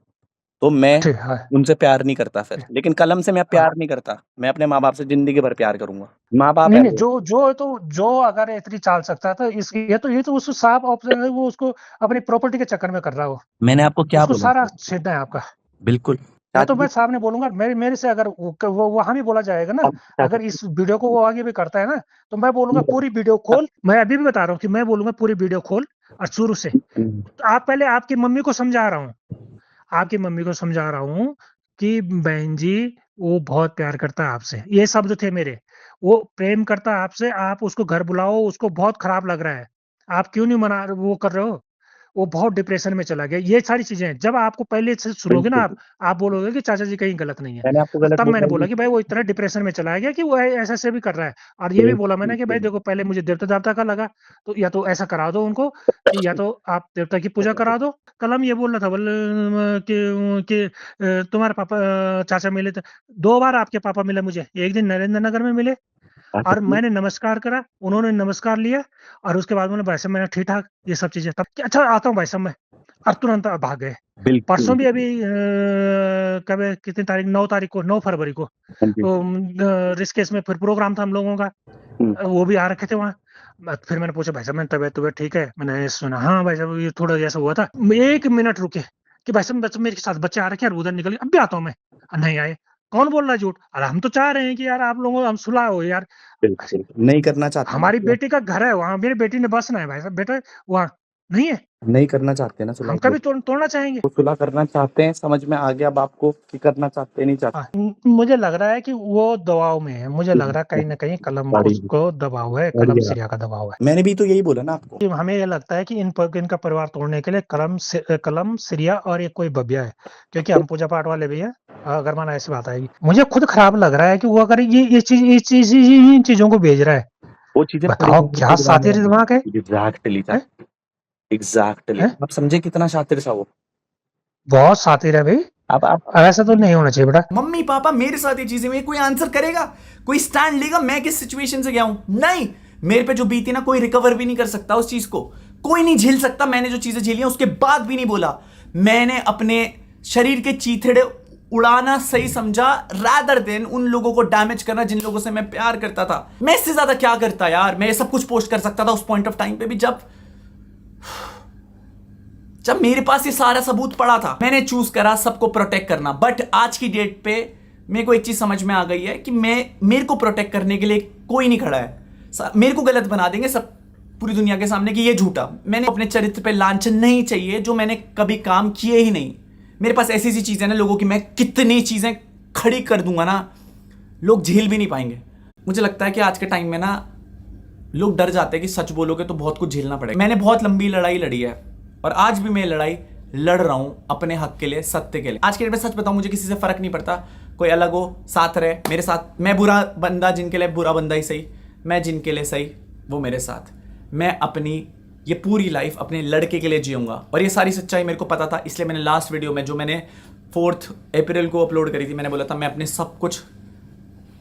तो मैं उनसे प्यार नहीं करता फिर। लेकिन कलम से मैं प्यार नहीं करता, मैं अपने माँ बाप से जिंदगी भर प्यार करूंगा। माँ बाप नहीं, जो अगर इतनी चाल सकता है तो ये तो उसको साफ ऑप्शन है, वो उसको अपनी प्रॉपर्टी के चक्कर में कर रहा हो। मैंने आपको क्या बोला? सारा छेड़ना है आपका। बिल्कुल, तो मैं सामने बोलूंगा, मेरे से अगर वो वहां भी बोला जाएगा ना, अगर इस वीडियो को वो आगे भी करता है ना, तो मैं बोलूंगा पूरी वीडियो खोल। मैं अभी भी बता रहा हूँ कि मैं बोलूंगा पूरी वीडियो खोल, और शुरू से। तो आप पहले आपकी मम्मी को समझा रहा हूँ कि बहन जी वो बहुत प्यार करता है आपसे, ये शब्द थे मेरे। वो प्रेम करता है आपसे, आप उसको घर बुलाओ, उसको बहुत खराब लग रहा है, आप क्यों नहीं वो कर रहे हो? वो बहुत डिप्रेशन में चला गया। ये सारी चीजें हैं। जब आपको पहले से सुनोगे ना, आप बोलोगे कि चाचा जी कहीं गलत नहीं है। तब मैंने बोला कि भाई वो इतना डिप्रेशन में चला गया कि वो ऐसा भी कर रहा है। और ये भी बोला मैंने कि भाई देखो, पहले मुझे देवता का लगा, तो या तो ऐसा करा दो उनको कि या तो आप देवता की पूजा करा दो। कलम ये बोल रहा था कि तुम्हारे पापा चाचा मिले थे, 2 बार आपके पापा मिले मुझे। एक दिन नरेंद्र नगर में मिले, और मैंने नमस्कार करा, उन्होंने नमस्कार लिया, और उसके बाद भाई साहब मैंने ठीक ठाक ये सब चीजें, तब अच्छा आता हूँ भाई साहब मैं, और तुरंत भाग गए। परसों भी अभी कब कितनी तारीख, 9 तारीख को, 9 फरवरी को ऋषिकेश में फिर प्रोग्राम था हम लोगों का, वो भी आ रखे थे वहाँ। फिर मैंने पूछा भाई साहब मैंने तबियत ठीक है? मैंने सुना हाँ भाई साहब ये थोड़ा जैसा हुआ था। 1 मिनट रुके कि भाई साहब मेरे साथ बच्चे आ रखे हैं, उधर निकल, अब भी आता हूँ मैं। नहीं आए, कौन बोल रहा है झूठ? अरे हम तो चाह रहे हैं कि यार आप लोगों हम सुलह हो यार। नहीं करना चाहता, हमारी बेटी का घर है वहाँ, मेरी बेटी ने बसना है भाई साहब, बेटा वहाँ नहीं है। नहीं करना चाहते ना सुलह, हम कभी तोड़ना चाहेंगे। वो सुलह करना चाहते हैं, समझ में आ गया अब आपको कि करना चाहते नहीं चाहते। मुझे लग रहा है कि वो दबाव में है, मुझे लग रहा है कहीं ना कहीं कलम को दबाव है, कलम सिरिया का दबाव है। मैंने भी तो यही बोला ना आपको। हमें ये लगता है कि इनका परिवार तोड़ने के लिए कलम सिरिया और एक कोई बबिया है, क्योंकि हम पूजा पाठ वाले भी हैं। अगर माना ऐसी बात आएगी, मुझे खुद खराब लग रहा है कि वो अगर ये चीज इन चीजों को भेज रहा है, वो चीजें बताओ क्या सातिर दिमाग है। एग्जैक्टली आप समझे कितना शातिर था वो, बहुत सातिर है भाई। अब ऐसा तो नहीं होना चाहिए बेटा। मम्मी पापा मेरे साथ ये चीजें में कोई आंसर करेगा, कोई स्टैंड लेगा मैं किस सिचुएशन से गया हूं? नहीं, मेरे पे जो बीती ना कोई रिकवर भी नहीं कर सकता उस चीज को, कोई नहीं झेल सकता। मैंने जो चीजें झेली उसके बाद भी नहीं बोला। मैंने अपने शरीर के चीथड़े उड़ाना सही समझा रादर देन उन लोगों को डैमेज करना जिन लोगों से मैं प्यार करता था। मैं इससे ज्यादा क्या करता यार? मैं ये सब कुछ पोस्ट कर सकता था उस पॉइंट ऑफ टाइम पे भी, जब मेरे पास ये सारा सबूत पड़ा था। मैंने चूज करा सबको प्रोटेक्ट करना। बट आज की डेट पे मेरे को एक चीज समझ में आ गई है कि मेरे को प्रोटेक्ट करने के लिए कोई नहीं खड़ा है। मेरे को गलत बना देंगे सब पूरी दुनिया के सामने कि ये झूठा। मैंने अपने चरित्र पे लांछन नहीं चाहिए जो मैंने कभी काम किए ही नहीं। मेरे पास ऐसी ऐसी चीजें ना लोगों की, मैं कितनी चीजें खड़ी कर दूंगा ना लोग झेल भी नहीं पाएंगे। मुझे लगता है कि आज के टाइम में ना लोग डर जाते हैं कि सच बोलोगे तो बहुत कुछ झेलना पड़ेगा। मैंने बहुत लंबी लड़ाई लड़ी है और आज भी मैं लड़ाई लड़ रहा हूं अपने हक के लिए, सत्य के लिए। आज के डेट में सच बताऊं मुझे किसी से फर्क नहीं पड़ता, कोई अलग हो साथ रहे मेरे साथ। मैं बुरा बंदा जिनके लिए बुरा बंदा ही सही, मैं जिनके लिए सही वो मेरे साथ। मैं अपनी ये पूरी लाइफ अपने लड़के के लिए जीऊंगा और ये सारी सच्चाई मेरे को पता था। इसलिए मैंने लास्ट वीडियो में जो मैंने 4 अप्रैल को अपलोड करी थी, मैंने बोला था मैं अपने सब कुछ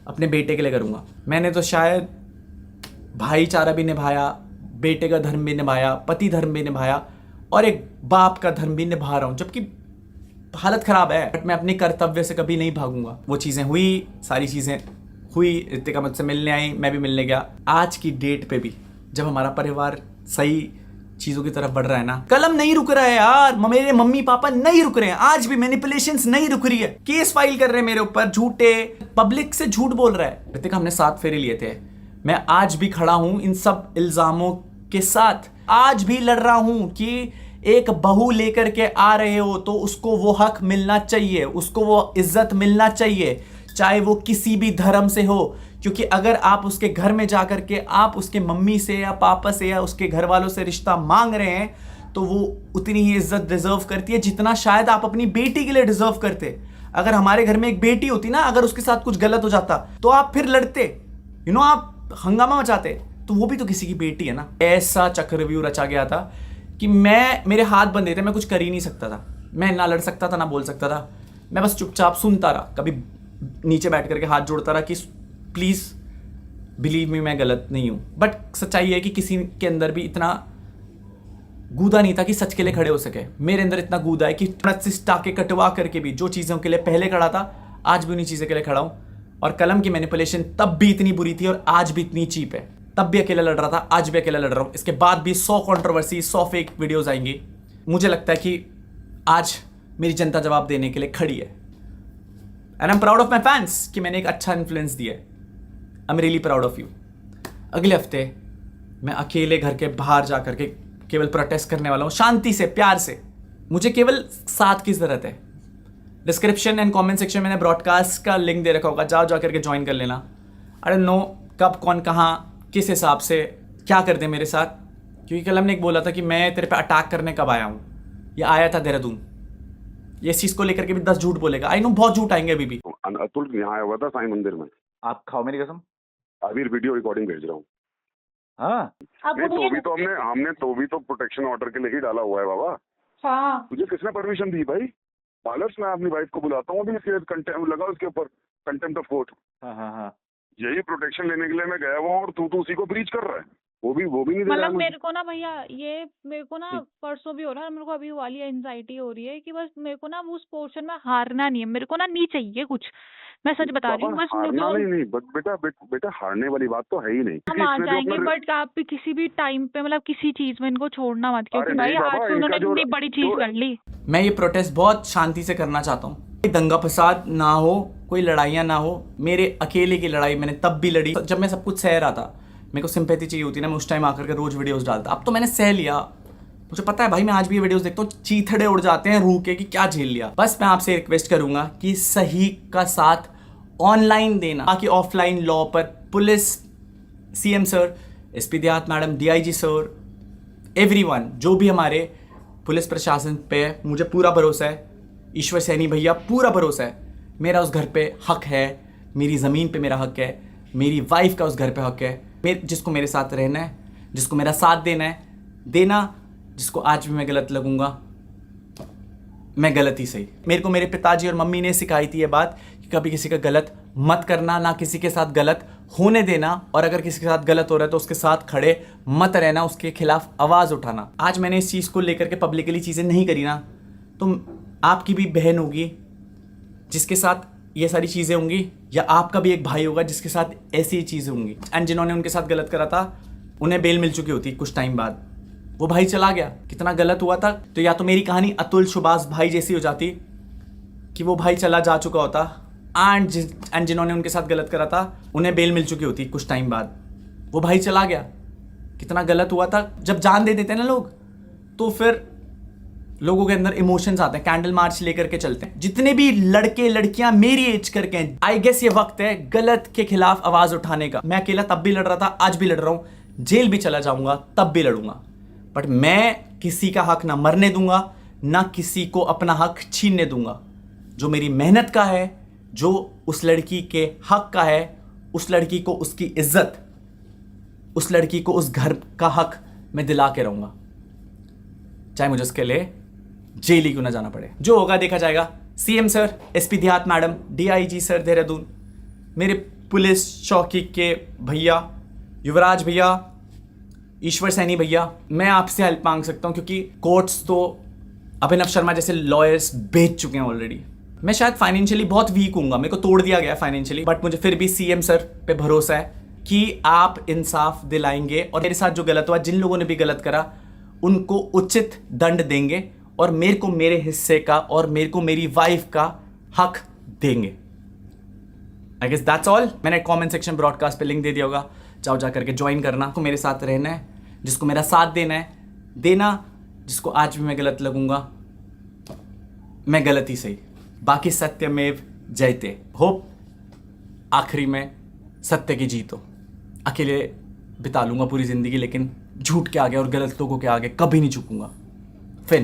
अपने बेटे के लिए करूंगा। मैंने तो शायद भाईचारा भी निभाया, बेटे का धर्म भी निभाया, पति धर्म भी निभाया और एक बाप का धर्म भी निभा रहा हूं, जबकि हालत खराब है। बट मैं अपने कर्तव्य से कभी नहीं भागूंगा। वो चीजें हुई, सारी चीजें हुई, रितिका मुझसे मिलने आई, मैं भी मिलने गया। आज की डेट पे भी जब हमारा परिवार सही चीजों की तरफ बढ़ रहा है ना, कलम नहीं रुक रहा है यार। मेरे मम्मी पापा नहीं रुक रहे हैं, आज भी मैनिपुलेशंस नहीं रुक रही है। केस फाइल कर रहे हैं मेरे ऊपर, झूठे पब्लिक से झूठ बोल रहा है। रितिका हमने 7 फेरे लिए थे। मैं आज भी खड़ा हूं इन सब इल्जामों के साथ। आज भी लड़ रहा हूं कि एक बहू लेकर के आ रहे हो तो उसको वो हक मिलना चाहिए, उसको वो इज्जत मिलना चाहिए, चाहे वो किसी भी धर्म से हो। क्योंकि अगर आप उसके घर में जाकर के आप उसके मम्मी से या पापा से या उसके घर वालों से रिश्ता मांग रहे हैं तो वो उतनी ही इज्जत डिजर्व करती है जितना शायद आप अपनी बेटी के लिए डिजर्व करते। अगर हमारे घर में एक बेटी होती ना, अगर उसके साथ कुछ गलत हो जाता तो आप फिर लड़ते, आप हंगामा मचाते, तो वो भी तो किसी की बेटी है ना। ऐसा चक्रव्यूह रचा गया था कि मेरे हाथ बंधे थे, मैं कुछ कर ही नहीं सकता था। मैं ना लड़ सकता था ना बोल सकता था। मैं बस चुपचाप सुनता रहा, कभी नीचे बैठ करके हाथ जोड़ता रहा कि प्लीज बिलीव मी मैं गलत नहीं हूं। बट सच्चाई है कि किसी के अंदर भी इतना गूदा नहीं था कि सच के लिए खड़े हो सके। मेरे अंदर इतना गूदा है कि टाके कटवा करके भी जो चीजों के लिए पहले खड़ा था आज भी उन्हीं चीजों के लिए खड़ा हूं। और कलम की मैनिपुलेशन तब भी इतनी बुरी थी और आज भी इतनी चीप है। तब भी अकेला लड़ रहा था, आज भी अकेला लड़ रहा हूं। इसके बाद भी 100 कंट्रोवर्सी, 100 फेक वीडियोस आएंगी। मुझे लगता है कि आज मेरी जनता जवाब देने के लिए खड़ी है। And I am proud of my fans कि मैंने एक अच्छा इन्फ्लुएंस दिया है। I am really proud of you. अगले हफ्ते मैं अकेले घर के बाहर जा करके केवल प्रोटेस्ट करने वाला हूं, शांति से, प्यार से। मुझे केवल साथ की जरूरत है। डिस्क्रिप्शन एंड कमेंट सेक्शन में मैंने ब्रॉडकास्ट का लिंक दे रखा होगा, जाओ जा करके ज्वाइन कर लेना। आई डोंट नो कब कौन कहाँ किस हिसाब से क्या कर दे मेरे साथ, क्योंकि कलम ने एक बोला था कि मैं तेरे पे अटैक करने कब आया हूँ। ये आया था देहरादून। ये चीज को लेकर के भी 10 झूठ बोलेगा। आई नो बहुत झूठ आएंगे अभी भी। अतुल यहाँ आया हुआ था साईं मंदिर में। आप खाओ मेरी कसम। अभी वीडियो रिकॉर्डिंग भेज रहा हूँ। हाँ हमने तो भी प्रोटेक्शन ऑर्डर के लिए ही डाला हुआ है बाबा। हाँ तुझे किसने परमिशन दी भाई? पार्लर्स मैं अपनी वाइफ को बुलाता हूँ, अभी कंटेम्प्ट लगा उसके ऊपर, कंटेम्प्ट ऑफ कोर्ट। हाँ यही प्रोटेक्शन लेने के लिए मैं गया हुआ और तू उसी को ब्रीच कर रहा है। वो भी नहीं दे रहा है मतलब मुझे। मेरे को ना भैया, ये मेरे को ना परसों भी हो रहा है, मेरे को अभी वाली एंजाइटी हो रही है कि बस मेरे को ना उस पोर्शन में हारना नहीं है। मेरे को ना नहीं चाहिए कुछ, मैं सच बता रही हूँ। बस हारना नहीं, बेटा हारने वाली बात तो है ही नहीं। हम आ जाएंगे, बट आप भी किसी भी टाइम पे मतलब किसी चीज में इनको छोड़ना मत, क्योंकि भाई आज तो उन्होंने इतनी बड़ी चीज कर ली। मैं ये प्रोटेस्ट बहुत शांति से करना चाहता हूँ। कोई दंगा फसाद ना हो, कोई लड़ाइयाँ ना हो। मेरे अकेले की लड़ाई मैंने तब भी लड़ी जब मैं सब कुछ सह रहा था। मेरे को सिंपैथी चाहिए होती ना, मैं उस टाइम आकर के रोज वीडियोस डालता। अब तो मैंने सह लिया, मुझे पता है भाई, मैं आज भी ये वीडियोस देखता हूँ, चीथड़े उड़ जाते हैं रूह के कि क्या झेल लिया। बस मैं आपसे रिक्वेस्ट करूंगा कि सही का साथ ऑनलाइन देना, बाकी ऑफलाइन लॉ पर पुलिस, सीएम सर, एसपी देहात मैडम, डीआईजी सर, एवरीवन जो भी हमारे पुलिस प्रशासन पे है, मुझे पूरा भरोसा है। ईश्वर सैनी भैया, पूरा भरोसा है। मेरा उस घर पे हक है, मेरी ज़मीन पे मेरा हक है, मेरी वाइफ का उस घर पे हक है। जिसको मेरे साथ रहना है, जिसको मेरा साथ देना है देना, जिसको आज भी मैं गलत लगूंगा, मैं गलत ही सही। मेरे को मेरे पिताजी और मम्मी ने सिखाई थी ये बात कि कभी किसी का गलत मत करना, ना किसी के साथ गलत होने देना, और अगर किसी के साथ गलत हो रहा है तो उसके साथ खड़े मत रहना, उसके खिलाफ आवाज़ उठाना। आज मैंने इस चीज़ को लेकर के पब्लिकली चीज़ें नहीं करी ना, तो आपकी भी बहन होगी जिसके साथ ये सारी चीज़ें होंगी, या आपका भी एक भाई होगा जिसके साथ ऐसी चीज़ें होंगी। एंड जिन्होंने उनके साथ गलत करा था उन्हें बेल मिल चुकी होती कुछ टाइम बाद, वो भाई चला गया, कितना गलत हुआ था। तो या तो मेरी कहानी अतुल सुभाष भाई जैसी हो जाती कि वो भाई चला जा चुका होता, एंड जिन्होंने उनके साथ गलत करा था उन्हें बेल मिल चुकी होती कुछ टाइम बाद, वो भाई चला गया, कितना गलत हुआ था। जब जान दे देते हैं ना लोग, तो फिर लोगों के अंदर इमोशंस आते हैं, कैंडल मार्च लेकर के चलते हैं। जितने भी लड़के लड़कियां मेरी एज करके हैं, आई गेस ये वक्त है गलत के खिलाफ आवाज उठाने का। मैं अकेला तब भी लड़ रहा था, आज भी लड़ रहा हूं, जेल भी चला जाऊंगा तब भी लड़ूंगा, बट मैं किसी का हक ना मरने दूंगा, ना किसी को अपना हक छीनने दूंगा। जो मेरी मेहनत का है, जो उस लड़की के हक का है, उस लड़की को उसकी इज्जत, उस लड़की को उस घर का हक मैं दिला के रहूंगा, चाहे मुझे उसके लिए जेल ही क्यों ना जाना पड़े। जो होगा देखा जाएगा। सीएम सर, एसपी देहात मैडम, डीआईजी सर देहरादून, मेरे पुलिस चौकी के भैया, युवराज भैया, ईश्वर सैनी भैया, मैं आपसे हेल्प मांग सकता हूं क्योंकि कोर्ट्स तो अभिनव शर्मा जैसे लॉयर्स बेच चुके हैं ऑलरेडी। मैं शायद फाइनेंशियली बहुत वीक हूँगा, मेरे को तोड़ दिया गया फाइनेंशियली, बट मुझे फिर भी सीएम सर पे भरोसा है कि आप इंसाफ दिलाएंगे और मेरे साथ जो गलत हुआ, जिन लोगों ने भी गलत करा उनको उचित दंड देंगे और मेरे को मेरे हिस्से का और मेरे को मेरी वाइफ का हक देंगे। I guess that's all. मैंने कमेंट सेक्शन ब्रॉडकास्ट पे लिंक दे दिया होगा, जाओ जा करके ज्वाइन करना। को मेरे साथ रहना है, जिसको मेरा साथ देना है देना, जिसको आज भी मैं गलत लगूंगा, मैं गलत ही सही, बाकी सत्यमेव जयते। होप आखिरी में सत्य की जीत हो। अकेले बिता लूंगा पूरी जिंदगी, लेकिन झूठ के आगे और गलत लोगों के आगे कभी नहीं झुकूंगा। फिर